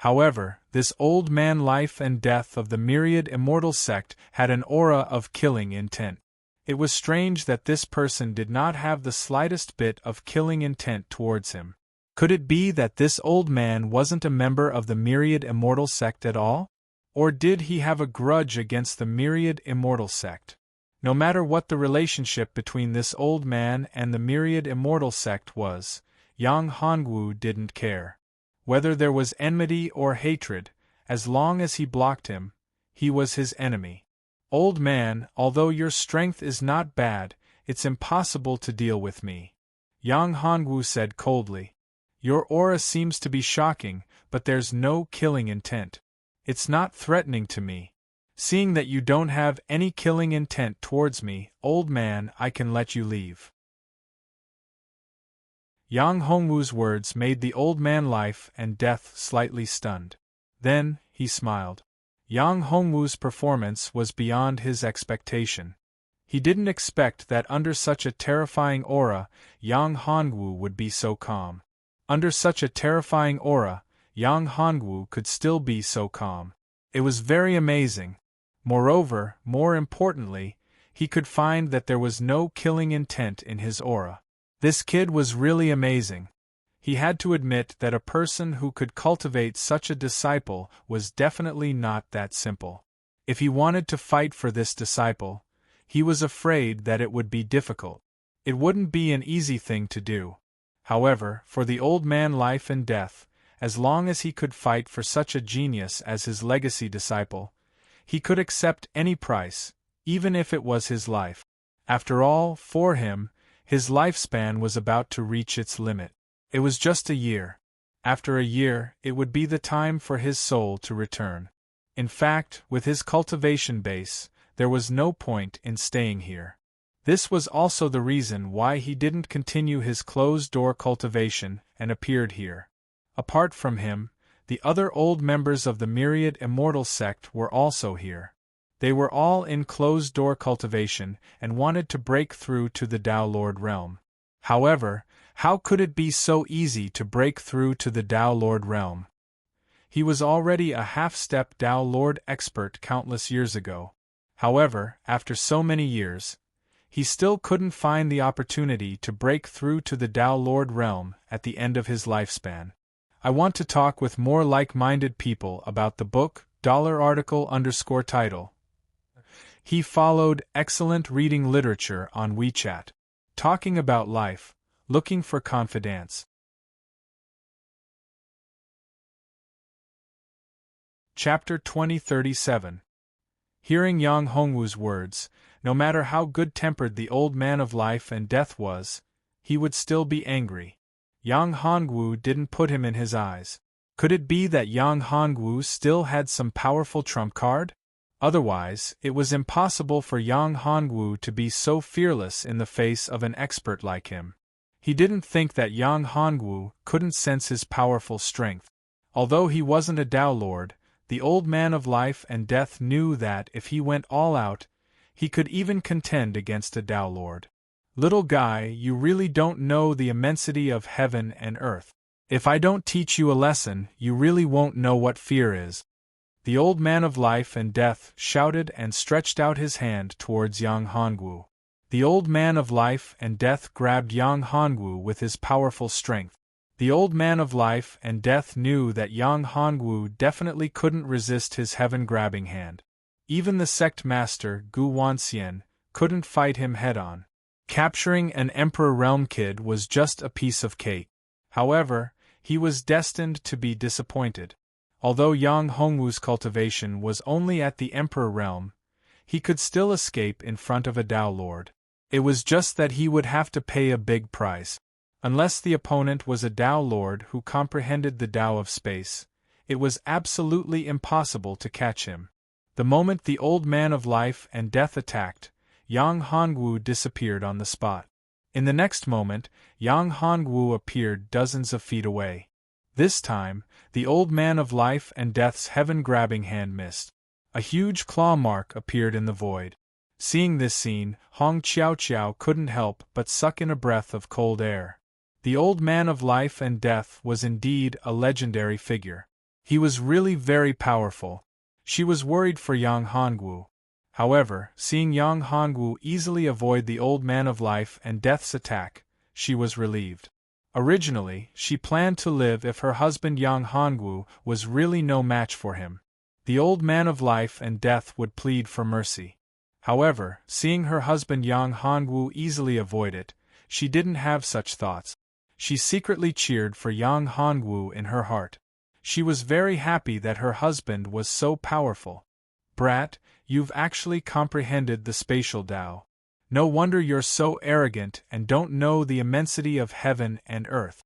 However, this Old Man Life and Death of the Myriad Immortal sect had an aura of killing intent. It was strange that this person did not have the slightest bit of killing intent towards him. Could it be that this old man wasn't a member of the Myriad Immortal sect at all? Or did he have a grudge against the myriad immortal sect? No matter what the relationship between this old man and the myriad immortal sect was, Yang Hongwu didn't care. Whether there was enmity or hatred, as long as he blocked him, he was his enemy. Old man, although your strength is not bad, it's impossible to deal with me. Yang Hongwu said coldly. Your aura seems to be shocking, but there's no killing intent. It's not threatening to me. Seeing that you don't have any killing intent towards me, old man, I can let you leave. Yang Hongwu's words made the old man life and death slightly stunned. Then, he smiled. Yang Hongwu's performance was beyond his expectation. He didn't expect that under such a terrifying aura, Yang Hongwu would be so calm. Under such a terrifying aura, Yang Hongwu could still be so calm. It was very amazing. Moreover, more importantly, he could find that there was no killing intent in his aura. This kid was really amazing. He had to admit that a person who could cultivate such a disciple was definitely not that simple. If he wanted to fight for this disciple, he was afraid that it would be difficult. It wouldn't be an easy thing to do. However, for the old man life and death, as long as he could fight for such a genius as his legacy disciple, he could accept any price, even if it was his life. After all, for him, his lifespan was about to reach its limit. It was just a year. After a year, it would be the time for his soul to return. In fact, with his cultivation base, there was no point in staying here. This was also the reason why he didn't continue his closed-door cultivation and appeared here. Apart from him, the other old members of the Myriad Immortal sect were also here. They were all in closed-door cultivation and wanted to break through to the Tao Lord realm. However, how could it be so easy to break through to the Tao Lord realm? He was already a half-step Tao Lord expert countless years ago. However, after so many years, he still couldn't find the opportunity to break through to the Tao Lord realm at the end of his lifespan. I want to talk with more like-minded people about the book, $article_title. He followed excellent reading literature on WeChat. Talking about life, looking for confidence. Chapter 2037. Hearing Yang Hongwu's words, no matter how good-tempered the old man of life and death was, he would still be angry. Yang Hongwu didn't put him in his eyes. Could it be that Yang Hongwu still had some powerful trump card? Otherwise, it was impossible for Yang Hongwu to be so fearless in the face of an expert like him. He didn't think that Yang Hongwu couldn't sense his powerful strength. Although he wasn't a Tao Lord, the old man of life and death knew that if he went all out, he could even contend against a Tao Lord. Little guy, you really don't know the immensity of heaven and earth. If I don't teach you a lesson, you really won't know what fear is. The old man of life and death shouted and stretched out his hand towards Yang Hongwu. The old man of life and death grabbed Yang Hongwu with his powerful strength. The old man of life and death knew that Yang Hongwu definitely couldn't resist his heaven-grabbing hand. Even the sect master, Gu Wanxian, couldn't fight him head-on. Capturing an Emperor Realm kid was just a piece of cake. However, he was destined to be disappointed. Although Yang Hongwu's cultivation was only at the Emperor Realm, he could still escape in front of a Tao Lord. It was just that he would have to pay a big price. Unless the opponent was a Tao Lord who comprehended the Tao of space, it was absolutely impossible to catch him. The moment the old man of life and death attacked, Yang Hongwu disappeared on the spot. In the next moment, Yang Hongwu appeared dozens of feet away. This time, the old man of life and death's heaven-grabbing hand missed. A huge claw mark appeared in the void. Seeing this scene, Hong Qiao couldn't help but suck in a breath of cold air. The old man of life and death was indeed a legendary figure. He was really very powerful. She was worried for Yang Hongwu. However, seeing Yang Hongwu easily avoid the old man of life and death's attack, she was relieved. Originally, she planned to live if her husband Yang Hongwu was really no match for him. The old man of life and death would plead for mercy. However, seeing her husband Yang Hongwu easily avoid it, she didn't have such thoughts. She secretly cheered for Yang Hongwu in her heart. She was very happy that her husband was so powerful. Brat, you've actually comprehended the spatial Tao. No wonder you're so arrogant and don't know the immensity of heaven and earth.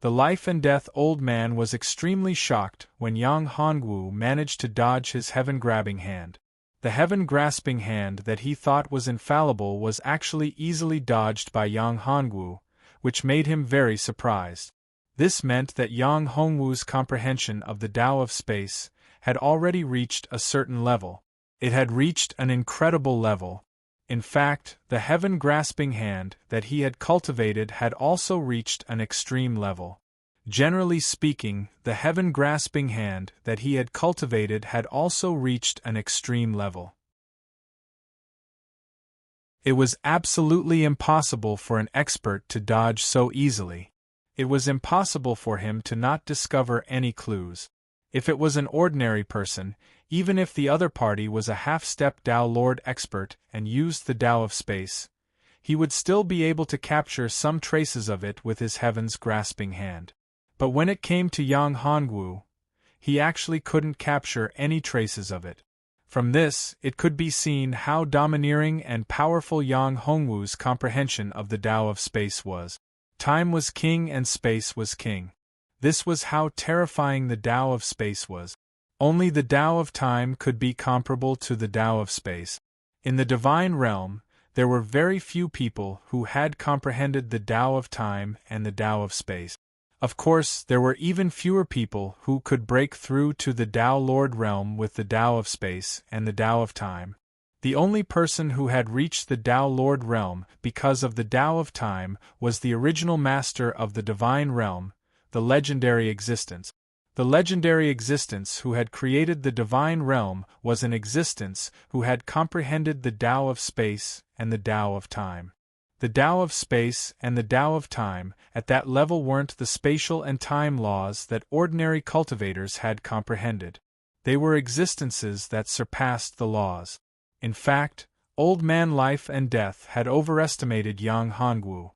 The life and death old man was extremely shocked when Yang Hongwu managed to dodge his heaven-grabbing hand. The heaven-grasping hand that he thought was infallible was actually easily dodged by Yang Hongwu, which made him very surprised. This meant that Yang Hongwu's comprehension of the Tao of space had already reached a certain level. It had reached an incredible level. In fact, the heaven-grasping hand that he had cultivated had also reached an extreme level. Generally speaking, the heaven-grasping hand that he had cultivated had also reached an extreme level. It was absolutely impossible for an expert to dodge so easily. It was impossible for him to not discover any clues. If it was an ordinary person, even if the other party was a half-step Tao Lord expert and used the Tao of space, he would still be able to capture some traces of it with his heaven's grasping hand. But when it came to Yang Hongwu, he actually couldn't capture any traces of it. From this, it could be seen how domineering and powerful Yang Hongwu's comprehension of the Tao of space was. Time was king and space was king. This was how terrifying the Tao of space was. Only the Tao of time could be comparable to the Tao of space. In the divine realm, there were very few people who had comprehended the Tao of time and the Tao of space. Of course, there were even fewer people who could break through to the Tao Lord realm with the Tao of space and the Tao of time. The only person who had reached the Tao Lord realm because of the Tao of time was the original master of the divine realm, the legendary existence. The legendary existence who had created the divine realm was an existence who had comprehended the Tao of space and the Tao of time. The Tao of space and the Tao of time at that level weren't the spatial and time laws that ordinary cultivators had comprehended. They were existences that surpassed the laws. In fact, Old Man Life and Death had overestimated Yang Hongwu.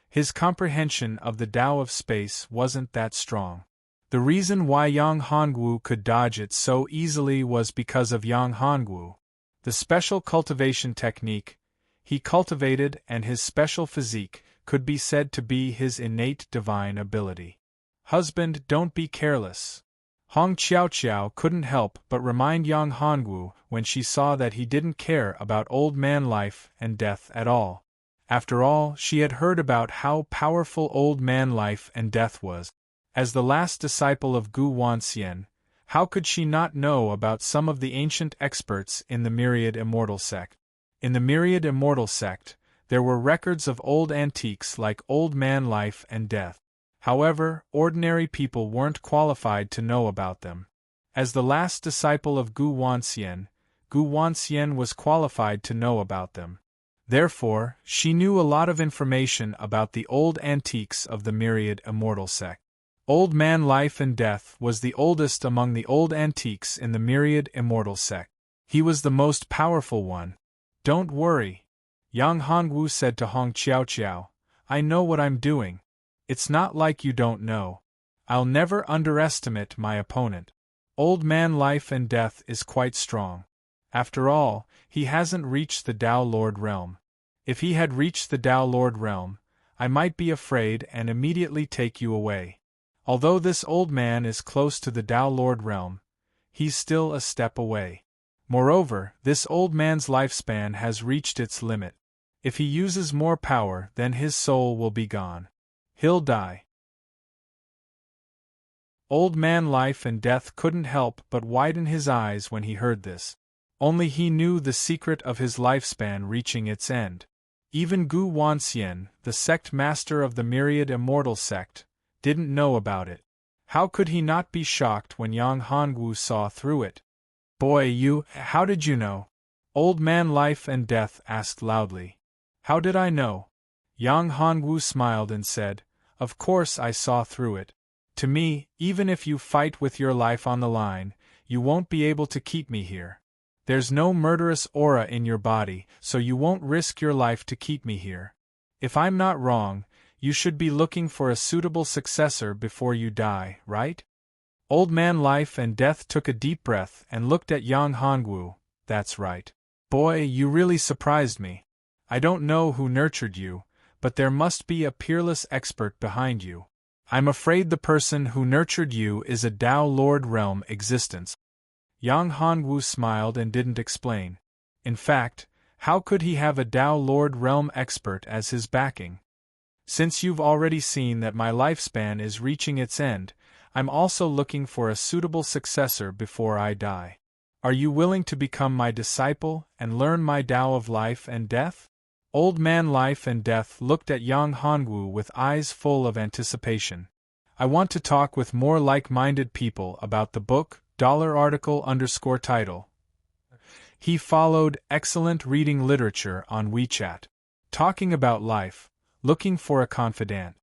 His comprehension of the Tao of space wasn't that strong. The reason why Yang Hongwu could dodge it so easily was because of Yang Hongwu, the special cultivation technique he cultivated, and his special physique could be said to be his innate divine ability. Husband, don't be careless. Hong Qiaoqiao couldn't help but remind Yang Hongwu when she saw that he didn't care about Old Man Life and Death at all. After all, she had heard about how powerful Old Man Life and Death was. As the last disciple of Gu Wanxian, how could she not know about some of the ancient experts in the Myriad Immortal sect? In the Myriad Immortal sect, there were records of old antiques like Old Man Life and Death. However, ordinary people weren't qualified to know about them. As the last disciple of Gu Wanxian was qualified to know about them. Therefore, she knew a lot of information about the old antiques of the Myriad Immortal sect. Old Man Life and Death was the oldest among the old antiques in the Myriad Immortal sect. He was the most powerful one. Don't worry, Yang Hongwu said to Hong Qiaoqiao. I know what I'm doing. It's not like you don't know. I'll never underestimate my opponent. Old Man Life and Death is quite strong. After all, he hasn't reached the Tao Lord realm. If he had reached the Tao Lord realm, I might be afraid and immediately take you away. Although this old man is close to the Tao Lord realm, he's still a step away. Moreover, this old man's lifespan has reached its limit. If he uses more power, then his soul will be gone. He'll die. Old Man Life and Death couldn't help but widen his eyes when he heard this. Only he knew the secret of his lifespan reaching its end. Even Gu Wanxian, the sect master of the Myriad Immortal sect, didn't know about it. How could he not be shocked when Yang Hongwu saw through it? Boy, how did you know? Old Man Life and Death asked loudly. How did I know? Yang Hongwu smiled and said, Of course I saw through it. To me, even if you fight with your life on the line, you won't be able to keep me here. There's no murderous aura in your body, so you won't risk your life to keep me here. If I'm not wrong, you should be looking for a suitable successor before you die, right? Old Man Life and Death took a deep breath and looked at Yang Hongwu. That's right. Boy, you really surprised me. I don't know who nurtured you, but there must be a peerless expert behind you. I'm afraid the person who nurtured you is a Tao Lord Realm existence. Yang Hongwu smiled and didn't explain. In fact, how could he have a Tao Lord Realm expert as his backing? Since you've already seen that my lifespan is reaching its end, I'm also looking for a suitable successor before I die. Are you willing to become my disciple and learn my Tao of life and death? Old Man Life and Death looked at Yang Hongwu with eyes full of anticipation. I want to talk with more like-minded people about the book, $article_title. He followed excellent reading literature on WeChat. Talking about life, looking for a confidant.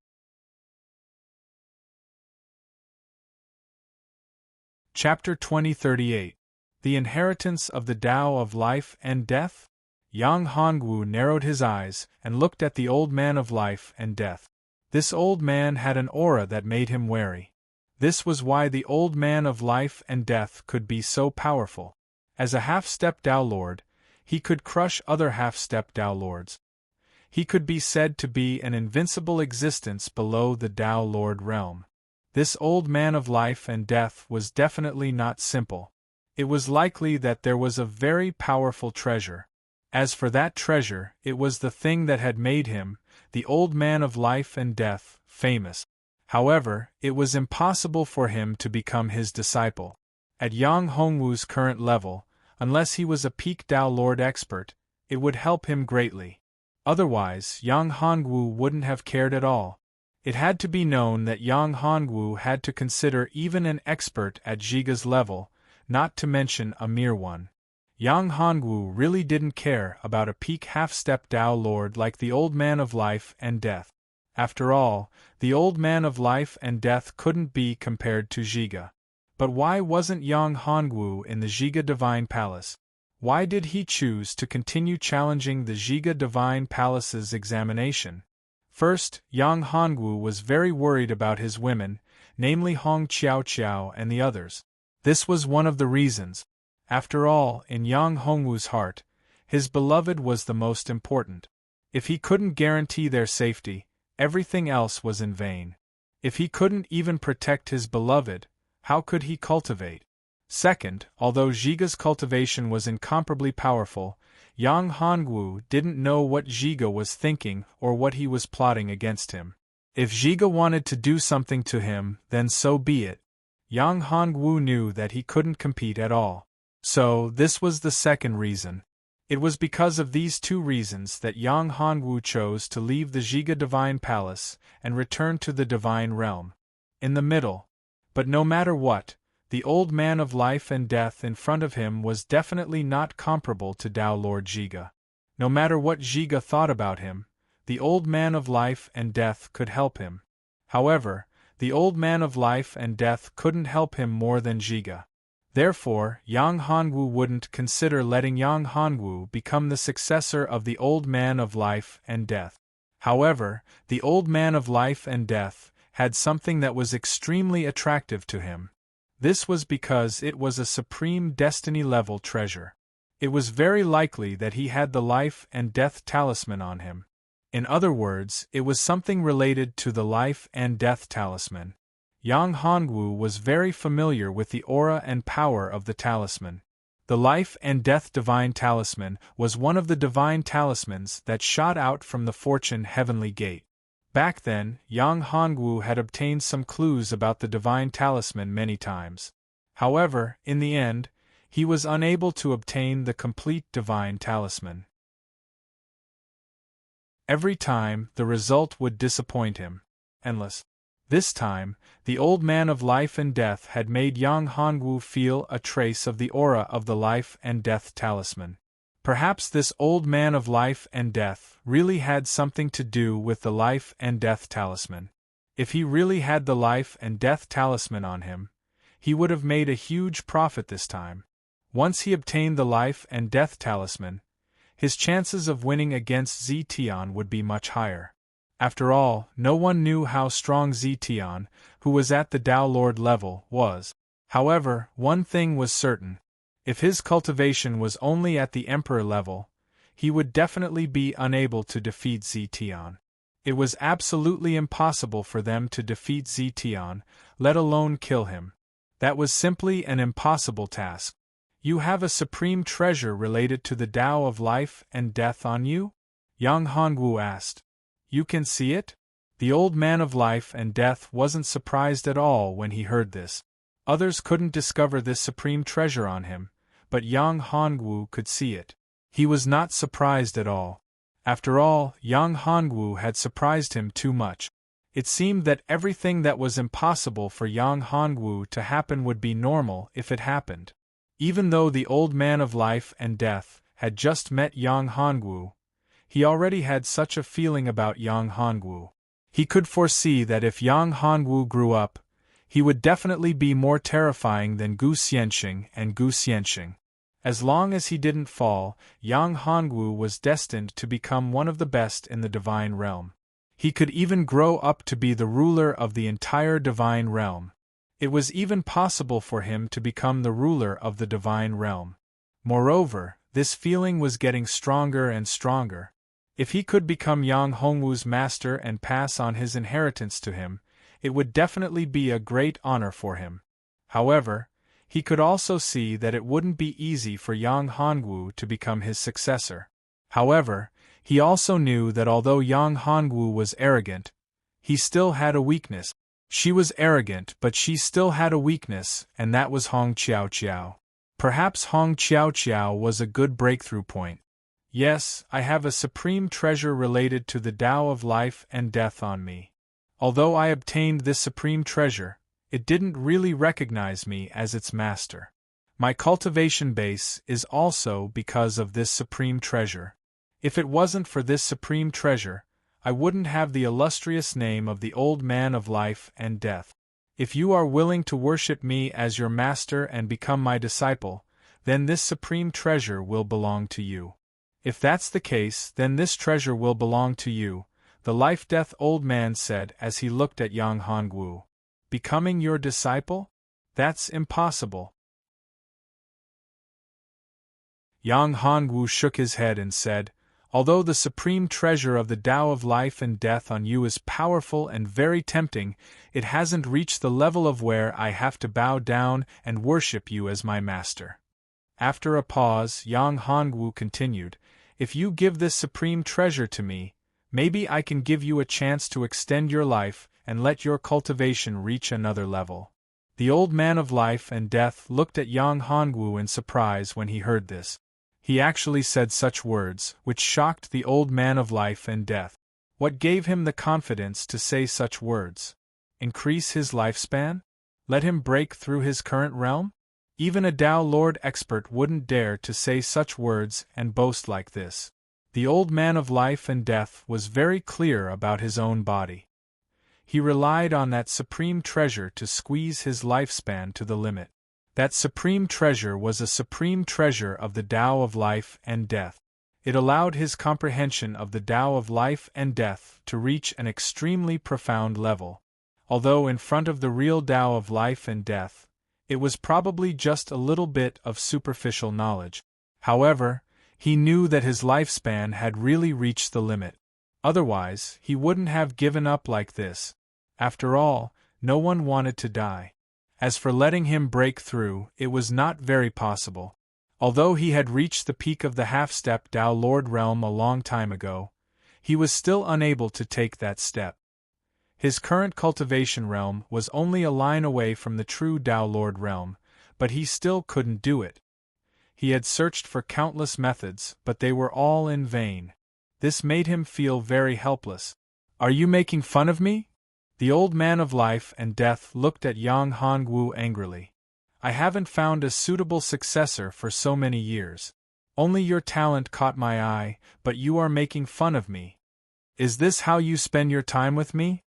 Chapter 2038. The Inheritance of the Tao of Life and Death? Yang Hongwu narrowed his eyes and looked at the Old Man of Life and Death. This old man had an aura that made him wary. This was why the Old Man of Life and Death could be so powerful. As a half-step Tao Lord, he could crush other half-step Tao Lords. He could be said to be an invincible existence below the Tao Lord realm. This Old Man of Life and Death was definitely not simple. It was likely that there was a very powerful treasure. As for that treasure, it was the thing that had made him, the Old Man of Life and Death, famous. However, it was impossible for him to become his disciple. At Yang Hongwu's current level, unless he was a peak Tao Lord expert, it would help him greatly. Otherwise, Yang Hongwu wouldn't have cared at all. It had to be known that Yang Hongwu had to consider even an expert at Zhiga's level, not to mention a mere one. Yang Hongwu really didn't care about a peak half-step Tao Lord like the Old Man of Life and Death. After all, the Old Man of Life and Death couldn't be compared to Zhiga. But why wasn't Yang Hongwu in the Zhiga Divine Palace? Why did he choose to continue challenging the Zhiga Divine Palace's examination? First, Yang Hongwu was very worried about his women, namely Hong Qiao and the others. This was one of the reasons. After all, in Yang Hongwu's heart, his beloved was the most important. If he couldn't guarantee their safety, everything else was in vain. If he couldn't even protect his beloved, how could he cultivate? Second, although Zhiga's cultivation was incomparably powerful, Yang Hongwu didn't know what Zhiga was thinking or what he was plotting against him. If Zhiga wanted to do something to him, then so be it. Yang Hongwu knew that he couldn't compete at all. So, this was the second reason. It was because of these two reasons that Yang Hongwu chose to leave the Zhiga Divine Palace and return to the Divine Realm. In the middle. But no matter what, the Old Man of Life and Death in front of him was definitely not comparable to Tao Lord Zhiga. No matter what Zhiga thought about him, the Old Man of Life and Death could help him. However, the Old Man of Life and Death couldn't help him more than Zhiga. Therefore, Yang Hongwu wouldn't consider letting Yang Hongwu become the successor of the Old Man of Life and Death. However, the Old Man of Life and Death had something that was extremely attractive to him. This was because it was a supreme destiny-level treasure. It was very likely that he had the Life and Death talisman on him. In other words, it was something related to the Life and Death talisman. Yang Hongwu was very familiar with the aura and power of the talisman. The Life and Death Divine Talisman was one of the divine talismans that shot out from the Fortune Heavenly Gate. Back then, Yang Hongwu had obtained some clues about the divine talisman many times. However, in the end, he was unable to obtain the complete divine talisman. Every time, the result would disappoint him. Endless. This time, the Old Man of Life and Death had made Yang Hongwu feel a trace of the aura of the Life and Death talisman. Perhaps this Old Man of Life and Death really had something to do with the Life and Death talisman. If he really had the Life and Death talisman on him, he would have made a huge profit this time. Once he obtained the life and death talisman, his chances of winning against Zetian would be much higher. After all, no one knew how strong Zetian, who was at the Tao Lord level, was. However, one thing was certain. If his cultivation was only at the Emperor level, he would definitely be unable to defeat Zetian. It was absolutely impossible for them to defeat Zetian, let alone kill him. That was simply an impossible task. You have a supreme treasure related to the Tao of life and death on you? Yang Hongwu asked. You can see it? The old man of life and death wasn't surprised at all when he heard this. Others couldn't discover this supreme treasure on him, but Yang Hongwu could see it. He was not surprised at all. After all, Yang Hongwu had surprised him too much. It seemed that everything that was impossible for Yang Hongwu to happen would be normal if it happened. Even though the old man of life and death had just met Yang Hongwu, he already had such a feeling about Yang Hongwu. He could foresee that if Yang Hongwu grew up, he would definitely be more terrifying than Gu Xianxing and Gu Xianxing. As long as he didn't fall, Yang Hongwu was destined to become one of the best in the divine realm. He could even grow up to be the ruler of the entire divine realm. It was even possible for him to become the ruler of the divine realm. Moreover, this feeling was getting stronger and stronger. If he could become Yang Hongwu's master and pass on his inheritance to him, it would definitely be a great honor for him. However, he could also see that it wouldn't be easy for Yang Hongwu to become his successor. However, he also knew that although Yang Hongwu was arrogant, he still had a weakness. She was arrogant, but she still had a weakness, and that was Hong Qiao. Perhaps Hong Qiao was a good breakthrough point. Yes, I have a supreme treasure related to the Tao of life and death on me. Although I obtained this supreme treasure, it didn't really recognize me as its master. My cultivation base is also because of this supreme treasure. If it wasn't for this supreme treasure, I wouldn't have the illustrious name of the old man of life and death. If you are willing to worship me as your master and become my disciple, then this supreme treasure will belong to you. If that's the case, then this treasure will belong to you, the life-death old man said as he looked at Yang Hongwu. Becoming your disciple? That's impossible. Yang Hongwu shook his head and said, although the supreme treasure of the Tao of life and death on you is powerful and very tempting, it hasn't reached the level of where I have to bow down and worship you as my master. After a pause, Yang Hongwu continued, if you give this supreme treasure to me, maybe I can give you a chance to extend your life and let your cultivation reach another level. The old man of life and death looked at Yang Hongwu in surprise when he heard this. He actually said such words, which shocked the old man of life and death. What gave him the confidence to say such words? Increase his lifespan? Let him break through his current realm? Even a Tao Lord expert wouldn't dare to say such words and boast like this. The old man of life and death was very clear about his own body. He relied on that supreme treasure to squeeze his lifespan to the limit. That supreme treasure was a supreme treasure of the Tao of life and death. It allowed his comprehension of the Tao of life and death to reach an extremely profound level. Although in front of the real Tao of life and death, it was probably just a little bit of superficial knowledge. However, he knew that his lifespan had really reached the limit. Otherwise, he wouldn't have given up like this. After all, no one wanted to die. As for letting him break through, it was not very possible. Although he had reached the peak of the half-step Tao Lord realm a long time ago, he was still unable to take that step. His current cultivation realm was only a line away from the true Tao Lord realm, but he still couldn't do it. He had searched for countless methods, but they were all in vain. This made him feel very helpless. Are you making fun of me? The old man of life and death looked at Yang Hongwu angrily. I haven't found a suitable successor for so many years. Only your talent caught my eye, but you are making fun of me. Is this how you spend your time with me?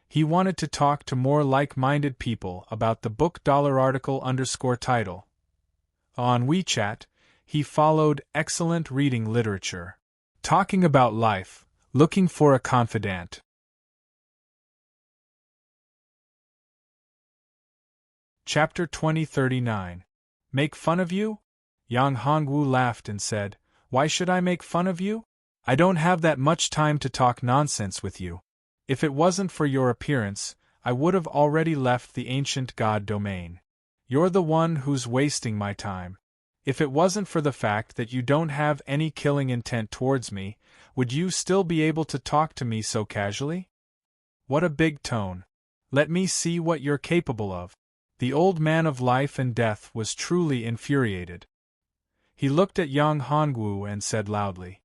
He wanted to talk to more like-minded people about the book $article_title. On WeChat, he followed excellent reading literature. Talking about life, looking for a confidant. Chapter 2039. Make fun of you? Yang Hongwu laughed and said, "Why should I make fun of you? I don't have that much time to talk nonsense with you. If it wasn't for your appearance, I would have already left the ancient god domain. You're the one who's wasting my time. If it wasn't for the fact that you don't have any killing intent towards me, would you still be able to talk to me so casually? What a big tone. Let me see what you're capable of." The old man of life and death was truly infuriated. He looked at Yang Hongwu and said loudly.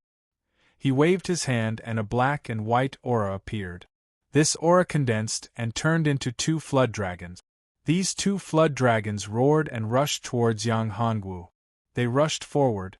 He waved his hand and a black and white aura appeared. This aura condensed and turned into 2 flood dragons. These 2 flood dragons roared and rushed towards Yang Hongwu. They rushed forward.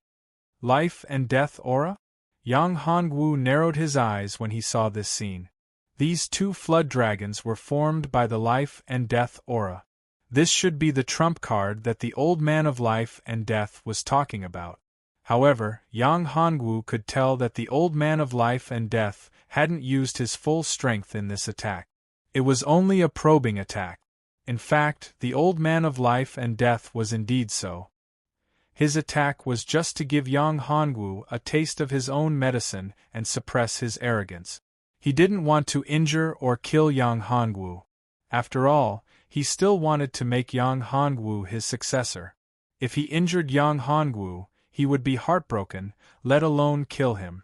Life and death aura? Yang Hongwu narrowed his eyes when he saw this scene. These 2 flood dragons were formed by the life and death aura. This should be the trump card that the old man of life and death was talking about. However, Yang Hongwu could tell that the old man of life and death hadn't used his full strength in this attack. It was only a probing attack. In fact, the old man of life and death was indeed so. His attack was just to give Yang Hongwu a taste of his own medicine and suppress his arrogance. He didn't want to injure or kill Yang Hongwu. After all, he still wanted to make Yang Hongwu his successor. If he injured Yang Hongwu, he would be heartbroken, let alone kill him.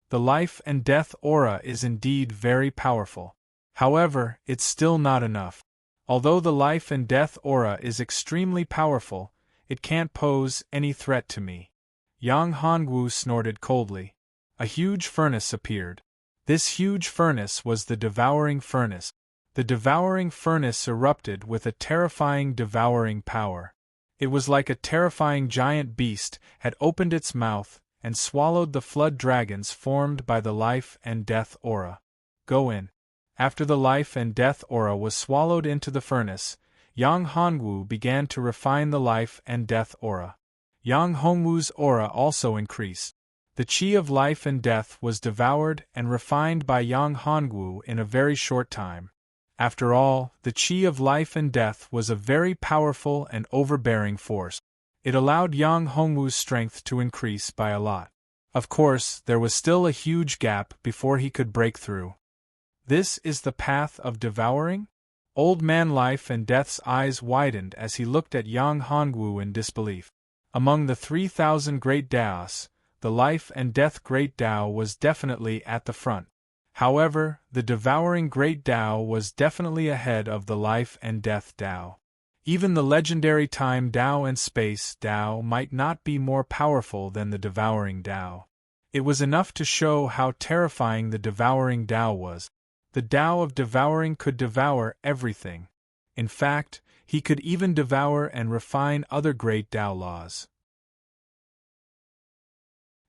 The life and death aura is indeed very powerful. However, it's still not enough. Although the life and death aura is extremely powerful, it can't pose any threat to me. Yang Hongwu snorted coldly. A huge furnace appeared. This huge furnace was the devouring furnace. The devouring furnace erupted with a terrifying devouring power. It was like a terrifying giant beast had opened its mouth and swallowed the flood dragons formed by the life and death aura. Go in. After the life and death aura was swallowed into the furnace, Yang Hongwu began to refine the life and death aura. Yang Hongwu's aura also increased. The chi of life and death was devoured and refined by Yang Hongwu in a very short time. After all, the chi of life and death was a very powerful and overbearing force. It allowed Yang Hongwu's strength to increase by a lot. Of course, there was still a huge gap before he could break through. This is the path of devouring? Old man life and death's eyes widened as he looked at Yang Hongwu in disbelief. Among the 3,000 great Daos, the life and death great Dao was definitely at the front. However, the devouring great Dao was definitely ahead of the life and death Dao. Even the legendary time Dao and space Dao might not be more powerful than the devouring Dao. It was enough to show how terrifying the devouring Dao was. The Dao of devouring could devour everything. In fact, he could even devour and refine other great Dao laws.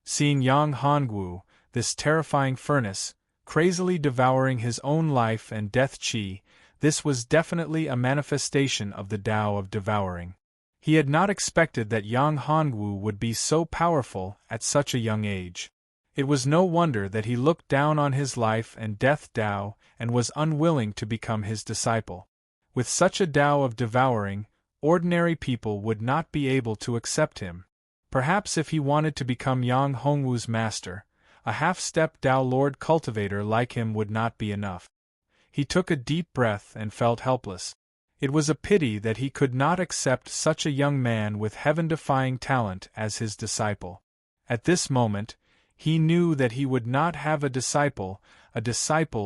Seeing Yang Hongwu, this terrifying furnace, crazily devouring his own life and death chi, this was definitely a manifestation of the Dao of devouring. He had not expected that Yang Hongwu would be so powerful at such a young age. It was no wonder that he looked down on his life and death Dao and was unwilling to become his disciple. With such a Dao of devouring, ordinary people would not be able to accept him. Perhaps if he wanted to become Yang Hongwu's master, a half-step Dao Lord cultivator like him would not be enough. He took a deep breath and felt helpless. It was a pity that he could not accept such a young man with heaven-defying talent as his disciple. At this moment, he knew that he would not have a disciple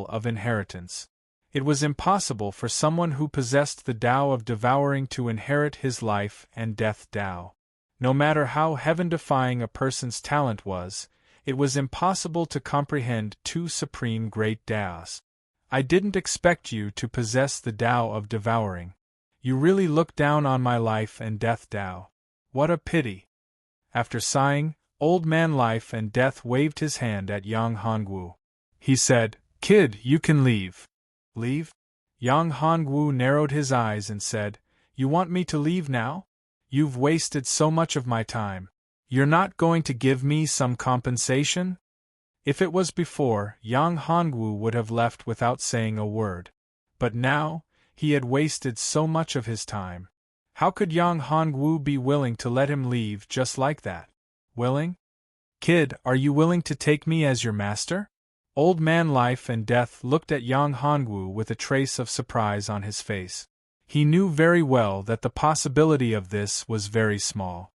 of inheritance. It was impossible for someone who possessed the Dao of devouring to inherit his life and death Dao. No matter how heaven-defying a person's talent was, it was impossible to comprehend 2 supreme great Daos. I didn't expect you to possess the Dao of devouring. You really look down on my life and death Dao. What a pity. After sighing, old man life and death waved his hand at Yang Hongwu. He said, "Kid, you can leave." Leave? Yang Hongwu narrowed his eyes and said, "You want me to leave now? You've wasted so much of my time. You're not going to give me some compensation?" If it was before, Yang Hongwu would have left without saying a word. But now, he had wasted so much of his time. How could Yang Hongwu be willing to let him leave just like that? Willing? "Kid, are you willing to take me as your master?" Old Man Life and Death looked at Yang Hongwu with a trace of surprise on his face. He knew very well that the possibility of this was very small.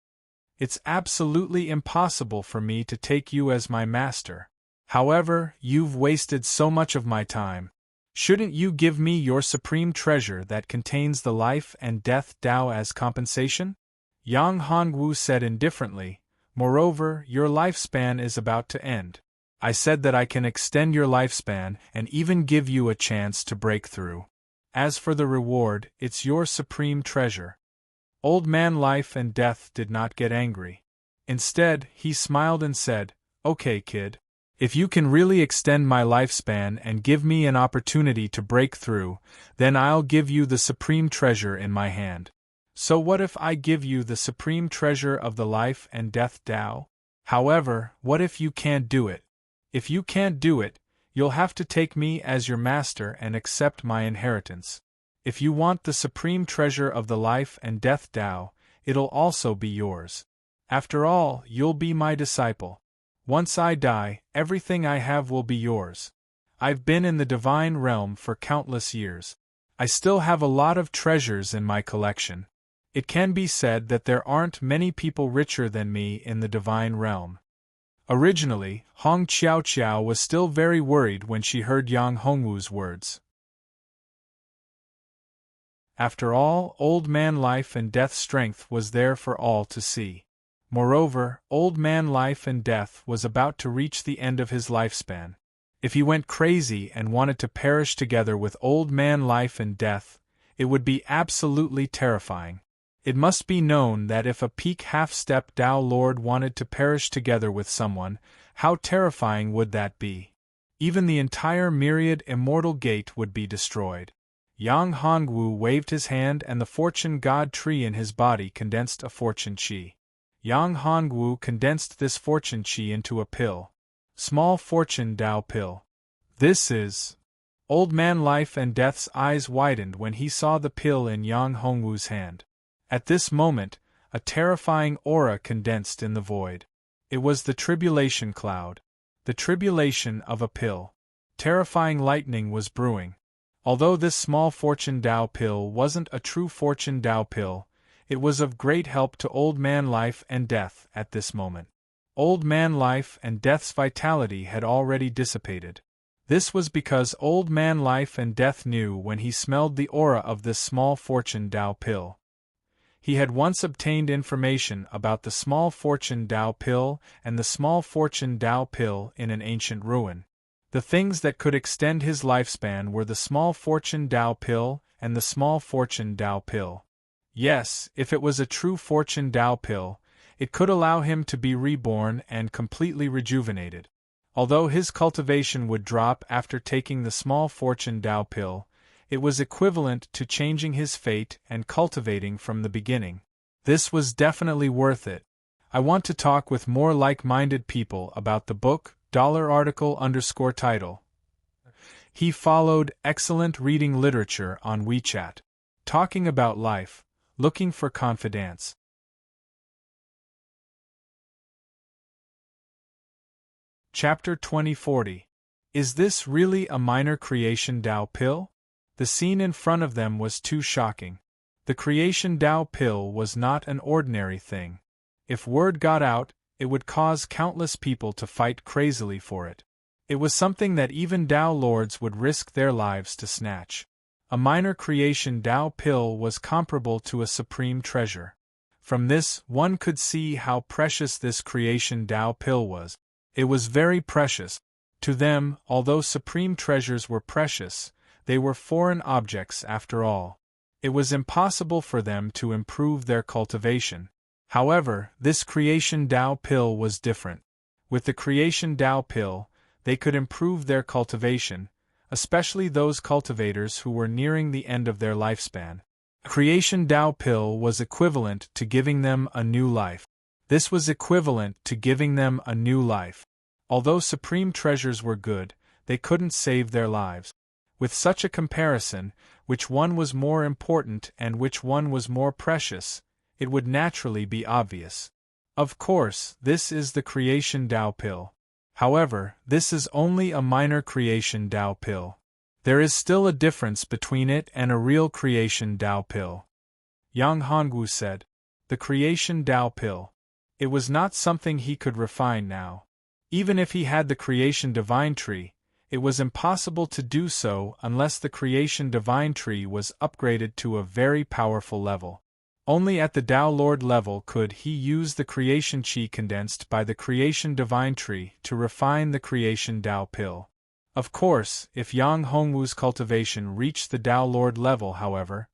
"It's absolutely impossible for me to take you as my master. However, you've wasted so much of my time. Shouldn't you give me your supreme treasure that contains the life and death Tao as compensation?" Yang Hongwu said indifferently, "Moreover, your lifespan is about to end. I said that I can extend your lifespan and even give you a chance to break through. As for the reward, it's your supreme treasure." Old Man Life and Death did not get angry. Instead, he smiled and said, "Okay, kid. If you can really extend my lifespan and give me an opportunity to break through, then I'll give you the supreme treasure in my hand." "So what if I give you the supreme treasure of the life and death Tao? However, what if you can't do it? If you can't do it, you'll have to take me as your master and accept my inheritance. If you want the supreme treasure of the life and death Tao, it'll also be yours. After all, you'll be my disciple. Once I die, everything I have will be yours. I've been in the divine realm for countless years. I still have a lot of treasures in my collection. It can be said that there aren't many people richer than me in the divine realm." Originally, Hong Qiao was still very worried when she heard Yang Hongwu's words. After all, Old Man Life and Death's strength was there for all to see. Moreover, Old Man Life and Death was about to reach the end of his lifespan. If he went crazy and wanted to perish together with Old Man Life and Death, it would be absolutely terrifying. It must be known that if a peak half-step Tao Lord wanted to perish together with someone, how terrifying would that be? Even the entire myriad immortal gate would be destroyed. Yang Hongwu waved his hand and the fortune god tree in his body condensed a fortune chi. Yang Hongwu condensed this fortune chi into a pill. Small fortune Tao pill. "This is..." Old Man Life and Death's eyes widened when he saw the pill in Yang Hongwu's hand. At this moment, a terrifying aura condensed in the void. It was the tribulation cloud. The tribulation of a pill. Terrifying lightning was brewing. Although this small fortune Tao pill wasn't a true fortune Tao pill, it was of great help to Old Man Life and Death at this moment. Old Man Life and Death's vitality had already dissipated. This was because Old Man Life and Death knew when he smelled the aura of this small fortune Tao pill. He had once obtained information about the small fortune Tao pill and the small fortune Tao pill in an ancient ruin. The things that could extend his lifespan were the small fortune Tao pill and the small fortune Tao pill. Yes, if it was a true fortune Tao pill, it could allow him to be reborn and completely rejuvenated. Although his cultivation would drop after taking the small fortune Tao pill, it was equivalent to changing his fate and cultivating from the beginning. This was definitely worth it. I want to talk with more like-minded people about the book, $article_title. He followed excellent reading literature on WeChat. Talking about life. Looking for confidants. Chapter 2040. Is this really a minor creation Tao pill? The scene in front of them was too shocking. The creation Tao pill was not an ordinary thing. If word got out, it would cause countless people to fight crazily for it. It was something that even Tao lords would risk their lives to snatch. A minor creation Tao pill was comparable to a supreme treasure. From this, one could see how precious this creation Tao pill was. It was very precious. To them, although supreme treasures were precious, they were foreign objects after all. It was impossible for them to improve their cultivation. However, this creation Tao pill was different. With the creation Tao pill, they could improve their cultivation, especially those cultivators who were nearing the end of their lifespan. A creation Tao pill was equivalent to giving them a new life. This was equivalent to giving them a new life. Although supreme treasures were good, they couldn't save their lives. With such a comparison, which one was more important and which one was more precious, it would naturally be obvious. Of course, this is the creation Tao pill. However, this is only a minor creation Tao pill. There is still a difference between it and a real creation Tao pill. Yang Hongwu said. The creation Tao pill. It was not something he could refine now. Even if he had the creation divine tree, it was impossible to do so unless the creation divine tree was upgraded to a very powerful level. Only at the Tao Lord level could he use the creation chi condensed by the creation divine tree to refine the creation Tao pill. Of course, if Yang Hongwu's cultivation reached the Tao Lord level, however,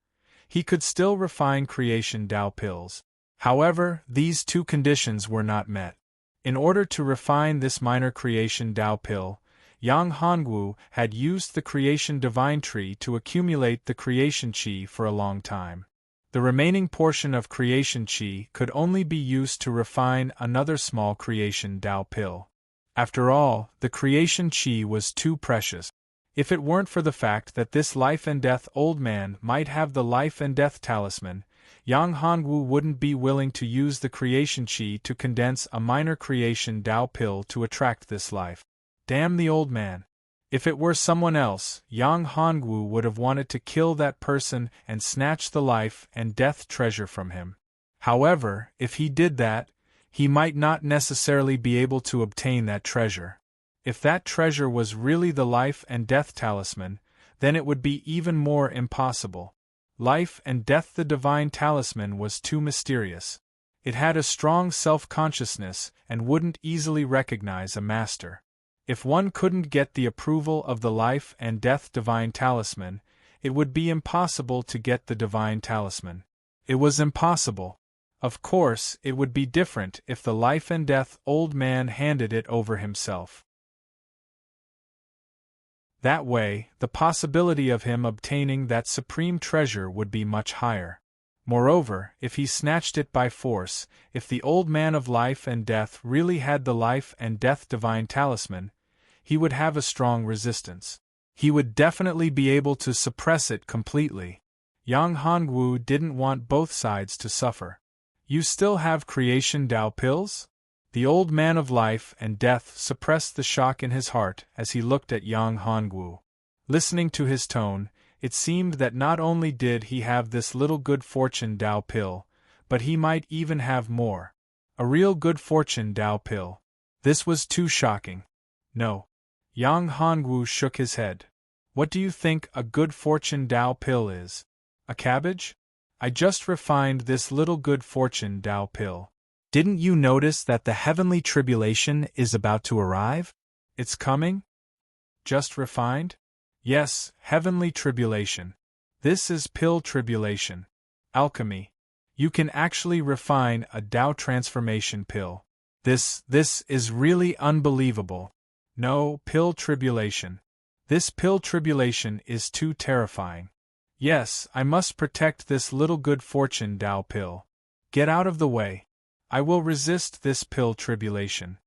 he could still refine creation Tao pills. However, these two conditions were not met. In order to refine this minor creation Tao pill, Yang Hongwu had used the creation divine tree to accumulate the creation chi for a long time. The remaining portion of creation chi could only be used to refine another small creation Tao pill. After all, the creation chi was too precious. If it weren't for the fact that this life and death old man might have the life and death talisman, Yang Hongwu wouldn't be willing to use the creation chi to condense a minor creation Tao pill to attract this life. Damn the old man. If it were someone else, Yang Hongwu would have wanted to kill that person and snatch the life and death treasure from him. However, if he did that, he might not necessarily be able to obtain that treasure. If that treasure was really the life and death talisman, then it would be even more impossible. Life and death, the divine talisman, was too mysterious. It had a strong self-consciousness and wouldn't easily recognize a master. If one couldn't get the approval of the life and death divine talisman, it would be impossible to get the divine talisman. It was impossible. Of course, it would be different if the life and death old man handed it over himself. That way, the possibility of him obtaining that supreme treasure would be much higher. Moreover, if he snatched it by force, if the old man of life and death really had the life and death divine talisman, he would have a strong resistance. He would definitely be able to suppress it completely. Yang Hongwu didn't want both sides to suffer. You still have creation Tao pills? The old man of life and death suppressed the shock in his heart as he looked at Yang Hongwu. Listening to his tone, it seemed that not only did he have this little good fortune Tao pill, but he might even have more. A real good fortune Tao pill. This was too shocking. No. Yang Hongwu shook his head. What do you think a good fortune Tao pill is? A cabbage? I just refined this little good fortune Tao pill. Didn't you notice that the heavenly tribulation is about to arrive? It's coming? Just refined? Yes, heavenly tribulation. This is pill tribulation. Alchemy. You can actually refine a Tao transformation pill. This is really unbelievable. No, pill tribulation. This pill tribulation is too terrifying. Yes, I must protect this little good fortune Tao pill. Get out of the way. I will resist this pill tribulation.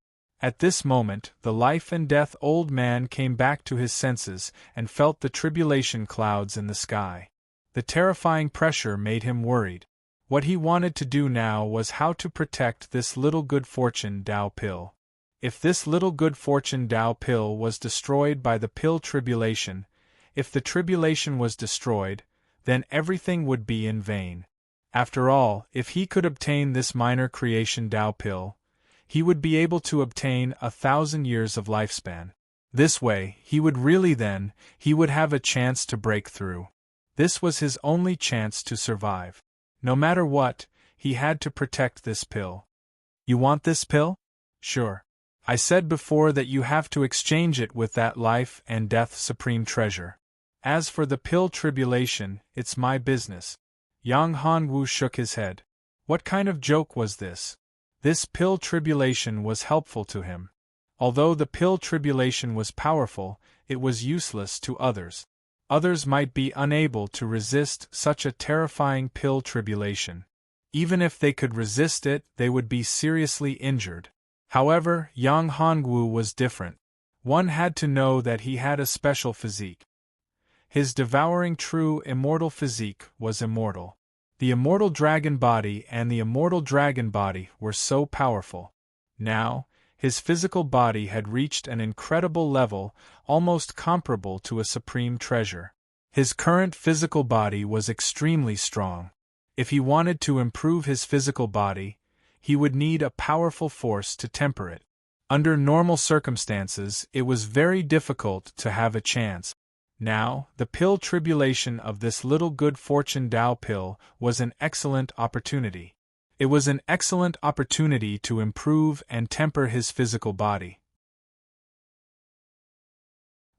At this moment, the life and death old man came back to his senses and felt the tribulation clouds in the sky. The terrifying pressure made him worried. What he wanted to do now was how to protect this little good fortune Tao pill. If this little good fortune Tao pill was destroyed by the pill tribulation, if the tribulation was destroyed, then everything would be in vain. After all, if he could obtain this minor creation Tao pill, he would be able to obtain 1,000 years of lifespan. This way, he would have a chance to break through. This was his only chance to survive. No matter what, he had to protect this pill. You want this pill? Sure. I said before that you have to exchange it with that life and death supreme treasure. As for the pill tribulation, it's my business. Yang Hongwu shook his head. What kind of joke was this? This pill tribulation was helpful to him. Although the pill tribulation was powerful, it was useless to others. Others might be unable to resist such a terrifying pill tribulation. Even if they could resist it, they would be seriously injured. However, Yang Hongwu was different. One had to know that he had a special physique. His devouring true immortal physique was immortal. The immortal dragon body and the immortal dragon body were so powerful. Now, his physical body had reached an incredible level, almost comparable to a supreme treasure. His current physical body was extremely strong. If he wanted to improve his physical body, he would need a powerful force to temper it. Under normal circumstances, it was very difficult to have a chance. Now, the pill tribulation of this little good fortune Tao pill was an excellent opportunity. It was an excellent opportunity to improve and temper his physical body.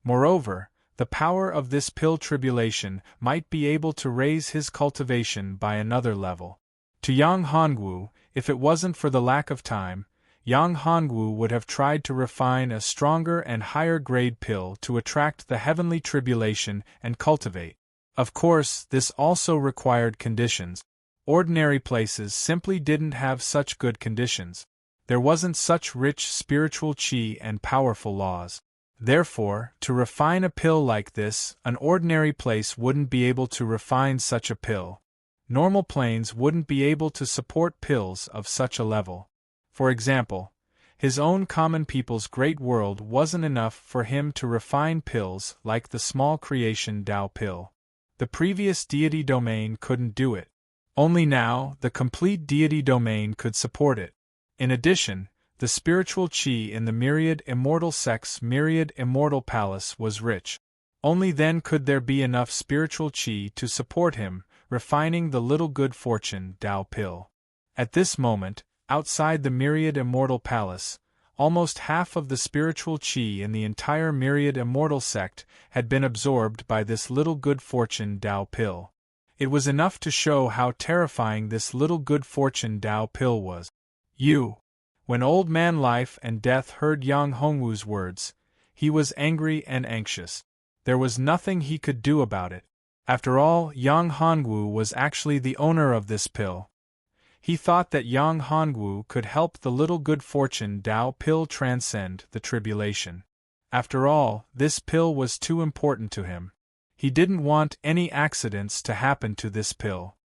Moreover, the power of this pill tribulation might be able to raise his cultivation by another level. To Yang Hongwu, if it wasn't for the lack of time, Yang Hongwu would have tried to refine a stronger and higher grade pill to attract the heavenly tribulation and cultivate. Of course, this also required conditions. Ordinary places simply didn't have such good conditions. There wasn't such rich spiritual qi and powerful laws. Therefore, to refine a pill like this, an ordinary place wouldn't be able to refine such a pill. Normal planes wouldn't be able to support pills of such a level. For example, his own common people's great world wasn't enough for him to refine pills like the small creation Tao pill. The previous deity domain couldn't do it. Only now, the complete deity domain could support it. In addition, the spiritual qi in the myriad immortal sect's myriad immortal palace was rich. Only then could there be enough spiritual qi to support him, refining the little good fortune Tao pill. At this moment, outside the myriad immortal palace, almost half of the spiritual qi in the entire myriad immortal sect had been absorbed by this little good fortune Tao pill. It was enough to show how terrifying this little good fortune Tao pill was. When Old Man Life and Death heard Yang Hongwu's words, he was angry and anxious. There was nothing he could do about it. After all, Yang Hongwu was actually the owner of this pill. He thought that Yang Hongwu could help the little good fortune Tao pill transcend the tribulation. After all, this pill was too important to him. He didn't want any accidents to happen to this pill.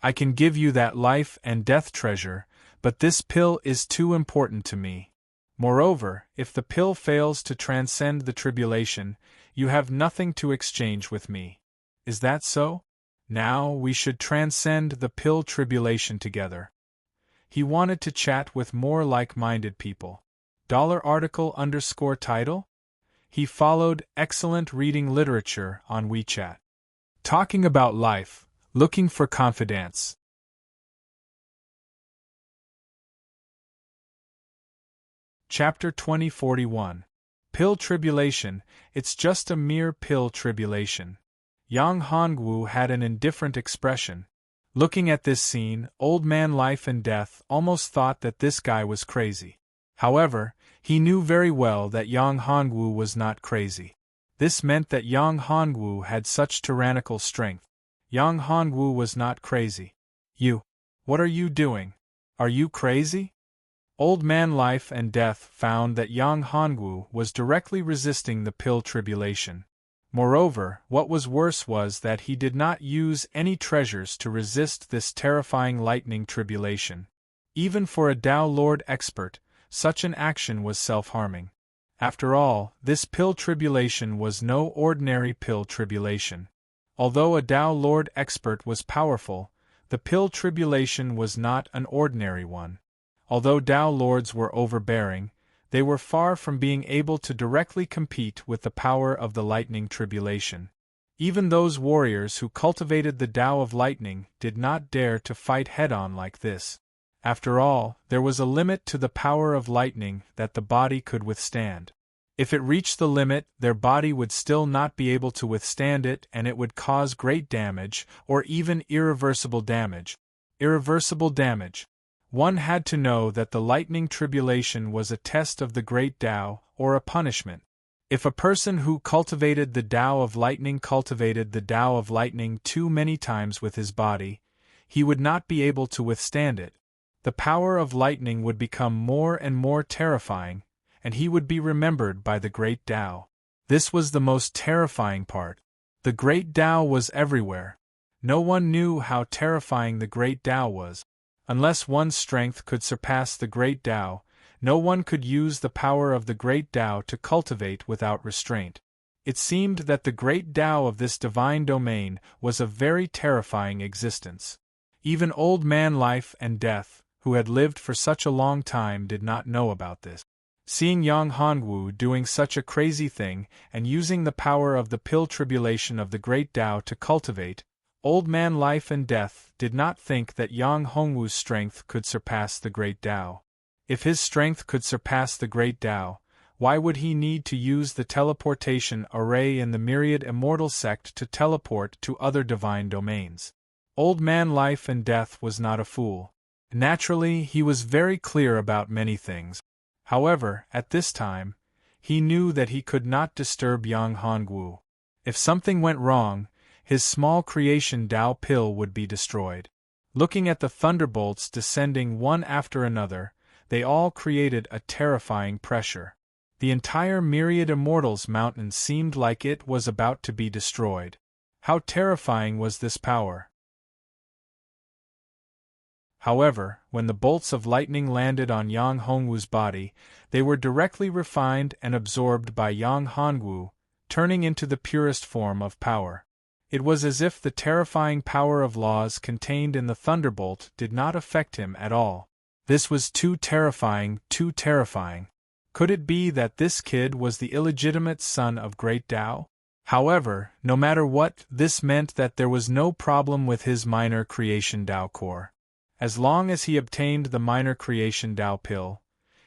I can give you that life and death treasure, but this pill is too important to me. Moreover, if the pill fails to transcend the tribulation, you have nothing to exchange with me. Is that so? Now we should transcend the pill tribulation together. He wanted to chat with more like-minded people. $title? He followed excellent reading literature on WeChat. Talking about life, looking for confidants. Chapter 2041. Pill Tribulation, it's just a mere pill tribulation. Yang Hongwu had an indifferent expression. Looking at this scene, Old Man Life and Death almost thought that this guy was crazy. However, he knew very well that Yang Hongwu was not crazy. This meant that Yang Hongwu had such tyrannical strength. Yang Hongwu was not crazy. What are you doing? Are you crazy? Old Man Life and Death found that Yang Hongwu was directly resisting the pill tribulation. Moreover, what was worse was that he did not use any treasures to resist this terrifying lightning tribulation. Even for a Tao Lord expert, such an action was self-harming. After all, this pill tribulation was no ordinary pill tribulation. Although a Tao Lord expert was powerful, the pill tribulation was not an ordinary one. Although Tao Lords were overbearing, they were far from being able to directly compete with the power of the lightning tribulation. Even those warriors who cultivated the Tao of lightning did not dare to fight head-on like this. After all, there was a limit to the power of lightning that the body could withstand. If it reached the limit, their body would still not be able to withstand it, and it would cause great damage, or even irreversible damage. Irreversible damage. One had to know that the lightning tribulation was a test of the great Tao, or a punishment. If a person who cultivated the Tao of Lightning cultivated the Tao of Lightning too many times with his body, he would not be able to withstand it. The power of lightning would become more and more terrifying, and he would be remembered by the great Tao. This was the most terrifying part. The great Tao was everywhere. No one knew how terrifying the great Tao was. Unless one's strength could surpass the great Tao, no one could use the power of the great Tao to cultivate without restraint. It seemed that the great Tao of this divine domain was a very terrifying existence. Even old man Life and Death, who had lived for such a long time, did not know about this. Seeing Yang Hongwu doing such a crazy thing and using the power of the pill tribulation of the great Tao to cultivate, old man Life and Death did not think that Yang Hongwu's strength could surpass the great Tao. If his strength could surpass the great Tao, why would he need to use the teleportation array in the myriad immortal sect to teleport to other divine domains? Old man Life and Death was not a fool. Naturally, he was very clear about many things. However, at this time, he knew that he could not disturb Yang Hongwu. If something went wrong, his small creation Tao pill would be destroyed. Looking at the thunderbolts descending one after another, they all created a terrifying pressure. The entire myriad immortals mountain seemed like it was about to be destroyed. How terrifying was this power! However, when the bolts of lightning landed on Yang Hongwu's body, they were directly refined and absorbed by Yang Hongwu, turning into the purest form of power. It was as if the terrifying power of laws contained in the thunderbolt did not affect him at all. This was too terrifying, too terrifying. Could it be that this kid was the illegitimate son of Great Tao? However, no matter what, this meant that there was no problem with his minor creation Tao core. As long as he obtained the minor creation Tao pill,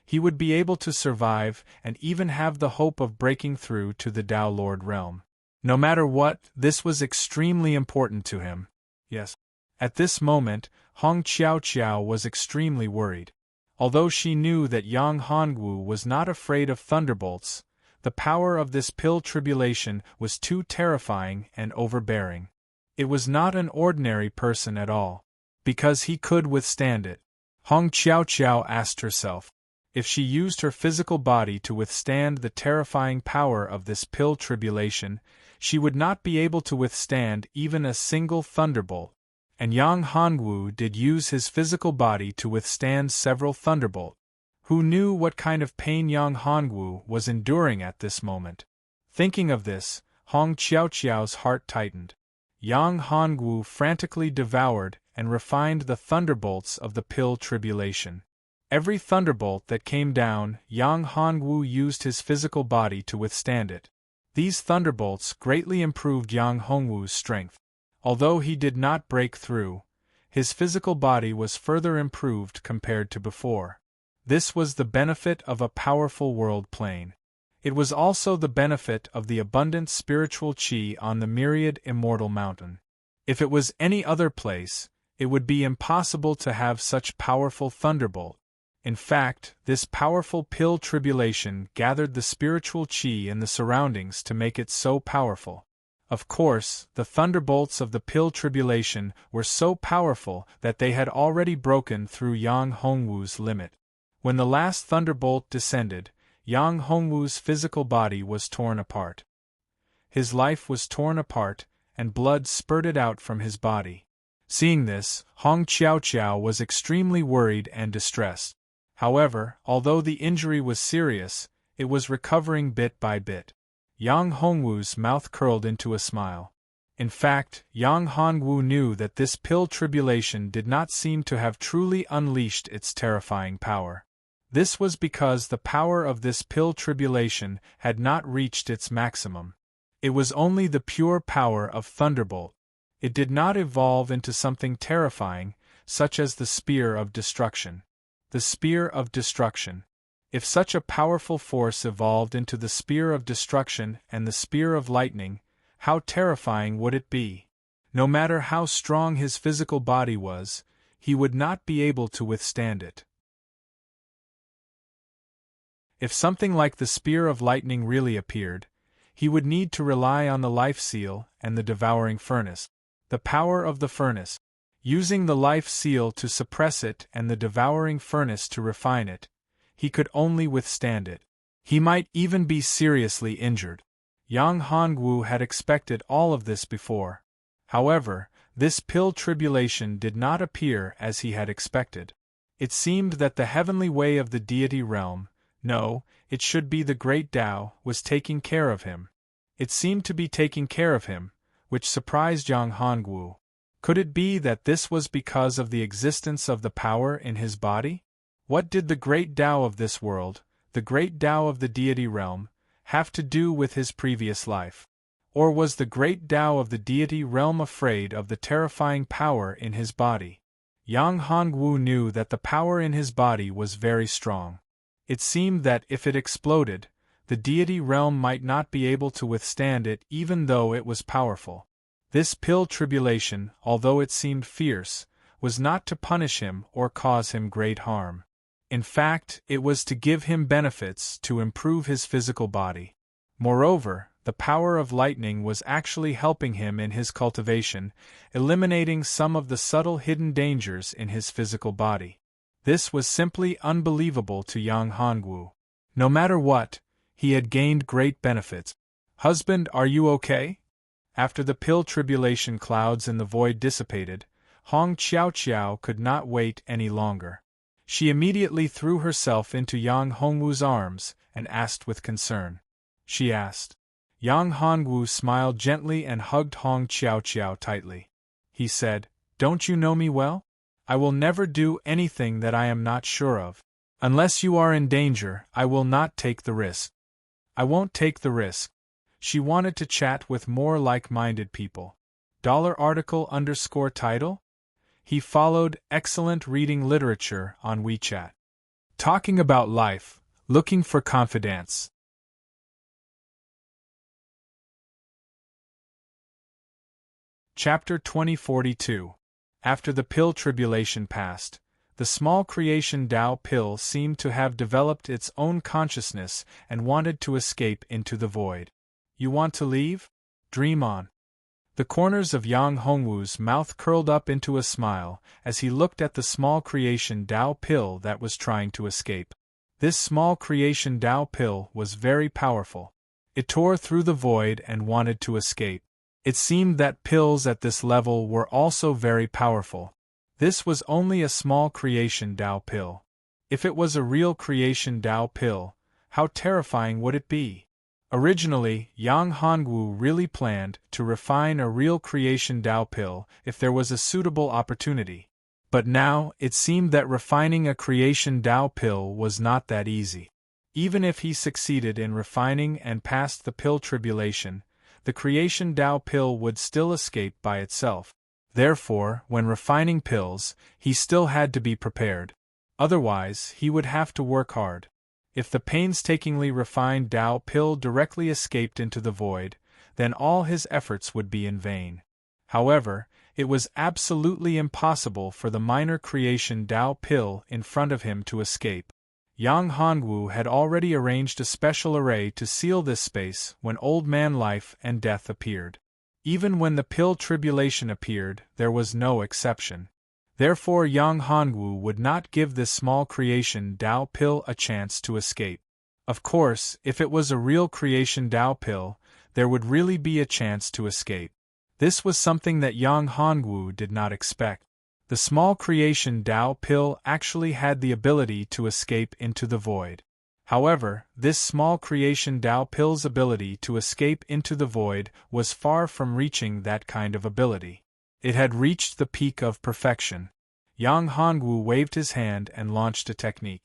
he would be able to survive and even have the hope of breaking through to the Tao Lord realm. No matter what, this was extremely important to him. Yes. At this moment, Hong Qiao was extremely worried. Although she knew that Yang Hongwu was not afraid of thunderbolts, the power of this pill tribulation was too terrifying and overbearing. It was not an ordinary person at all. Because he could withstand it. Hong Qiao asked herself, if she used her physical body to withstand the terrifying power of this pill tribulation, she would not be able to withstand even a single thunderbolt. And Yang Hongwu did use his physical body to withstand several thunderbolts. Who knew what kind of pain Yang Hongwu was enduring at this moment? Thinking of this, Hong Qiao's heart tightened. Yang Hongwu frantically devoured and refined the thunderbolts of the pill tribulation. Every thunderbolt that came down, Yang Hongwu used his physical body to withstand it. These thunderbolts greatly improved Yang Hongwu's strength. Although he did not break through, his physical body was further improved compared to before. This was the benefit of a powerful world plane. It was also the benefit of the abundant spiritual qi on the myriad immortal mountain. If it was any other place, it would be impossible to have such powerful thunderbolt. In fact, this powerful pill tribulation gathered the spiritual qi in the surroundings to make it so powerful. Of course, the thunderbolts of the pill tribulation were so powerful that they had already broken through Yang Hongwu's limit. When the last thunderbolt descended, Yang Hongwu's physical body was torn apart. His life was torn apart, and blood spurted out from his body. Seeing this, Hong Qiao was extremely worried and distressed. However, although the injury was serious, it was recovering bit by bit. Yang Hongwu's mouth curled into a smile. In fact, Yang Hongwu knew that this pill tribulation did not seem to have truly unleashed its terrifying power. This was because the power of this pill tribulation had not reached its maximum. It was only the pure power of thunderbolt. It did not evolve into something terrifying, such as the spear of destruction. The spear of destruction. If such a powerful force evolved into the spear of destruction and the spear of lightning, how terrifying would it be? No matter how strong his physical body was, he would not be able to withstand it. If something like the spear of lightning really appeared, he would need to rely on the life seal and the devouring furnace. The power of the furnace. Using the life seal to suppress it and the devouring furnace to refine it, he could only withstand it. He might even be seriously injured. Yang Hongwu had expected all of this before. However, this pill tribulation did not appear as he had expected. It seemed that the heavenly way of the deity realm, no, it should be the great Tao, was taking care of him. It seemed to be taking care of him, which surprised Yang Hongwu. Could it be that this was because of the existence of the power in his body? What did the great Tao of this world, the great Tao of the deity realm, have to do with his previous life? Or was the great Tao of the deity realm afraid of the terrifying power in his body? Yang Hongwu knew that the power in his body was very strong. It seemed that if it exploded, the deity realm might not be able to withstand it even though it was powerful. This pill tribulation, although it seemed fierce, was not to punish him or cause him great harm. In fact, it was to give him benefits to improve his physical body. Moreover, the power of lightning was actually helping him in his cultivation, eliminating some of the subtle hidden dangers in his physical body. This was simply unbelievable to Yang Hongwu. No matter what, he had gained great benefits. "Husband, are you okay?" After the pill tribulation clouds in the void dissipated, Hong Qiao could not wait any longer. She immediately threw herself into Yang Hongwu's arms and asked with concern. She asked. Yang Hongwu smiled gently and hugged Hong Qiao tightly. He said, "Don't you know me well? I will never do anything that I am not sure of. Unless you are in danger, I will not take the risk." "I won't take the risk." She wanted to chat with more like-minded people. $title? He followed excellent reading literature on WeChat. Talking about life, looking for confidants. Chapter 2042. After the pill tribulation passed, the small creation Tao pill seemed to have developed its own consciousness and wanted to escape into the void. "You want to leave? Dream on." The corners of Yang Hongwu's mouth curled up into a smile as he looked at the small creation Tao pill that was trying to escape. This small creation Tao pill was very powerful. It tore through the void and wanted to escape. It seemed that pills at this level were also very powerful. This was only a small creation Tao pill. If it was a real creation Tao pill, how terrifying would it be? Originally, Yang Hongwu really planned to refine a real creation Tao pill if there was a suitable opportunity. But now, it seemed that refining a creation Tao pill was not that easy. Even if he succeeded in refining and passed the pill tribulation, the creation Tao pill would still escape by itself. Therefore, when refining pills, he still had to be prepared. Otherwise, he would have to work hard. If the painstakingly refined Tao pill directly escaped into the void, then all his efforts would be in vain. However, it was absolutely impossible for the minor creation Tao pill in front of him to escape. Yang Hongwu had already arranged a special array to seal this space when Old Man Life and Death appeared. Even when the pill tribulation appeared, there was no exception. Therefore Yang Hongwu would not give this small creation Tao pill a chance to escape. Of course, if it was a real creation Tao pill, there would really be a chance to escape. This was something that Yang Hongwu did not expect. The small creation Tao pill actually had the ability to escape into the void. However, this small creation Tao pill's ability to escape into the void was far from reaching that kind of ability. It had reached the peak of perfection. Yang Hongwu waved his hand and launched a technique.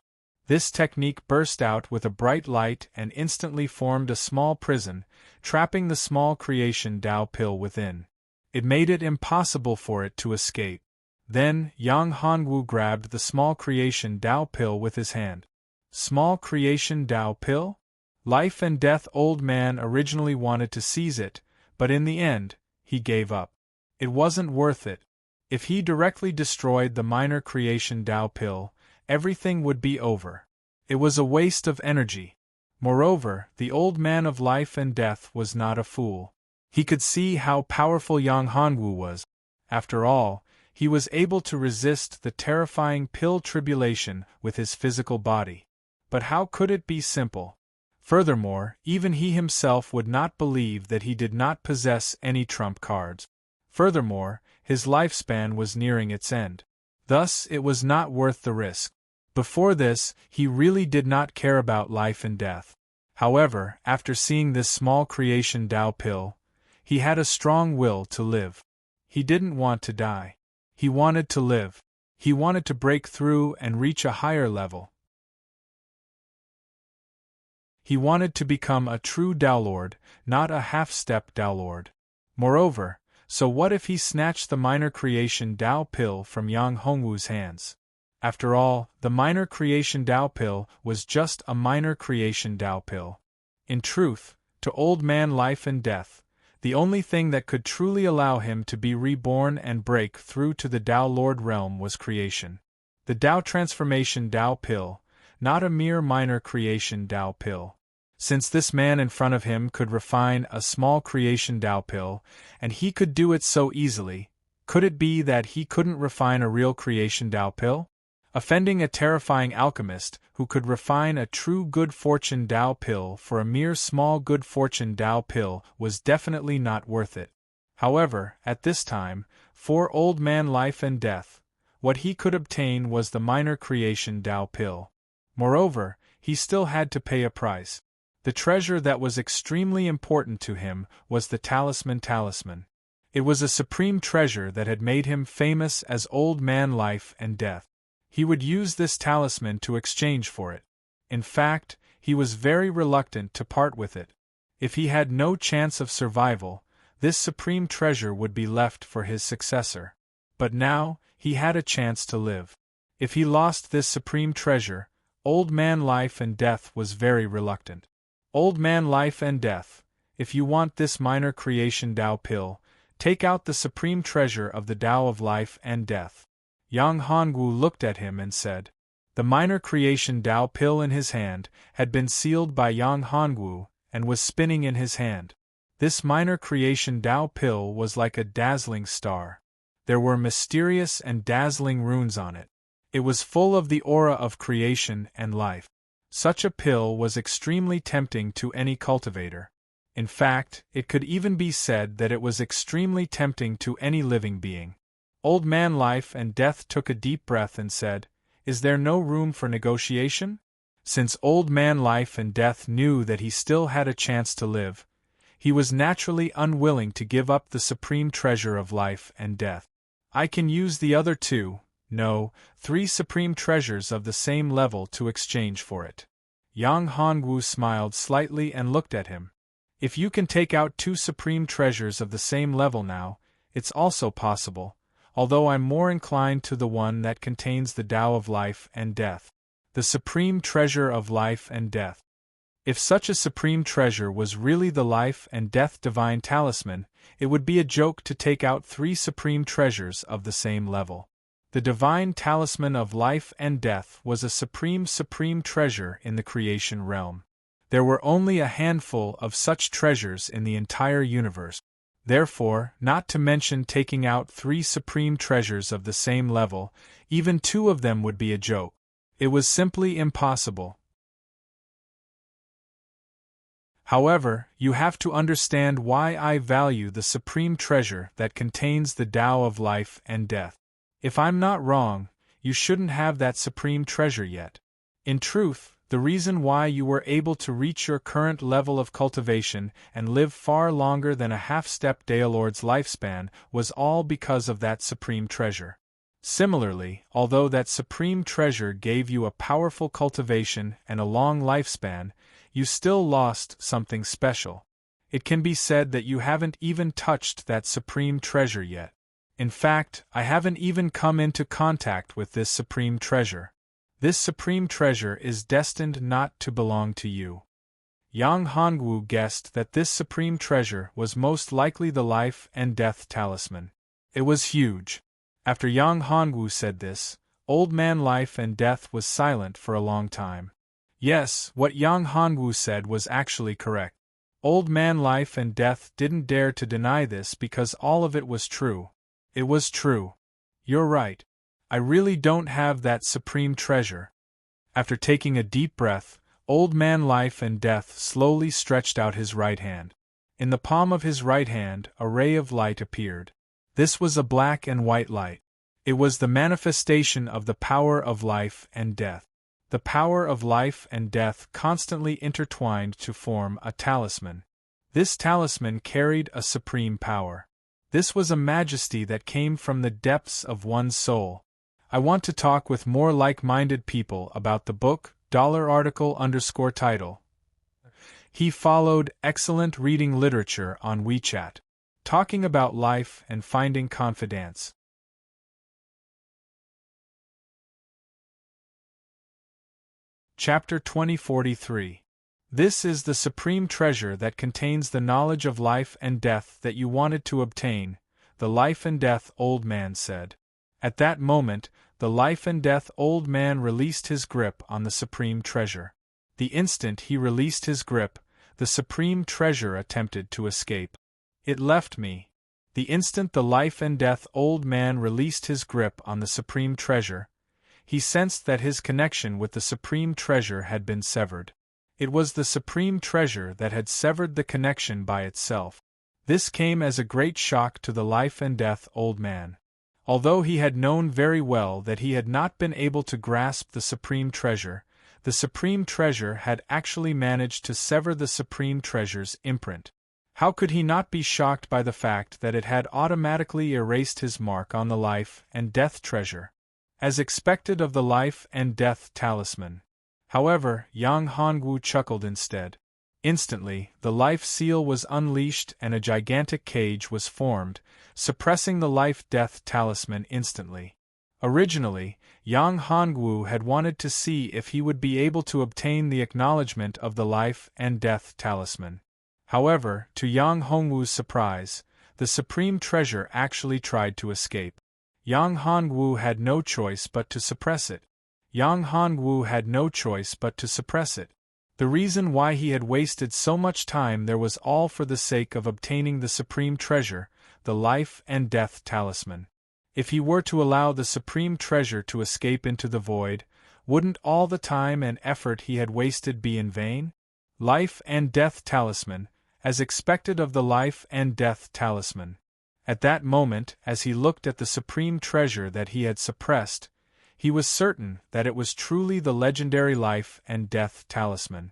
This technique burst out with a bright light and instantly formed a small prison, trapping the small creation Tao pill within. It made it impossible for it to escape. Then, Yang Hongwu grabbed the small creation Tao pill with his hand. Small creation Tao pill? Life and Death Old Man originally wanted to seize it, but in the end, he gave up. It wasn't worth it. If he directly destroyed the minor creation Tao pill, everything would be over. It was a waste of energy. Moreover, the old man of life and death was not a fool. He could see how powerful Yang Hongwu was. After all, he was able to resist the terrifying pill tribulation with his physical body. But how could it be simple? Furthermore, even he himself would not believe that he did not possess any trump cards. Furthermore, his lifespan was nearing its end. Thus, it was not worth the risk. Before this, he really did not care about life and death. However, after seeing this small creation Tao pill, he had a strong will to live. He didn't want to die. He wanted to live. He wanted to break through and reach a higher level. He wanted to become a true Tao Lord, not a half-step Tao Lord. Moreover, so what if he snatched the minor creation Tao pill from Yang Hongwu's hands? After all, the minor creation Tao pill was just a minor creation Tao pill. In truth, to old man life and death, the only thing that could truly allow him to be reborn and break through to the Tao Lord realm was creation. The Tao transformation Tao pill, not a mere minor creation Tao pill. Since this man in front of him could refine a small creation Tao pill, and he could do it so easily, could it be that he couldn't refine a real creation Tao pill? Offending a terrifying alchemist who could refine a true good fortune Tao pill for a mere small good fortune Tao pill was definitely not worth it. However, at this time, for old man life and death, what he could obtain was the minor creation Tao pill. Moreover, he still had to pay a price. The treasure that was extremely important to him was the talisman. It was a supreme treasure that had made him famous as old man life and death. He would use this talisman to exchange for it. In fact, he was very reluctant to part with it. If he had no chance of survival, this supreme treasure would be left for his successor. But now, he had a chance to live. If he lost this supreme treasure, old man life and death was very reluctant. Old man life and death, if you want this minor creation Tao pill, take out the supreme treasure of the Tao of life and death. Yang Hongwu looked at him and said. The minor creation Tao pill in his hand had been sealed by Yang Hongwu and was spinning in his hand. This minor creation Tao pill was like a dazzling star. There were mysterious and dazzling runes on it. It was full of the aura of creation and life. Such a pill was extremely tempting to any cultivator. In fact, it could even be said that it was extremely tempting to any living being. Old man life and death took a deep breath and said, "Is there no room for negotiation?" Since old man life and death knew that he still had a chance to live, he was naturally unwilling to give up the supreme treasure of life and death. I can use the other two, no, 3 supreme treasures of the same level to exchange for it. Yang Hongwu smiled slightly and looked at him. If you can take out 2 supreme treasures of the same level now, it's also possible, although I'm more inclined to the one that contains the Tao of life and death. The supreme treasure of life and death. If such a supreme treasure was really the life and death divine talisman, it would be a joke to take out 3 supreme treasures of the same level. The divine talisman of life and death was a supreme treasure in the creation realm. There were only a handful of such treasures in the entire universe. Therefore, not to mention taking out 3 supreme treasures of the same level, even 2 of them would be a joke. It was simply impossible. However, you have to understand why I value the supreme treasure that contains the Tao of life and death. If I'm not wrong, you shouldn't have that supreme treasure yet. In truth, the reason why you were able to reach your current level of cultivation and live far longer than a half-step Daolord's lifespan was all because of that supreme treasure. Similarly, although that supreme treasure gave you a powerful cultivation and a long lifespan, you still lost something special. It can be said that you haven't even touched that supreme treasure yet. In fact, I haven't even come into contact with this supreme treasure. This supreme treasure is destined not to belong to you. Yang Hongwu guessed that this supreme treasure was most likely the life and death talisman. It was huge. After Yang Hongwu said this, old man life and death was silent for a long time. Yes, what Yang Hongwu said was actually correct. Old Man Life and Death didn't dare to deny this because all of it was true. It was true. You're right. I really don't have that supreme treasure. After taking a deep breath, Old Man Life and Death slowly stretched out his right hand. In the palm of his right hand, a ray of light appeared. This was a black and white light. It was the manifestation of the power of life and death. The power of life and death constantly intertwined to form a talisman. This talisman carried a supreme power. This was a majesty that came from the depths of one's soul. I want to talk with more like-minded people about the book, $article_title. He followed excellent reading literature on WeChat, talking about life and finding confidence. Chapter 2043. This is the supreme treasure that contains the knowledge of life and death that you wanted to obtain, the life and death old man said. At that moment, the life and death old man released his grip on the supreme treasure. The instant he released his grip, the supreme treasure attempted to escape. It left me. The instant the life and death old man released his grip on the supreme treasure, he sensed that his connection with the supreme treasure had been severed. It was the supreme treasure that had severed the connection by itself. This came as a great shock to the life and death old man. Although he had known very well that he had not been able to grasp the supreme treasure had actually managed to sever the supreme treasure's imprint. How could he not be shocked by the fact that it had automatically erased his mark on the life and death treasure, as expected of the life and death talisman? However, Yang Hongwu chuckled instead. Instantly, the life seal was unleashed and a gigantic cage was formed, suppressing the life-death talisman instantly. Originally, Yang Hongwu had wanted to see if he would be able to obtain the acknowledgement of the life and death talisman. However, to Yang Hongwu's surprise, the supreme treasure actually tried to escape. Yang Hongwu had no choice but to suppress it. Yang Hongwu had no choice but to suppress it. The reason why he had wasted so much time there was all for the sake of obtaining the supreme treasure, the life and death talisman. If he were to allow the supreme treasure to escape into the void, wouldn't all the time and effort he had wasted be in vain? Life and death talisman, as expected of the life and death talisman. At that moment, as he looked at the supreme treasure that he had suppressed, he was certain that it was truly the legendary life and death talisman.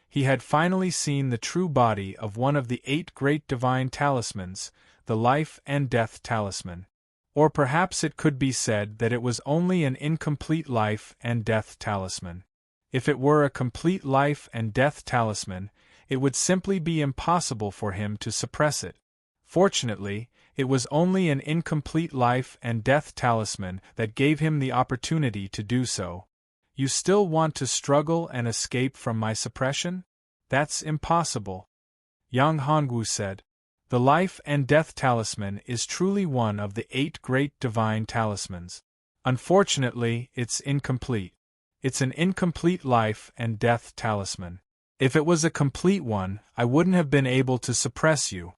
He had finally seen the true body of one of the 8 great divine talismans, the life and death talisman. Or perhaps it could be said that it was only an incomplete life and death talisman. If it were a complete life and death talisman, it would simply be impossible for him to suppress it. Fortunately, it was only an incomplete life and death talisman that gave him the opportunity to do so. You still want to struggle and escape from my suppression? That's impossible. Yang Hongwu said. The life and death talisman is truly one of the 8 great divine talismans. Unfortunately, it's incomplete. It's an incomplete life and death talisman. If it was a complete one, I wouldn't have been able to suppress you.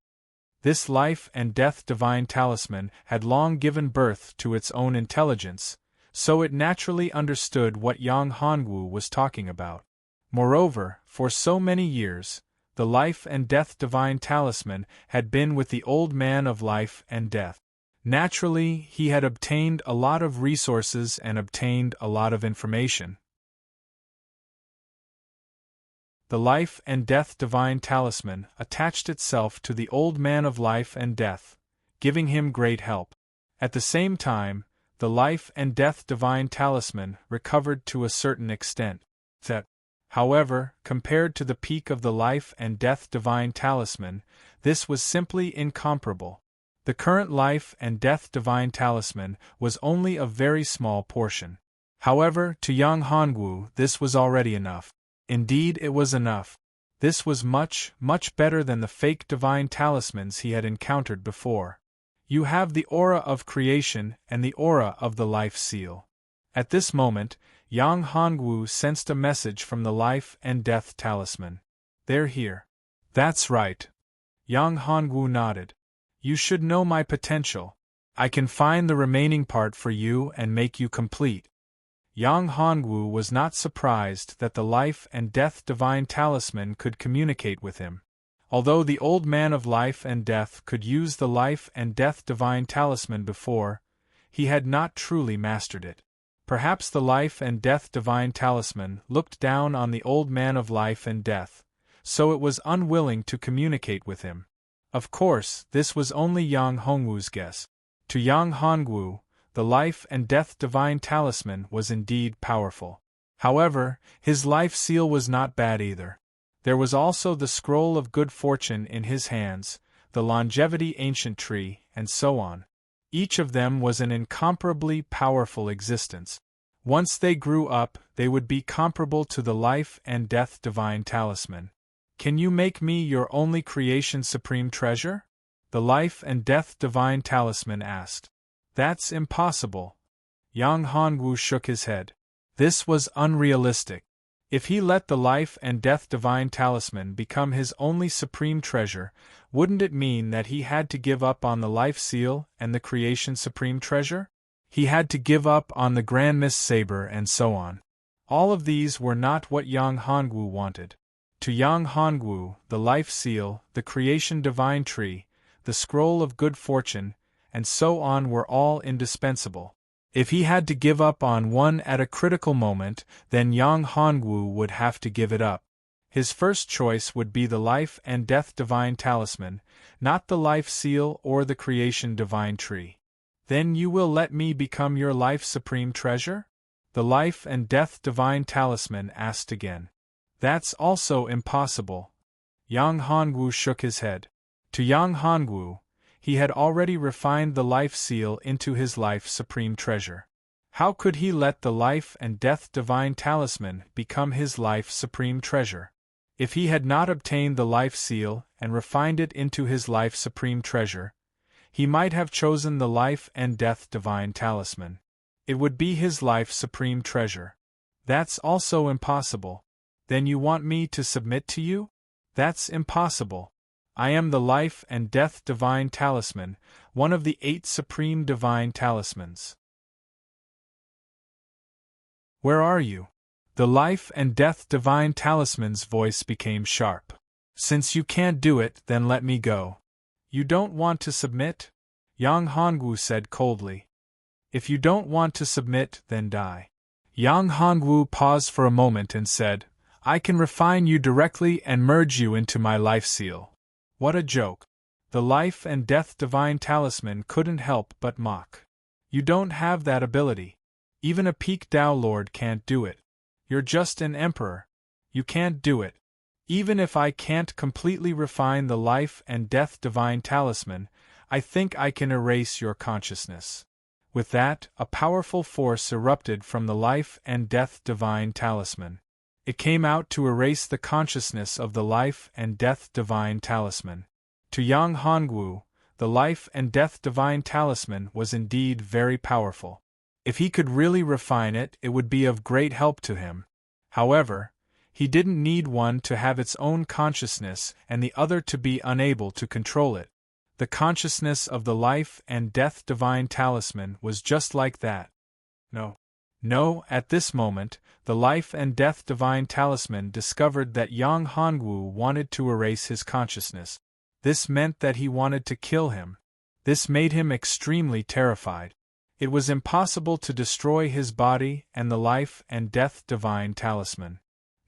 This life and death divine talisman had long given birth to its own intelligence, so it naturally understood what Yang Hongwu was talking about. Moreover, for so many years, the life and death divine talisman had been with the old man of life and death. Naturally, he had obtained a lot of resources and obtained a lot of information. The life and death divine talisman attached itself to the old man of life and death, giving him great help. At the same time, the life and death divine talisman recovered to a certain extent. However, compared to the peak of the life and death divine talisman, this was simply incomparable. The current life and death divine talisman was only a very small portion. However, to Yang Hongwu this was already enough. Indeed, it was enough. This was much, much better than the fake divine talismans he had encountered before. You have the aura of creation and the aura of the life seal. At this moment, Yang Hongwu sensed a message from the life and death talisman. They're here. That's right. Yang Hongwu nodded. You should know my potential. I can find the remaining part for you and make you complete. Yang Hongwu was not surprised that the life and death divine talisman could communicate with him. Although the old man of life and death could use the life and death divine talisman before, he had not truly mastered it. Perhaps the life and death divine talisman looked down on the old man of life and death, so it was unwilling to communicate with him. Of course, this was only Yang Hongwu's guess. To Yang Hongwu, the life and death divine talisman was indeed powerful. However, his life seal was not bad either. There was also the scroll of good fortune in his hands, the longevity ancient tree, and so on. Each of them was an incomparably powerful existence. Once they grew up, they would be comparable to the life and death divine talisman. Can you make me your only creation supreme treasure? The life and death divine talisman asked. That's impossible. Yang Hongwu shook his head. This was unrealistic. If he let the life and death divine talisman become his only supreme treasure, wouldn't it mean that he had to give up on the life seal and the creation supreme treasure? He had to give up on the Grand Mist Saber and so on. All of these were not what Yang Hongwu wanted. To Yang Hongwu, the life seal, the creation divine tree, the scroll of good fortune, and so on were all indispensable. If he had to give up on one at a critical moment, then Yang Hongwu would have to give it up. His first choice would be the life and death divine talisman, not the life seal or the creation divine tree. Then you will let me become your life supreme treasure? The life and death divine talisman asked again. That's also impossible. Yang Hongwu shook his head. To Yang Hongwu, he had already refined the life seal into his life supreme treasure. How could he let the life and death divine talisman become his life supreme treasure? If he had not obtained the life seal and refined it into his life supreme treasure, he might have chosen the life and death divine talisman. It would be his life supreme treasure. That's also impossible. Then you want me to submit to you? That's impossible. I am the life and death divine talisman, one of the 8 supreme divine talismans. Where are you? The life and death divine talisman's voice became sharp. Since you can't do it, then let me go. You don't want to submit? Yang Hongwu said coldly. If you don't want to submit, then die. Yang Hongwu paused for a moment and said, I can refine you directly and merge you into my life seal. What a joke. The life and death divine talisman couldn't help but mock. You don't have that ability. Even a peak Tao Lord can't do it. You're just an emperor. You can't do it. Even if I can't completely refine the life and death divine talisman, I think I can erase your consciousness. With that, a powerful force erupted from the life and death divine talisman. It came out to erase the consciousness of the life and death divine talisman. To Yang Hongwu, the life and death divine talisman was indeed very powerful. If he could really refine it, it would be of great help to him. However, he didn't need one to have its own consciousness and the other to be unable to control it. The consciousness of the life and death divine talisman was just like that. No, at this moment, the life and death divine talisman discovered that Yang Hongwu wanted to erase his consciousness. This meant that he wanted to kill him. This made him extremely terrified. It was impossible to destroy his body and the life and death divine talisman.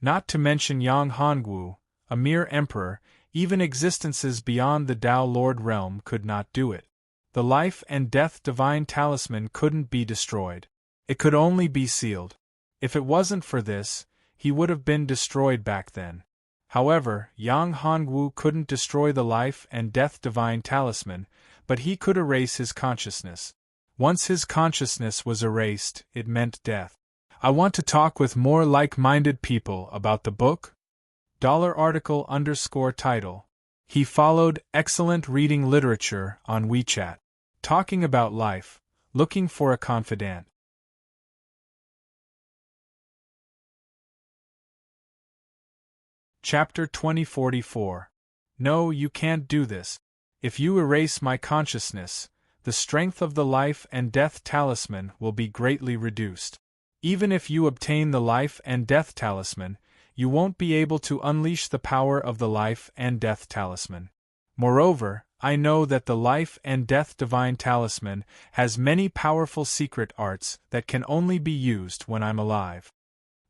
Not to mention Yang Hongwu, a mere emperor, even existences beyond the Tao Lord realm could not do it. The life and death divine talisman couldn't be destroyed. It could only be sealed. If it wasn't for this, he would have been destroyed back then. However, Yang Hongwu couldn't destroy the life and death divine talisman, but he could erase his consciousness. Once his consciousness was erased, it meant death. I want to talk with more like-minded people about the book. $article_title. He followed excellent reading literature on WeChat. Talking about life, looking for a confidant. Chapter 2044. No, you can't do this. If you erase my consciousness, the strength of the life and death talisman will be greatly reduced. Even if you obtain the life and death talisman, you won't be able to unleash the power of the life and death talisman. Moreover, I know that the life and death divine talisman has many powerful secret arts that can only be used when I'm alive.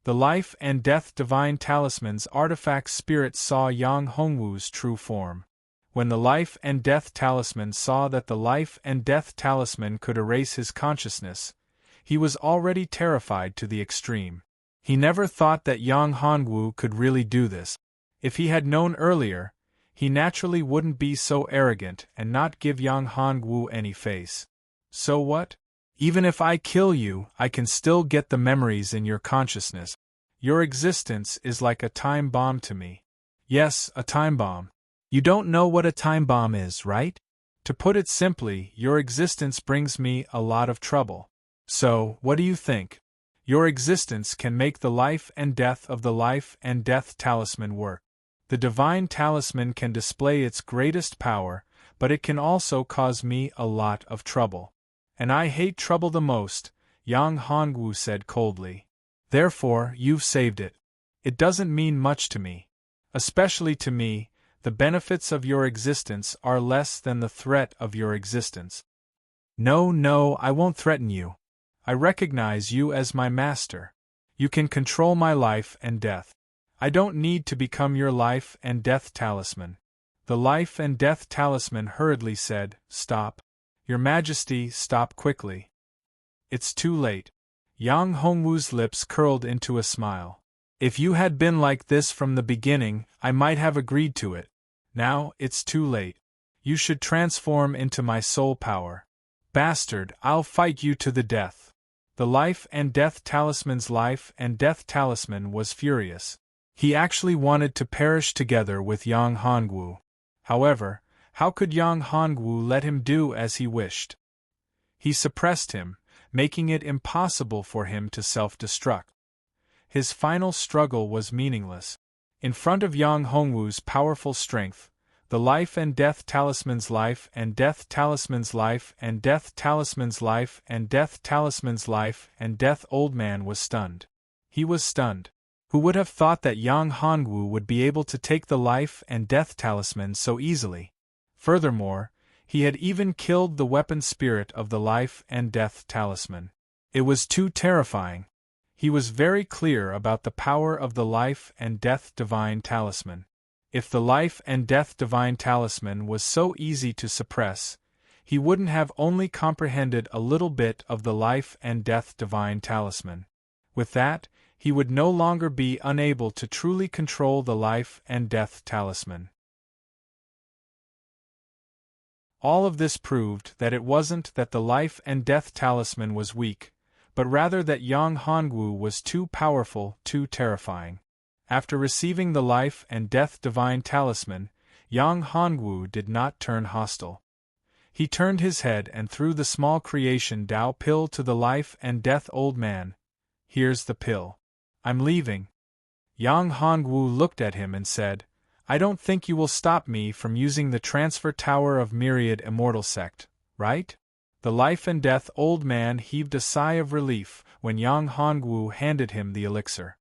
The life and death divine talisman's artifact spirit saw Yang Hongwu's true form. When the life and death talisman saw that the life and death talisman could erase his consciousness, he was already terrified to the extreme. He never thought that Yang Hongwu could really do this. If he had known earlier, he naturally wouldn't be so arrogant and not give Yang Hongwu any face. So what? Even if I kill you, I can still get the memories in your consciousness. Your existence is like a time bomb to me. Yes, a time bomb. You don't know what a time bomb is, right? To put it simply, your existence brings me a lot of trouble. So, what do you think? Your existence can make the life and death of the life and death talisman work. The divine talisman can display its greatest power, but it can also cause me a lot of trouble. And I hate trouble the most, Yang Hongwu said coldly. Therefore, you've saved it. It doesn't mean much to me. Especially to me, the benefits of your existence are less than the threat of your existence. No, I won't threaten you. I recognize you as my master. You can control my life and death. I don't need to become your life and death talisman. The life and death talisman hurriedly said, Stop. Your Majesty, stop quickly. It's too late. Yang Hongwu's lips curled into a smile. If you had been like this from the beginning, I might have agreed to it. Now, it's too late. You should transform into my soul power. Bastard, I'll fight you to the death. The life and death talisman's life and death talisman was furious. He actually wanted to perish together with Yang Hongwu. However, how could Yang Hongwu let him do as he wished? He suppressed him, making it impossible for him to self-destruct. His final struggle was meaningless. In front of Yang Hongwu's powerful strength, the life and death talisman's life and death talisman's life and death talisman's life and death talisman's life and death old man was stunned. He was stunned. Who would have thought that Yang Hongwu would be able to take the life and death talisman so easily? Furthermore, he had even killed the weapon spirit of the life and death talisman. It was too terrifying. He was very clear about the power of the life and death divine talisman. If the life and death divine talisman was so easy to suppress, he wouldn't have only comprehended a little bit of the life and death divine talisman. With that, he would no longer be unable to truly control the life and death talisman. All of this proved that it wasn't that the life and death talisman was weak, but rather that Yang Hongwu was too powerful, too terrifying. After receiving the life and death divine talisman, Yang Hongwu did not turn hostile. He turned his head and threw the small creation Tao pill to the life and death old man. Here's the pill. I'm leaving. Yang Hongwu looked at him and said, I don't think you will stop me from using the transfer tower of Myriad Immortal Sect, right? The life and death old man heaved a sigh of relief when Yang Hongwu handed him the elixir.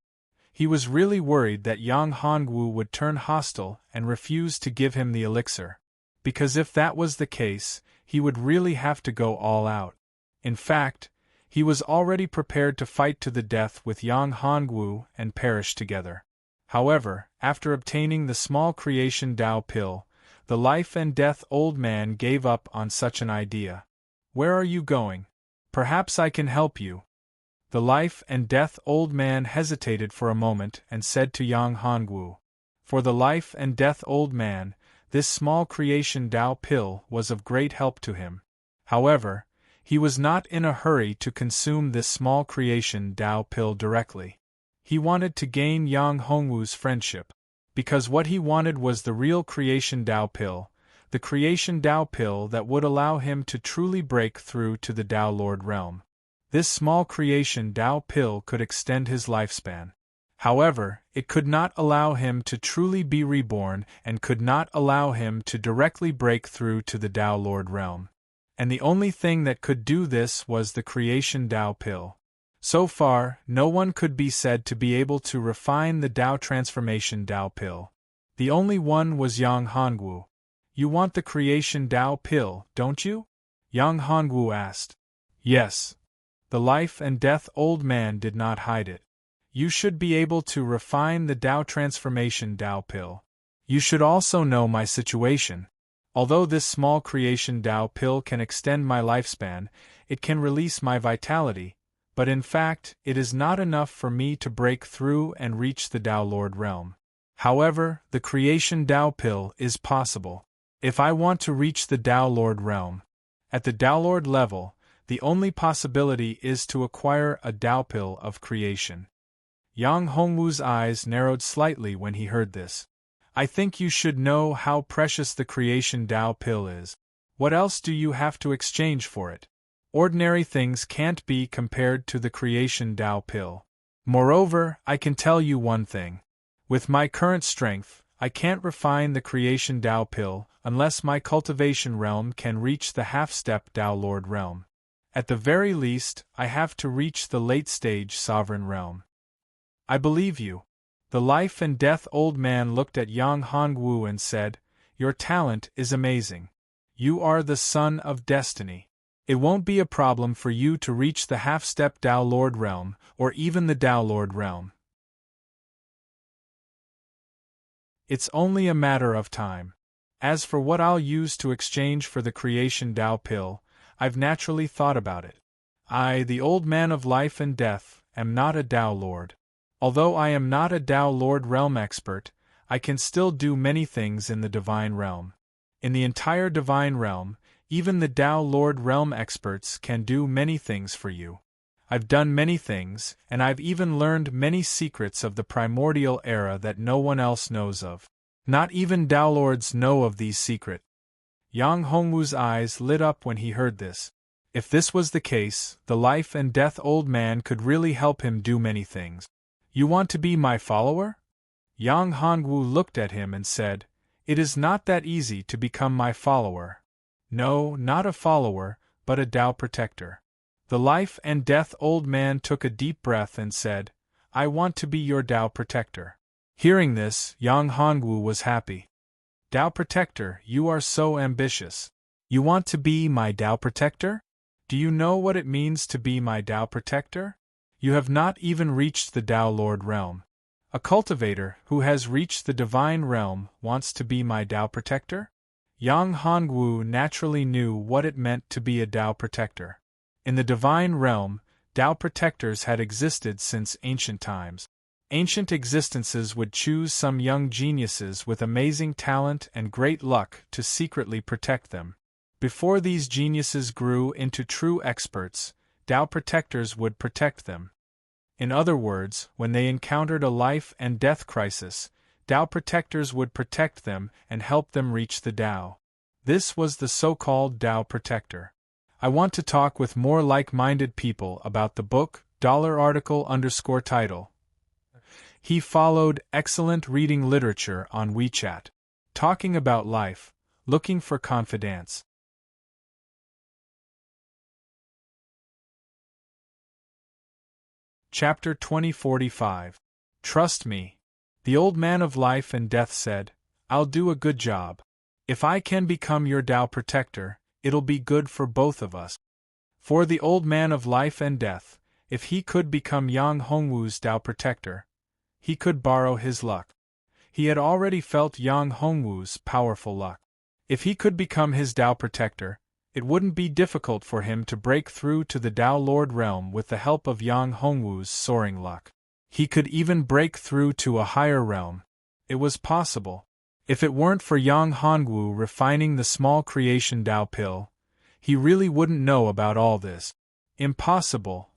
He was really worried that Yang Hongwu would turn hostile and refuse to give him the elixir, because if that was the case, he would really have to go all out. In fact, he was already prepared to fight to the death with Yang Hongwu and perish together. However, after obtaining the small creation Tao pill, the life and death old man gave up on such an idea. Where are you going? Perhaps I can help you. The life and death old man hesitated for a moment and said to Yang Hongwu. For the life and death old man, this small creation Tao pill was of great help to him. However, he was not in a hurry to consume this small creation Tao pill directly. He wanted to gain Yang Hongwu's friendship, because what he wanted was the real creation Tao pill, the creation Tao pill that would allow him to truly break through to the Tao Lord realm. This small creation Tao pill could extend his lifespan. However, it could not allow him to truly be reborn and could not allow him to directly break through to the Tao Lord realm. And the only thing that could do this was the creation Tao pill. So far, no one could be said to be able to refine the Tao transformation Tao pill. The only one was Yang Hongwu. You want the creation Tao pill, don't you? Yang Hongwu asked. Yes. The life and death old man did not hide it. You should be able to refine the Tao transformation Tao pill. You should also know my situation. Although this small creation Tao pill can extend my lifespan, it can release my vitality, but in fact, it is not enough for me to break through and reach the Tao Lord realm. However, the creation Tao pill is possible. If I want to reach the Tao Lord realm, at the Tao Lord level, the only possibility is to acquire a Tao pill of creation. Yang Hongwu's eyes narrowed slightly when he heard this. I think you should know how precious the creation Tao pill is. What else do you have to exchange for it? Ordinary things can't be compared to the creation Tao pill. Moreover, I can tell you one thing. With my current strength, I can't refine the creation Tao pill unless my cultivation realm can reach the half-step Tao Lord realm. At the very least, I have to reach the late-stage sovereign realm. I believe you. The life and death old man looked at Yang Hongwu and said, Your talent is amazing. You are the son of destiny. It won't be a problem for you to reach the half-step Tao Lord realm, or even the Tao Lord realm. It's only a matter of time. As for what I'll use to exchange for the creation Tao pill, I've naturally thought about it. I, the old man of life and death, am not a Tao Lord. Although I am not a Tao Lord realm expert, I can still do many things in the divine realm. In the entire divine realm, even the Tao Lord realm experts can do many things for you. I've done many things, and I've even learned many secrets of the primordial era that no one else knows of. Not even Tao Lords know of these secrets. Yang Hongwu's eyes lit up when he heard this. If this was the case, the life and death old man could really help him do many things. You want to be my follower? Yang Hongwu looked at him and said, It is not that easy to become my follower. No, not a follower, but a Tao protector. The life and death old man took a deep breath and said, I want to be your Tao protector. Hearing this, Yang Hongwu was happy. Tao protector, you are so ambitious. You want to be my Tao protector? Do you know what it means to be my Tao protector? You have not even reached the Tao Lord realm. A cultivator who has reached the divine realm wants to be my Tao protector? Yang Hongwu naturally knew what it meant to be a Tao protector. In the divine realm, Tao protectors had existed since ancient times. Ancient existences would choose some young geniuses with amazing talent and great luck to secretly protect them. Before these geniuses grew into true experts, Tao protectors would protect them. In other words, when they encountered a life and death crisis, Tao protectors would protect them and help them reach the Tao. This was the so-called Tao protector. I want to talk with more like-minded people about the book, $article_title. He followed excellent reading literature on WeChat. Talking about life, looking for confidants. Chapter 2045. Trust me. The old man of life and death said, I'll do a good job. If I can become your Tao protector, it'll be good for both of us. For the old man of life and death, if he could become Yang Hongwu's Tao protector, he could borrow his luck. He had already felt Yang Hongwu's powerful luck. If he could become his Tao protector, it wouldn't be difficult for him to break through to the Tao Lord realm with the help of Yang Hongwu's soaring luck. He could even break through to a higher realm. It was possible. If it weren't for Yang Hongwu refining the small creation Tao pill, he really wouldn't know about all this. Impossible.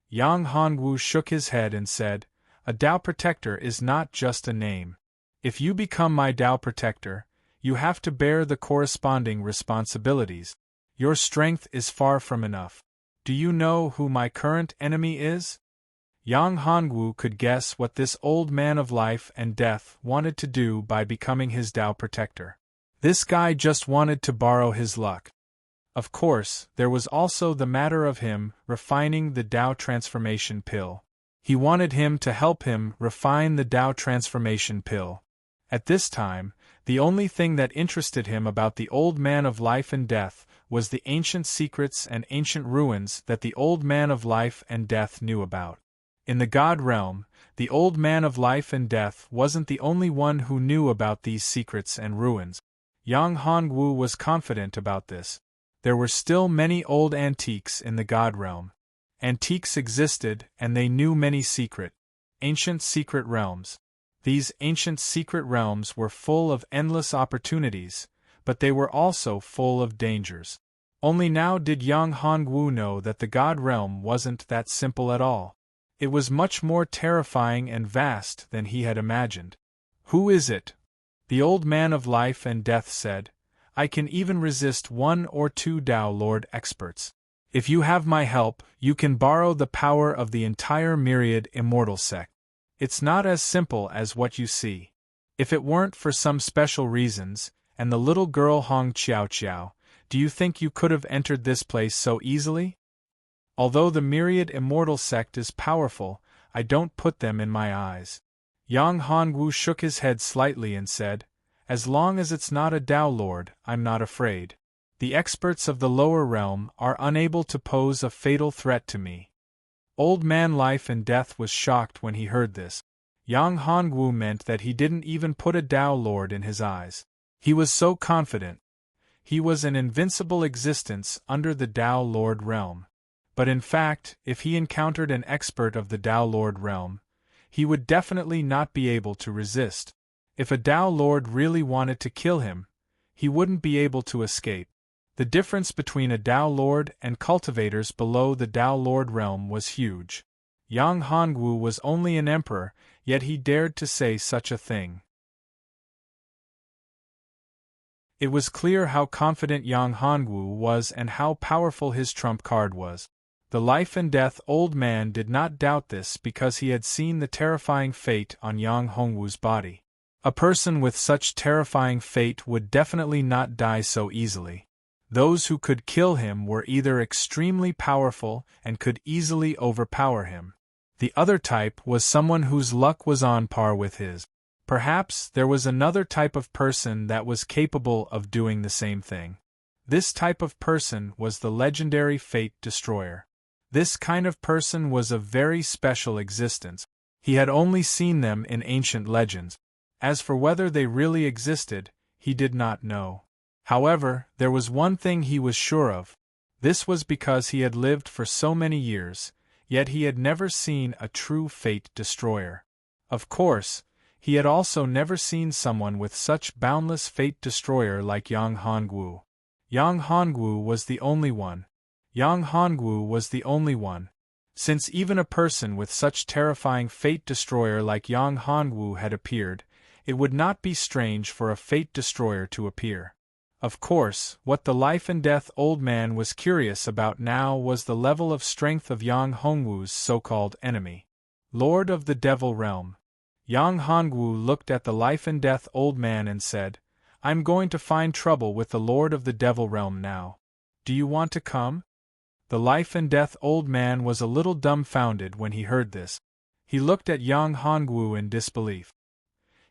Yang Hongwu shook his head and said, A Tao protector is not just a name. If you become my Tao protector, you have to bear the corresponding responsibilities. Your strength is far from enough. Do you know who my current enemy is? Yang Hongwu could guess what this old man of life and death wanted to do by becoming his Tao protector. This guy just wanted to borrow his luck. Of course, there was also the matter of him refining the Tao transformation pill. He wanted him to help him refine the Tao transformation pill. At this time, the only thing that interested him about the old man of life and death was the ancient secrets and ancient ruins that the old man of life and death knew about. In the God realm, the old man of life and death wasn't the only one who knew about these secrets and ruins. Yang Hongwu was confident about this. There were still many old antiques in the God realm. Antiques existed, and they knew many ancient secret realms. These ancient secret realms were full of endless opportunities, but they were also full of dangers. Only now did Yang Hongwu know that the God realm wasn't that simple at all. It was much more terrifying and vast than he had imagined. "Who is it?" the old man of life and death said. "I can even resist 1 or 2 Tao Lord experts. If you have my help, you can borrow the power of the entire myriad immortal sect. It's not as simple as what you see. If it weren't for some special reasons, and the little girl Hong Qiao Qiao, do you think you could have entered this place so easily? Although the myriad immortal sect is powerful, I don't put them in my eyes." Yang Hongwu shook his head slightly and said, "As long as it's not a Tao Lord, I'm not afraid. The experts of the lower realm are unable to pose a fatal threat to me." Old man life and death was shocked when he heard this. Yang Hongwu meant that he didn't even put a Tao Lord in his eyes. He was so confident. He was an invincible existence under the Tao Lord realm. But in fact, if he encountered an expert of the Tao Lord realm, he would definitely not be able to resist. If a Tao Lord really wanted to kill him, he wouldn't be able to escape. The difference between a Tao Lord and cultivators below the Tao Lord realm was huge. Yang Hongwu was only an emperor, yet he dared to say such a thing. It was clear how confident Yang Hongwu was and how powerful his trump card was. The life and death old man did not doubt this because he had seen the terrifying fate on Yang Hongwu's body. A person with such terrifying fate would definitely not die so easily. Those who could kill him were either extremely powerful and could easily overpower him. The other type was someone whose luck was on par with his. Perhaps there was another type of person that was capable of doing the same thing. This type of person was the legendary Fate Destroyer. This kind of person was a very special existence. He had only seen them in ancient legends. As for whether they really existed, he did not know. However, there was one thing he was sure of. This was because he had lived for so many years, yet he had never seen a true Fate Destroyer. Of course, he had also never seen someone with such boundless Fate Destroyer like Yang Hongwu. Yang Hongwu was the only one. Yang Hongwu was the only one. Since even a person with such terrifying Fate Destroyer like Yang Hongwu had appeared, it would not be strange for a Fate Destroyer to appear. Of course, what the life and death old man was curious about now was the level of strength of Yang Hongwu's so-called enemy. Lord of the Devil Realm. Yang Hongwu looked at the life and death old man and said, "I'm going to find trouble with the Lord of the Devil Realm now. Do you want to come?" The life and death old man was a little dumbfounded when he heard this. He looked at Yang Hongwu in disbelief.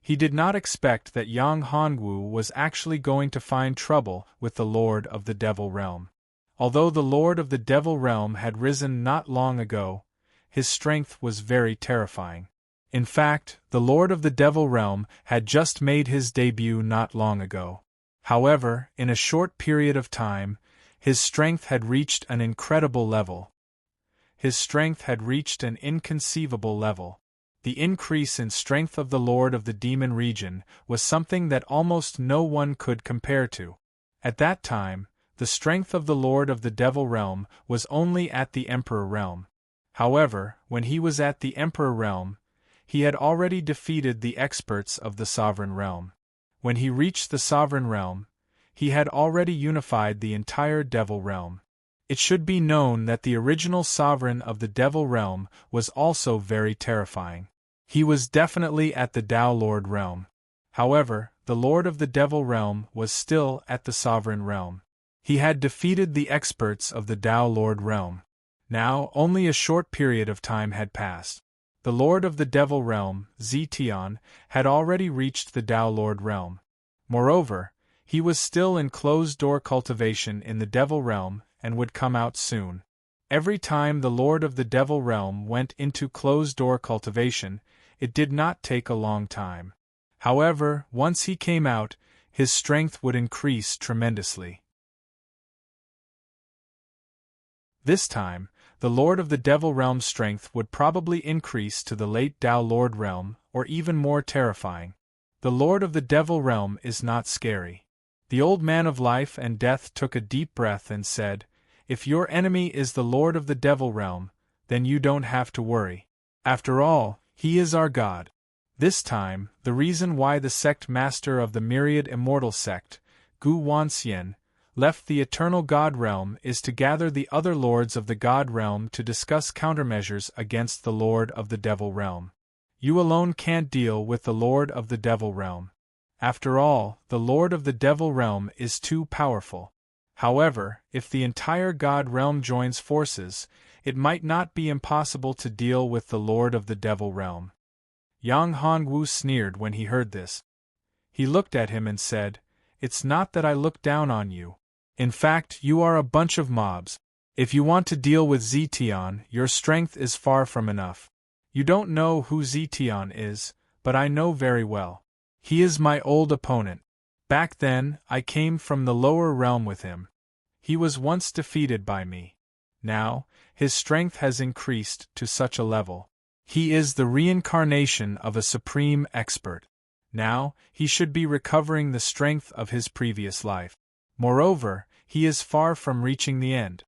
He did not expect that Yang Hongwu was actually going to find trouble with the Lord of the Devil Realm. Although the Lord of the Devil Realm had risen not long ago, his strength was very terrifying. In fact, the Lord of the Devil Realm had just made his debut not long ago. However, in a short period of time, his strength had reached an incredible level. His strength had reached an inconceivable level. The increase in strength of the Lord of the Demon Region was something that almost no one could compare to. At that time, the strength of the Lord of the Devil Realm was only at the Emperor Realm. However, when he was at the Emperor Realm, he had already defeated the experts of the Sovereign Realm. When he reached the Sovereign Realm, he had already unified the entire Devil Realm. It should be known that the original sovereign of the Devil Realm was also very terrifying. He was definitely at the Tao Lord Realm. However, the Lord of the Devil Realm was still at the Sovereign Realm. He had defeated the experts of the Tao Lord Realm. Now, only a short period of time had passed. The Lord of the Devil Realm, Zetian, had already reached the Tao Lord Realm. Moreover, he was still in closed-door cultivation in the Devil Realm and would come out soon. Every time the Lord of the Devil Realm went into closed-door cultivation, it did not take a long time. However, once he came out, his strength would increase tremendously. This time, the Lord of the Devil Realm's strength would probably increase to the late Tao Lord Realm, or even more terrifying. The Lord of the Devil Realm is not scary. The old man of life and death took a deep breath and said, "If your enemy is the Lord of the Devil Realm, then you don't have to worry. After all, he is our God." This time, the reason why the sect master of the myriad immortal sect, Gu Wanxian, left the eternal God Realm is to gather the other lords of the God Realm to discuss countermeasures against the Lord of the Devil Realm. You alone can't deal with the Lord of the Devil Realm. After all, the Lord of the Devil Realm is too powerful. However, if the entire God Realm joins forces, it might not be impossible to deal with the Lord of the Devil Realm. Yang Hongwu sneered when he heard this. He looked at him and said, "It's not that I look down on you. In fact, you are a bunch of mobs. If you want to deal with Zetian, your strength is far from enough. You don't know who Zetian is, but I know very well. He is my old opponent. Back then, I came from the lower realm with him. He was once defeated by me. Now, his strength has increased to such a level. He is the reincarnation of a supreme expert. Now, he should be recovering the strength of his previous life. Moreover, he is far from reaching the end.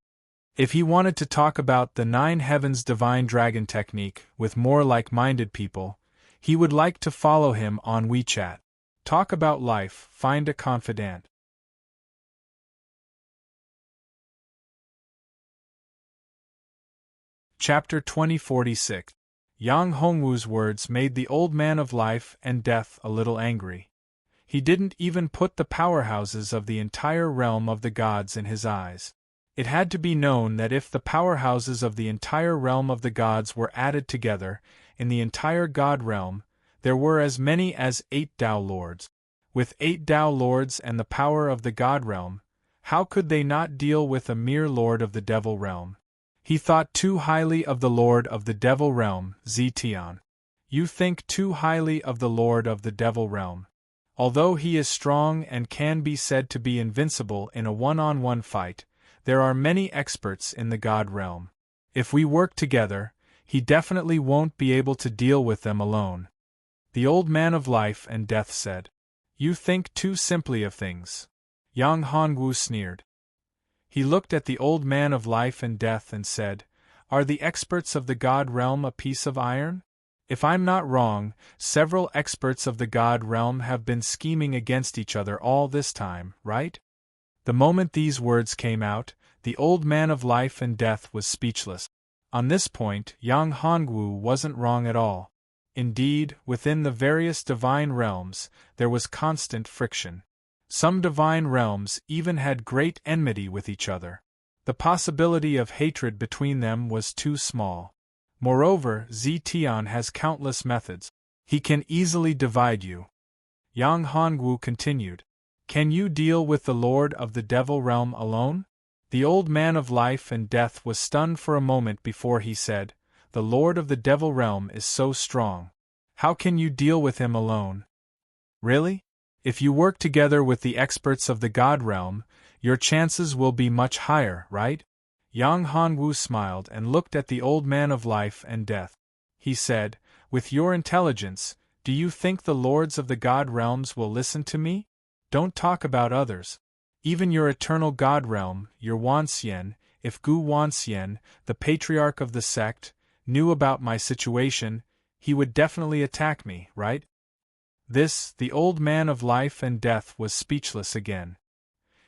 If he wanted to talk about the Nine Heavens Divine Dragon technique with more like-minded people, he would like to follow him on WeChat. Talk about life, find a confidant. Chapter 2046. Yang Hongwu's words made the old man of life and death a little angry. He didn't even put the powerhouses of the entire realm of the gods in his eyes. It had to be known that if the powerhouses of the entire realm of the gods were added together, in the entire god realm, there were as many as 8 Tao Lords. With 8 Tao Lords and the power of the god realm, how could they not deal with a mere Lord of the Devil Realm? He thought too highly of the Lord of the Devil Realm, Zetian. You think too highly of the Lord of the Devil Realm. Although he is strong and can be said to be invincible in a one-on-one fight, there are many experts in the God Realm. If we work together, he definitely won't be able to deal with them alone. The old man of life and death said. You think too simply of things. Yang Hongwu sneered. He looked at the old man of life and death and said, Are the experts of the God Realm a piece of iron? If I'm not wrong, several experts of the God Realm have been scheming against each other all this time, right? The moment these words came out, the old man of life and death was speechless. On this point, Yang Hongwu wasn't wrong at all. Indeed, within the various divine realms, there was constant friction. Some divine realms even had great enmity with each other. The possibility of hatred between them was too small. Moreover, Zetian has countless methods. He can easily divide you. Yang Hongwu continued. Can you deal with the Lord of the Devil Realm alone? The old man of life and death was stunned for a moment before he said, The Lord of the Devil Realm is so strong. How can you deal with him alone? Really? If you work together with the experts of the God Realm, your chances will be much higher, right? Yang Hongwu smiled and looked at the old man of life and death. He said, With your intelligence, do you think the lords of the God Realms will listen to me? Don't talk about others. Even your eternal God Realm, your Wanxian, if Gu Wanxian, the patriarch of the sect, knew about my situation, he would definitely attack me, right? This, the old man of life and death was speechless again.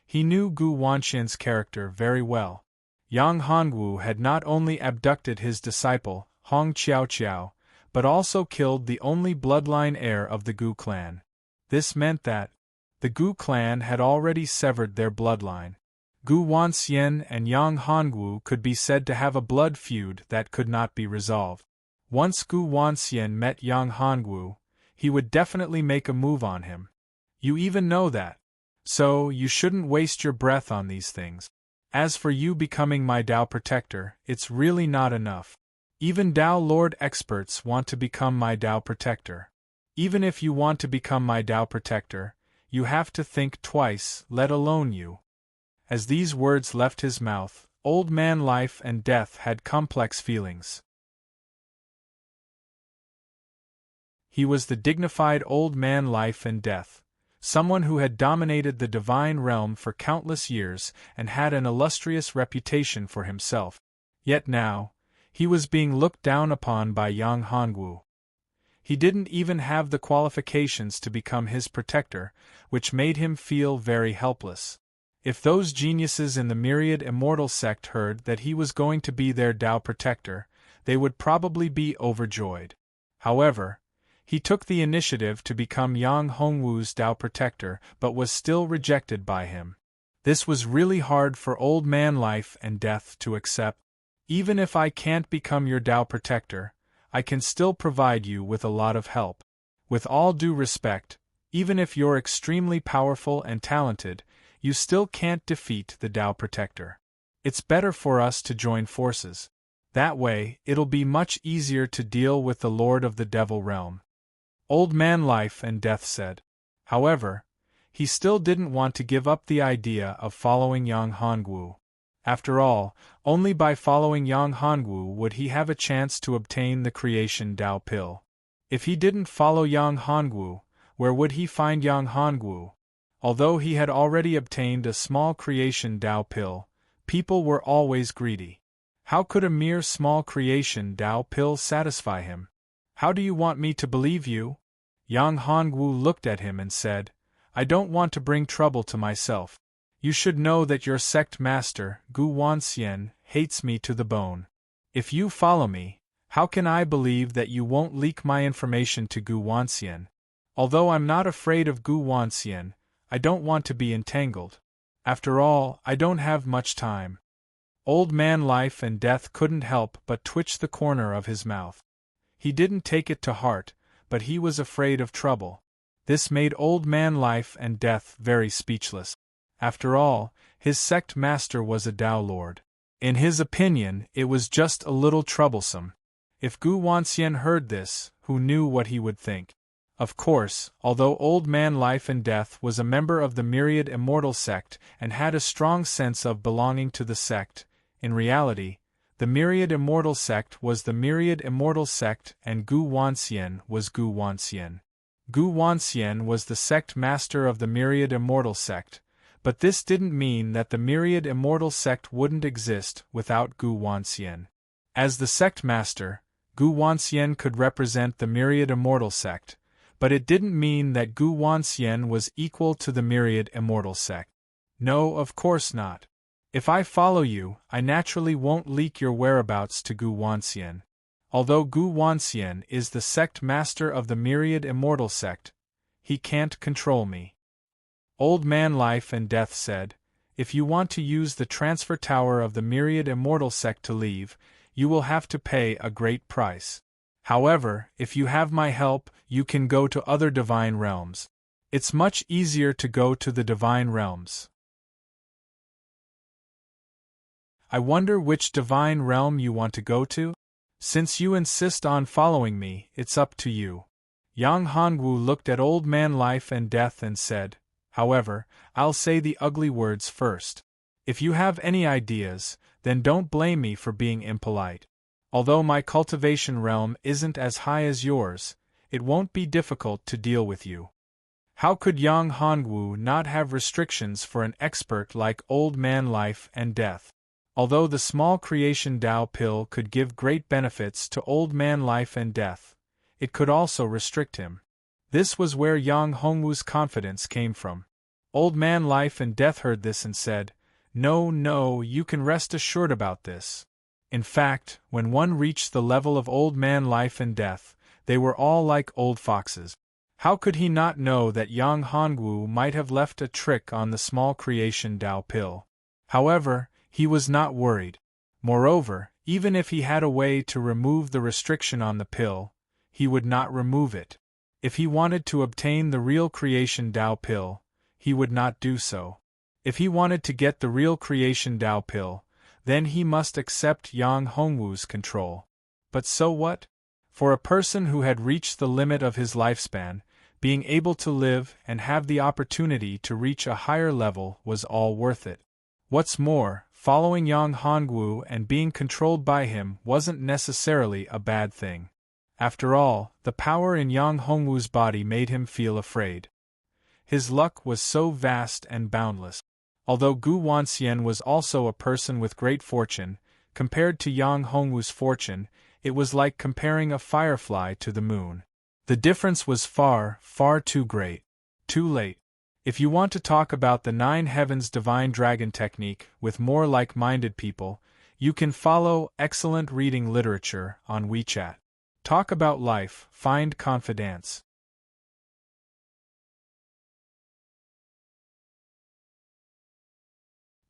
He knew Gu Wanxian's character very well. Yang Hongwu had not only abducted his disciple, Hong Qiaoqiao, but also killed the only bloodline heir of the Gu clan. This meant that the Gu clan had already severed their bloodline. Gu Wanxian and Yang Hongwu could be said to have a blood feud that could not be resolved. Once Gu Wanxian met Yang Hongwu, he would definitely make a move on him. You even know that. So, you shouldn't waste your breath on these things. As for you becoming my Dao protector, it's really not enough. Even Dao Lord experts want to become my Dao protector. Even if you want to become my Dao protector, you have to think twice, let alone you. As these words left his mouth, Old Man Life and Death had complex feelings. He was the dignified Old Man Life and Death, someone who had dominated the divine realm for countless years and had an illustrious reputation for himself. Yet now, he was being looked down upon by Yang Hongwu. He didn't even have the qualifications to become his protector, which made him feel very helpless. If those geniuses in the Myriad Immortal sect heard that he was going to be their Dao protector, they would probably be overjoyed. However, he took the initiative to become Yang Hongwu's Dao protector but was still rejected by him. This was really hard for Old Man Life and Death to accept. Even if I can't become your Dao protector, I can still provide you with a lot of help. With all due respect, even if you're extremely powerful and talented, you still can't defeat the Dao protector. It's better for us to join forces. That way, it'll be much easier to deal with the Lord of the Devil Realm. Old Man Life and Death said. However, he still didn't want to give up the idea of following Yang Hongwu. After all, only by following Yang Hongwu would he have a chance to obtain the Creation Dao Pill. If he didn't follow Yang Hongwu, where would he find Yang Hongwu? Although he had already obtained a small Creation Dao Pill, people were always greedy. How could a mere small Creation Dao Pill satisfy him? How do you want me to believe you? Yang Hongwu looked at him and said, I don't want to bring trouble to myself. You should know that your sect master, Gu Wanxian, hates me to the bone. If you follow me, how can I believe that you won't leak my information to Gu Wanxian? Although I'm not afraid of Gu Wanxian, I don't want to be entangled. After all, I don't have much time. Old Man Life and Death couldn't help but twitch the corner of his mouth. He didn't take it to heart, but he was afraid of trouble. This made Old Man Life and Death very speechless. After all, his sect master was a Dao Lord. In his opinion, it was just a little troublesome. If Gu Wanxian heard this, who knew what he would think? Of course, although Old Man Life and Death was a member of the Myriad Immortal sect and had a strong sense of belonging to the sect, in reality, the Myriad Immortal sect was the Myriad Immortal sect and Gu Wanxian was Gu Wanxian. Gu Wanxian was the sect master of the Myriad Immortal sect, but this didn't mean that the Myriad Immortal sect wouldn't exist without Gu Wanxian. As the sect master, Gu Wanxian could represent the Myriad Immortal sect, but it didn't mean that Gu Wanxian was equal to the Myriad Immortal sect. No, of course not. If I follow you, I naturally won't leak your whereabouts to Gu Wanxian. Although Gu Wanxian is the sect master of the Myriad Immortal sect, he can't control me. Old Man Life and Death said, if you want to use the transfer tower of the Myriad Immortal sect to leave, you will have to pay a great price. However, if you have my help, you can go to other divine realms. It's much easier to go to the divine realms. I wonder which divine realm you want to go to? Since you insist on following me, it's up to you. Yang Hongwu looked at Old Man Life and Death and said, however, I'll say the ugly words first. If you have any ideas, then don't blame me for being impolite. Although my cultivation realm isn't as high as yours, it won't be difficult to deal with you. How could Yang Hongwu not have restrictions for an expert like Old Man Life and Death? Although the small Creation Dao Pill could give great benefits to Old Man Life and Death, it could also restrict him. This was where Yang Hongwu's confidence came from. Old Man Life and Death heard this and said, No, no, you can rest assured about this. In fact, when one reached the level of old man life and death, they were all like old foxes. How could he not know that Yang Hongwu might have left a trick on the small creation Dao pill? However, he was not worried. Moreover, even if he had a way to remove the restriction on the pill, he would not remove it. If he wanted to obtain the real creation Dao pill, he would not do so. If he wanted to get the real creation Dao pill, then he must accept Yang Hongwu's control. But so what? For a person who had reached the limit of his lifespan, being able to live and have the opportunity to reach a higher level was all worth it. What's more, following Yang Hongwu and being controlled by him wasn't necessarily a bad thing. After all, the power in Yang Hongwu's body made him feel afraid. His luck was so vast and boundless. Although Gu Wanxian was also a person with great fortune, compared to Yang Hongwu's fortune, it was like comparing a firefly to the moon. The difference was far, far too great. Too late. If you want to talk about the 9 Heavens Divine Dragon technique with more like-minded people, you can follow excellent reading literature on WeChat. Talk about life, find confidence.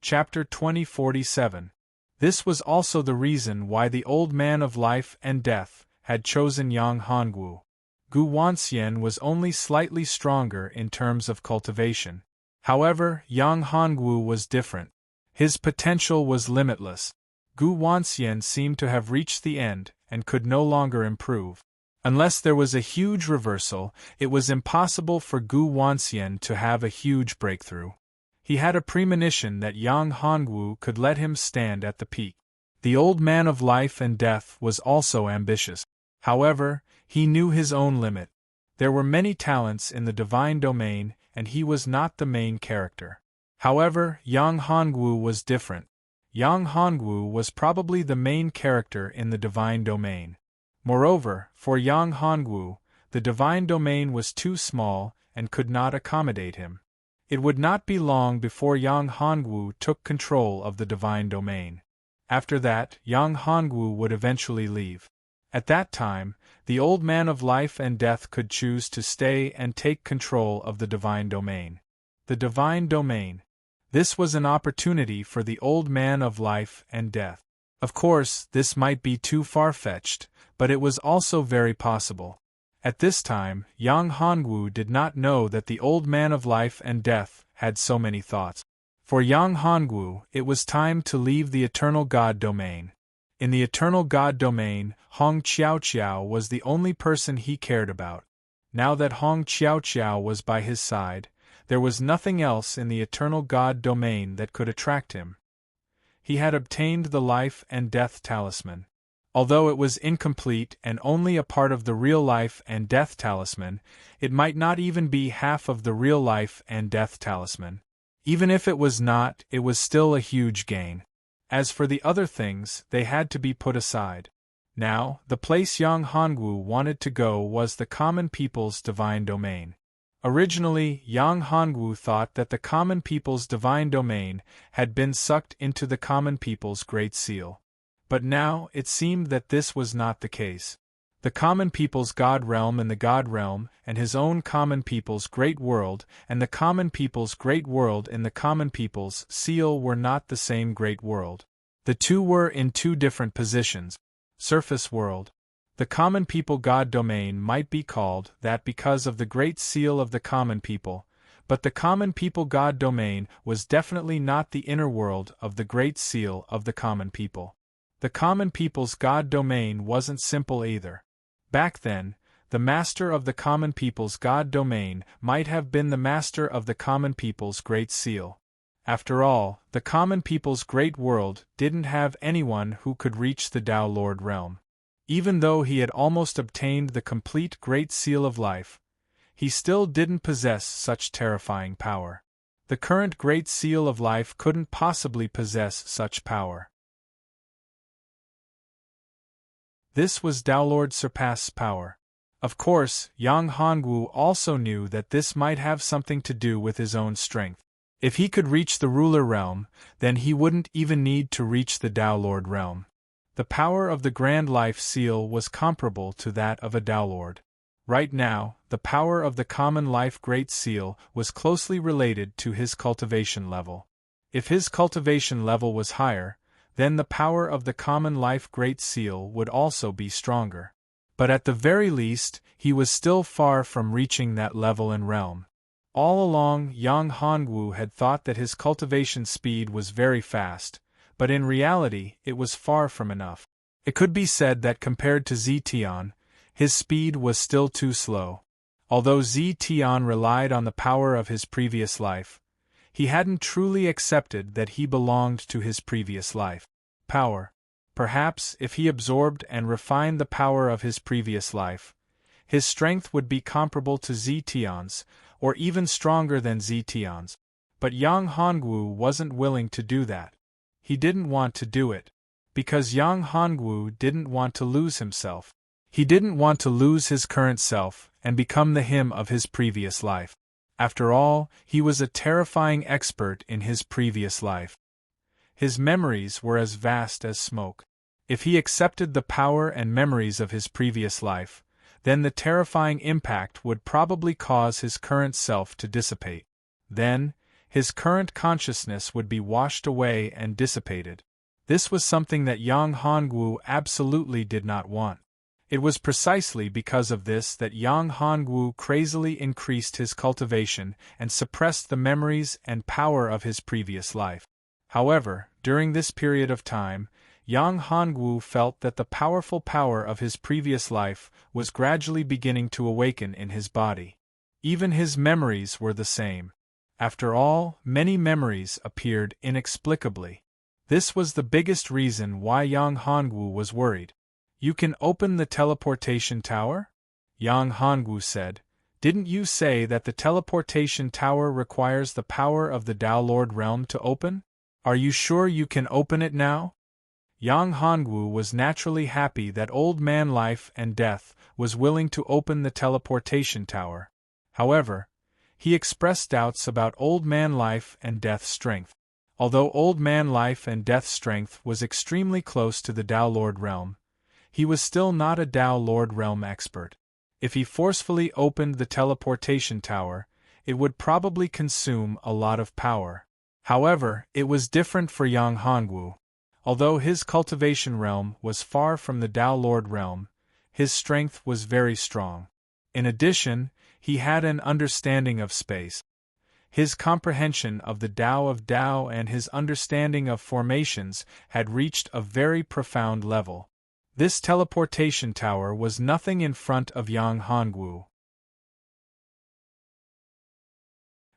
Chapter 2047. This was also the reason why the old man of life and death had chosen Yang Hongwu. Gu Wanxian was only slightly stronger in terms of cultivation. However, Yang Hongwu was different. His potential was limitless. Gu Wanxian seemed to have reached the end and could no longer improve. Unless there was a huge reversal, it was impossible for Gu Wanxian to have a huge breakthrough. He had a premonition that Yang Hongwu could let him stand at the peak. The old man of life and death was also ambitious. However, he knew his own limit. There were many talents in the divine domain, and he was not the main character. However, Yang Hongwu was different. Yang Hongwu was probably the main character in the divine domain. Moreover, for Yang Hongwu, the divine domain was too small and could not accommodate him. It would not be long before Yang Hongwu took control of the divine domain. After that, Yang Hongwu would eventually leave. At that time, the old man of life and death could choose to stay and take control of the divine domain. The divine domain. This was an opportunity for the old man of life and death. Of course, this might be too far-fetched, but it was also very possible. At this time, Yang Hongwu did not know that the old man of life and death had so many thoughts. For Yang Hongwu, it was time to leave the eternal God domain. In the eternal God domain, Hong Qiaoqiao was the only person he cared about. Now that Hong Qiaoqiao was by his side, there was nothing else in the eternal God domain that could attract him. He had obtained the life and death talisman. Although it was incomplete and only a part of the real life and death talisman, it might not even be half of the real life and death talisman. Even if it was not, it was still a huge gain. As for the other things, they had to be put aside. Now, the place Yang Hongwu wanted to go was the common people's divine domain. Originally, Yang Hongwu thought that the common people's divine domain had been sucked into the common people's great seal. But now, it seemed that this was not the case. The common people's God realm and the God realm, and his own common people's great world, and the common people's great world in the common people's seal were not the same great world. The two were in two different positions. Surface world. The common people God domain might be called that because of the great seal of the common people, but the common people God domain was definitely not the inner world of the great seal of the common people. The common people's God domain wasn't simple either. Back then, the master of the common people's God domain might have been the master of the common people's great seal. After all, the common people's great world didn't have anyone who could reach the Tao Lord realm. Even though he had almost obtained the complete great seal of life, he still didn't possess such terrifying power. The current great seal of life couldn't possibly possess such power. This was Tao Lord Surpass's power. Of course, Yang Hongwu also knew that this might have something to do with his own strength. If he could reach the ruler realm, then he wouldn't even need to reach the Tao Lord realm. The power of the Grand Life Seal was comparable to that of a Tao Lord. Right now, the power of the Common Life Great Seal was closely related to his cultivation level. If his cultivation level was higher, then the power of the Common Life Great Seal would also be stronger. But at the very least, he was still far from reaching that level and realm. All along, Yang Hongwu had thought that his cultivation speed was very fast, but in reality it was far from enough. It could be said that compared to Zetian, his speed was still too slow. Although Zetian relied on the power of his previous life, he hadn't truly accepted that he belonged to his previous life. Power. Perhaps, if he absorbed and refined the power of his previous life, his strength would be comparable to Zetian's, or even stronger than Zetian's. But Yang Hongwu wasn't willing to do that. He didn't want to do it. Because Yang Hongwu didn't want to lose himself. He didn't want to lose his current self and become the him of his previous life. After all, he was a terrifying expert in his previous life. His memories were as vast as smoke. If he accepted the power and memories of his previous life, then the terrifying impact would probably cause his current self to dissipate. Then, his current consciousness would be washed away and dissipated. This was something that Yang Hongwu absolutely did not want. It was precisely because of this that Yang Hongwu crazily increased his cultivation and suppressed the memories and power of his previous life. However, during this period of time, Yang Hongwu felt that the powerful power of his previous life was gradually beginning to awaken in his body. Even his memories were the same. After all, many memories appeared inexplicably. This was the biggest reason why Yang Hongwu was worried. "You can open the teleportation tower?" Yang Hongwu said. "Didn't you say that the teleportation tower requires the power of the Tao Lord realm to open? Are you sure you can open it now?" Yang Hongwu was naturally happy that Old Man Life and Death was willing to open the teleportation tower. However, he expressed doubts about Old Man Life and Death's strength. Although Old Man Life and Death's strength was extremely close to the Tao Lord realm, he was still not a Tao Lord realm expert. If he forcefully opened the teleportation tower, it would probably consume a lot of power. However, it was different for Yang Hongwu. Although his cultivation realm was far from the Tao Lord realm, his strength was very strong. In addition, he had an understanding of space. His comprehension of the Tao of Tao and his understanding of formations had reached a very profound level. This teleportation tower was nothing in front of Yang Hongwu.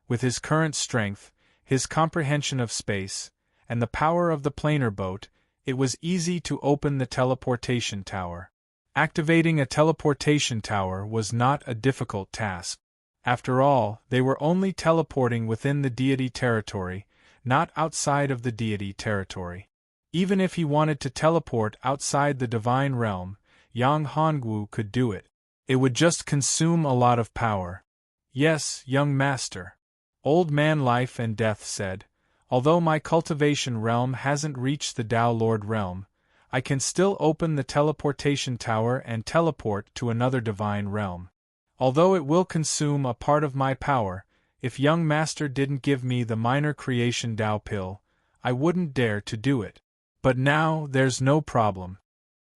With his current strength, his comprehension of space, and the power of the planar boat, it was easy to open the teleportation tower. Activating a teleportation tower was not a difficult task. After all, they were only teleporting within the deity territory, not outside of the deity territory. Even if he wanted to teleport outside the divine realm, Yang Hongwu could do it. It would just consume a lot of power. "Yes, young master," Old Man Life and Death said. "Although my cultivation realm hasn't reached the Tao Lord realm, I can still open the teleportation tower and teleport to another divine realm. Although it will consume a part of my power, if young master didn't give me the minor creation Tao pill, I wouldn't dare to do it. But now there's no problem."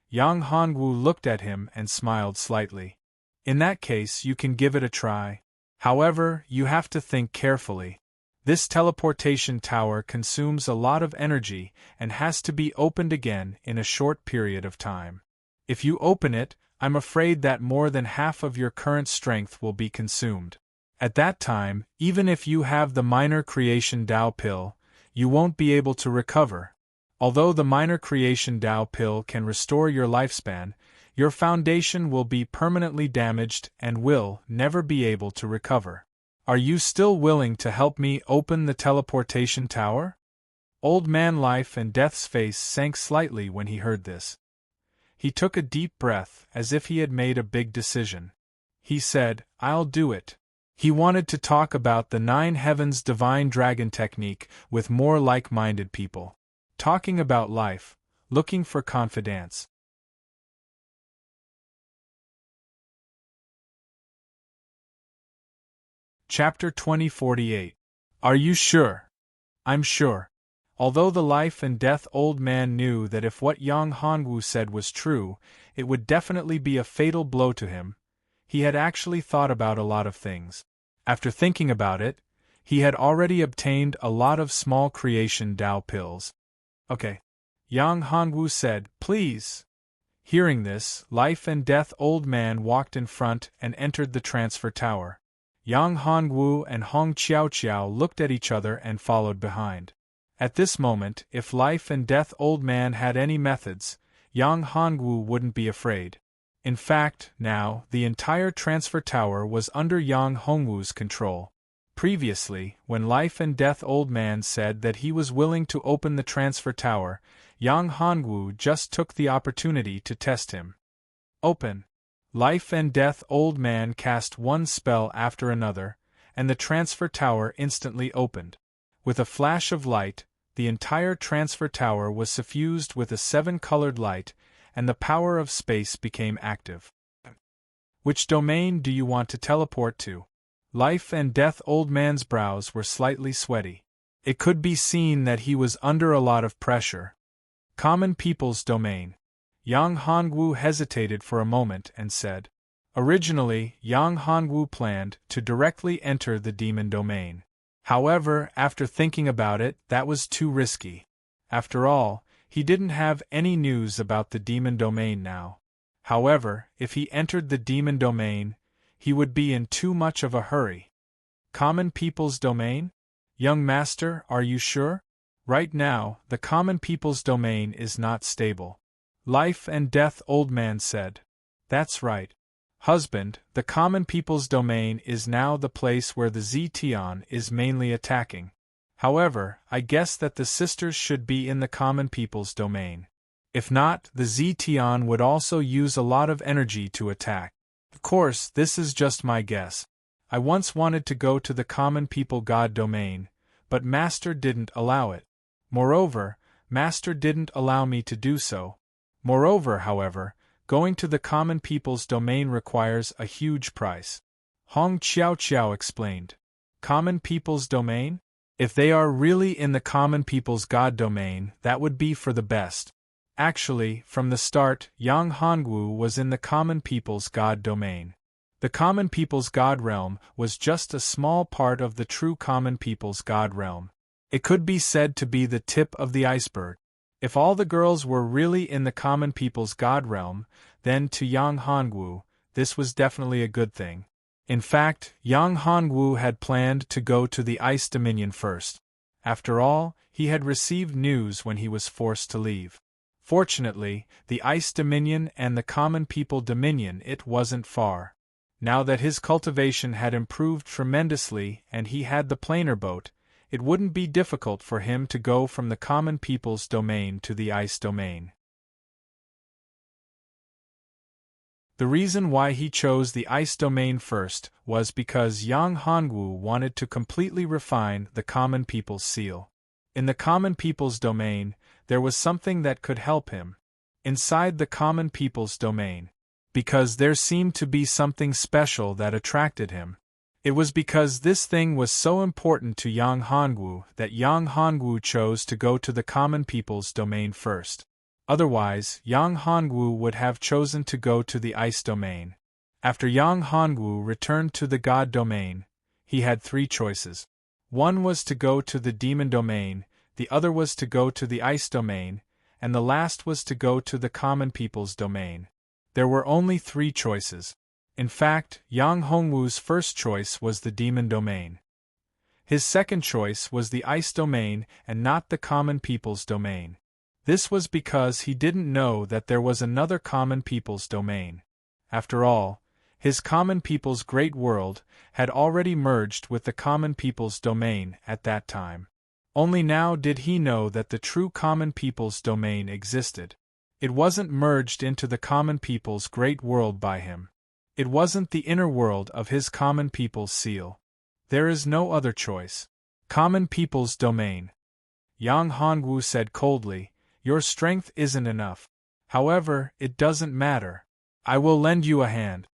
Yang Hongwu looked at him and smiled slightly. "In that case you can give it a try. However, you have to think carefully. This teleportation tower consumes a lot of energy and has to be opened again in a short period of time. If you open it, I'm afraid that more than half of your current strength will be consumed. At that time, even if you have the minor creation Tao pill, you won't be able to recover. Although the minor creation Tao pill can restore your lifespan, your foundation will be permanently damaged and will never be able to recover. Are you still willing to help me open the teleportation tower?" Old Man Life and Death's face sank slightly when he heard this. He took a deep breath as if he had made a big decision. He said, "I'll do it." He wanted to talk about the Nine Heavens Divine Dragon technique with more like-minded people. Talking about life, looking for confidence. Chapter 2048. Are you sure? I'm sure. Although the life and death old man knew that if what Yang Hongwu said was true, it would definitely be a fatal blow to him, he had actually thought about a lot of things. After thinking about it, he had already obtained a lot of small creation Dao pills. Okay. Yang Hongwu said, please. Hearing this, life and death old man walked in front and entered the transfer tower. Yang Hongwu and Hong Qiaoqiao looked at each other and followed behind. At this moment, if life and death old man had any methods, Yang Hongwu wouldn't be afraid. In fact, now, the entire transfer tower was under Yang Hongwu's control. Previously, when life and death old man said that he was willing to open the transfer tower, Yang Hongwu just took the opportunity to test him. Open. Life and death old man cast one spell after another, and the transfer tower instantly opened. With a flash of light, the entire transfer tower was suffused with a seven-colored light, and the power of space became active. Which domain do you want to teleport to? Life and death old man's brows were slightly sweaty. It could be seen that he was under a lot of pressure. Common people's domain. Yang Hongwu hesitated for a moment and said. Originally, Yang Hongwu planned to directly enter the demon domain. However, after thinking about it, that was too risky. After all, he didn't have any news about the demon domain now. However, if he entered the demon domain, he would be in too much of a hurry. Common people's domain? Young master, are you sure? Right now, the common people's domain is not stable. Life and death old man said. That's right. Husband, the common people's domain is now the place where the Zetian is mainly attacking. However, I guess that the sisters should be in the common people's domain. If not, the Zetian would also use a lot of energy to attack. Of course, this is just my guess. I once wanted to go to the common people god domain, but Master didn't allow it. Moreover, Master didn't allow me to do so. Moreover, however, going to the common people's domain requires a huge price. Hong Qiaoqiao explained. Common people's domain? If they are really in the common people's god domain, that would be for the best. Actually, from the start, Yang Hongwu was in the common people's god domain. The common people's god realm was just a small part of the true common people's god realm. It could be said to be the tip of the iceberg. If all the girls were really in the common people's god realm, then to Yang Hongwu, this was definitely a good thing. In fact, Yang Hongwu had planned to go to the Ice Dominion first. After all, he had received news when he was forced to leave. Fortunately, the Ice Dominion and the Common People Dominion it wasn't far. Now that his cultivation had improved tremendously and he had the planer boat, it wouldn't be difficult for him to go from the Common People's domain to the Ice Domain. The reason why he chose the Ice Domain first was because Yang Hongwu wanted to completely refine the Common People's seal. In the Common People's domain, there was something that could help him. Inside the Common People's domain. Because there seemed to be something special that attracted him. It was because this thing was so important to Yang Hongwu that Yang Hongwu chose to go to the Common People's domain first. Otherwise, Yang Hongwu would have chosen to go to the Ice Domain. After Yang Hongwu returned to the God Domain, he had three choices. One was to go to the Demon Domain, the other was to go to the Ice Domain, and the last was to go to the Common People's Domain. There were only three choices. In fact, Yang Hongwu's first choice was the Demon Domain. His second choice was the Ice Domain and not the Common People's Domain. This was because he didn't know that there was another Common People's Domain. After all, his Common People's Great World had already merged with the Common People's Domain at that time. Only now did he know that the true Common People's Domain existed. It wasn't merged into the Common People's Great World by him. It wasn't the inner world of his common people's seal. There is no other choice. Common people's domain. Yang Hongwu said coldly, your strength isn't enough. However, it doesn't matter. I will lend you a hand.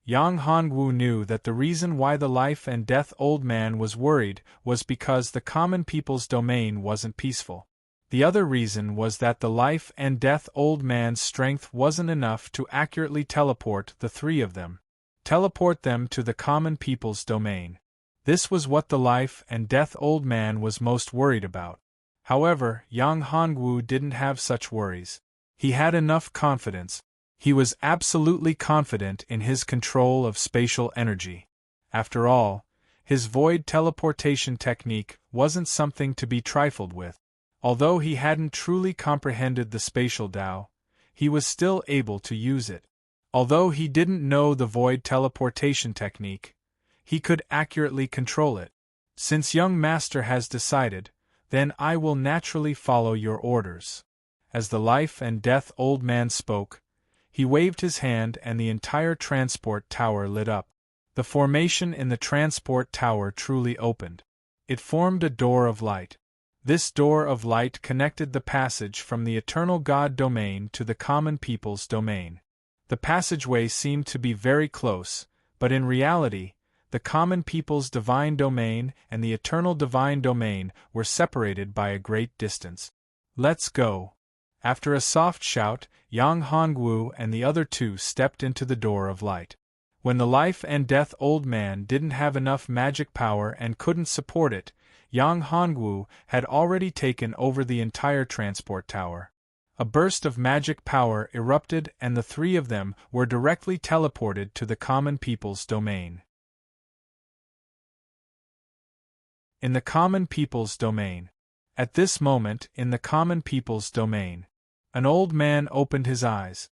Yang Hongwu knew that the reason why the life and death old man was worried was because the common people's domain wasn't peaceful. The other reason was that the life and death old man's strength wasn't enough to accurately teleport the three of them. Teleport them to the common people's domain. This was what the life and death old man was most worried about. However, Yang Hongwu didn't have such worries. He had enough confidence. He was absolutely confident in his control of spatial energy. After all, his void teleportation technique wasn't something to be trifled with. Although he hadn't truly comprehended the spatial Tao, he was still able to use it. Although he didn't know the void teleportation technique, he could accurately control it. Since young master has decided, then I will naturally follow your orders. As the life and death old man spoke, he waved his hand and the entire transport tower lit up. The formation in the transport tower truly opened. It formed a door of light. This door of light connected the passage from the eternal God domain to the common people's domain. The passageway seemed to be very close, but in reality, the common people's divine domain and the eternal divine domain were separated by a great distance. Let's go. After a soft shout, Yang Hongwu and the other two stepped into the door of light. When the life and death old man didn't have enough magic power and couldn't support it, Yang Hongwu had already taken over the entire transport tower. A burst of magic power erupted and the three of them were directly teleported to the common people's domain. In the common people's domain. At this moment, in the common people's domain, an old man opened his eyes.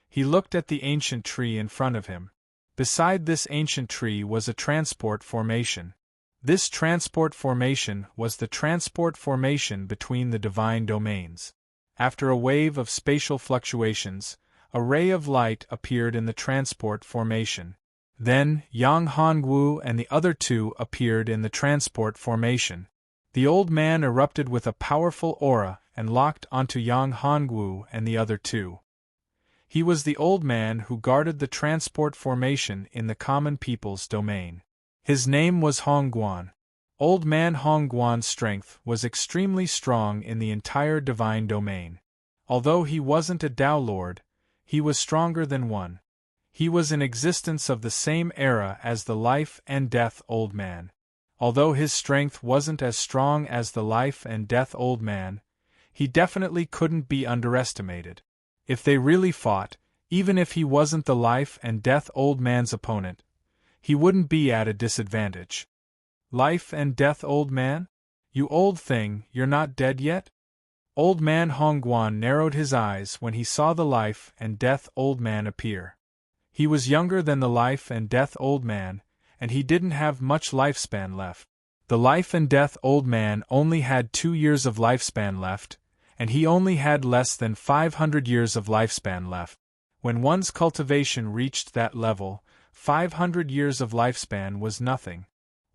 He looked at the ancient tree in front of him. Beside this ancient tree was a transport formation. This transport formation was the transport formation between the divine domains. After a wave of spatial fluctuations, a ray of light appeared in the transport formation. Then, Yang Hongwu and the other two appeared in the transport formation. The old man erupted with a powerful aura and locked onto Yang Hongwu and the other two. He was the old man who guarded the transport formation in the common people's domain. His name was Hongguan. Old man Hongguan's strength was extremely strong in the entire divine domain. Although he wasn't a Tao Lord, he was stronger than one. He was in existence of the same era as the life and death old man. Although his strength wasn't as strong as the life and death old man, he definitely couldn't be underestimated. If they really fought, even if he wasn't the life and death old man's opponent, he wouldn't be at a disadvantage. Life and death old man? You old thing, you're not dead yet? Old man Hongguan narrowed his eyes when he saw the life and death old man appear. He was younger than the life and death old man, and he didn't have much lifespan left. The life and death old man only had 2 years of lifespan left, and he only had less than 500 years of lifespan left. When one's cultivation reached that level, 500 years of lifespan was nothing.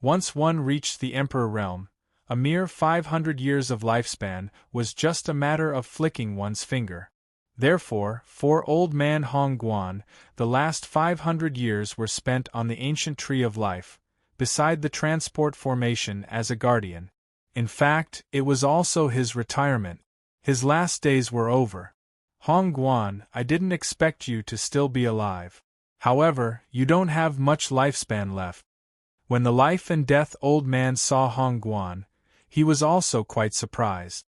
Once one reached the Emperor realm, a mere 500 years of lifespan was just a matter of flicking one's finger. Therefore, for old man Hongguan, the last 500 years were spent on the ancient tree of life, beside the transport formation as a guardian. In fact, it was also his retirement. His last days were over. Hongguan, I didn't expect you to still be alive. However, you don't have much lifespan left. When the life and death old man saw Hongguan, he was also quite surprised.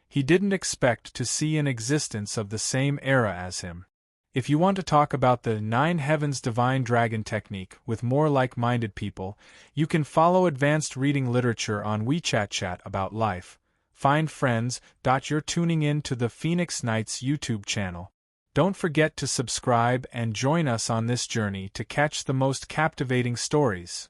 He didn't expect to see an existence of the same era as him. If you want to talk about the 9 Heavens Divine Dragon technique with more like-minded people, you can follow advanced reading literature on WeChat Chat about life. Find friends. You're tuning in to the Phoenix Knights YouTube channel. Don't forget to subscribe and join us on this journey to catch the most captivating stories.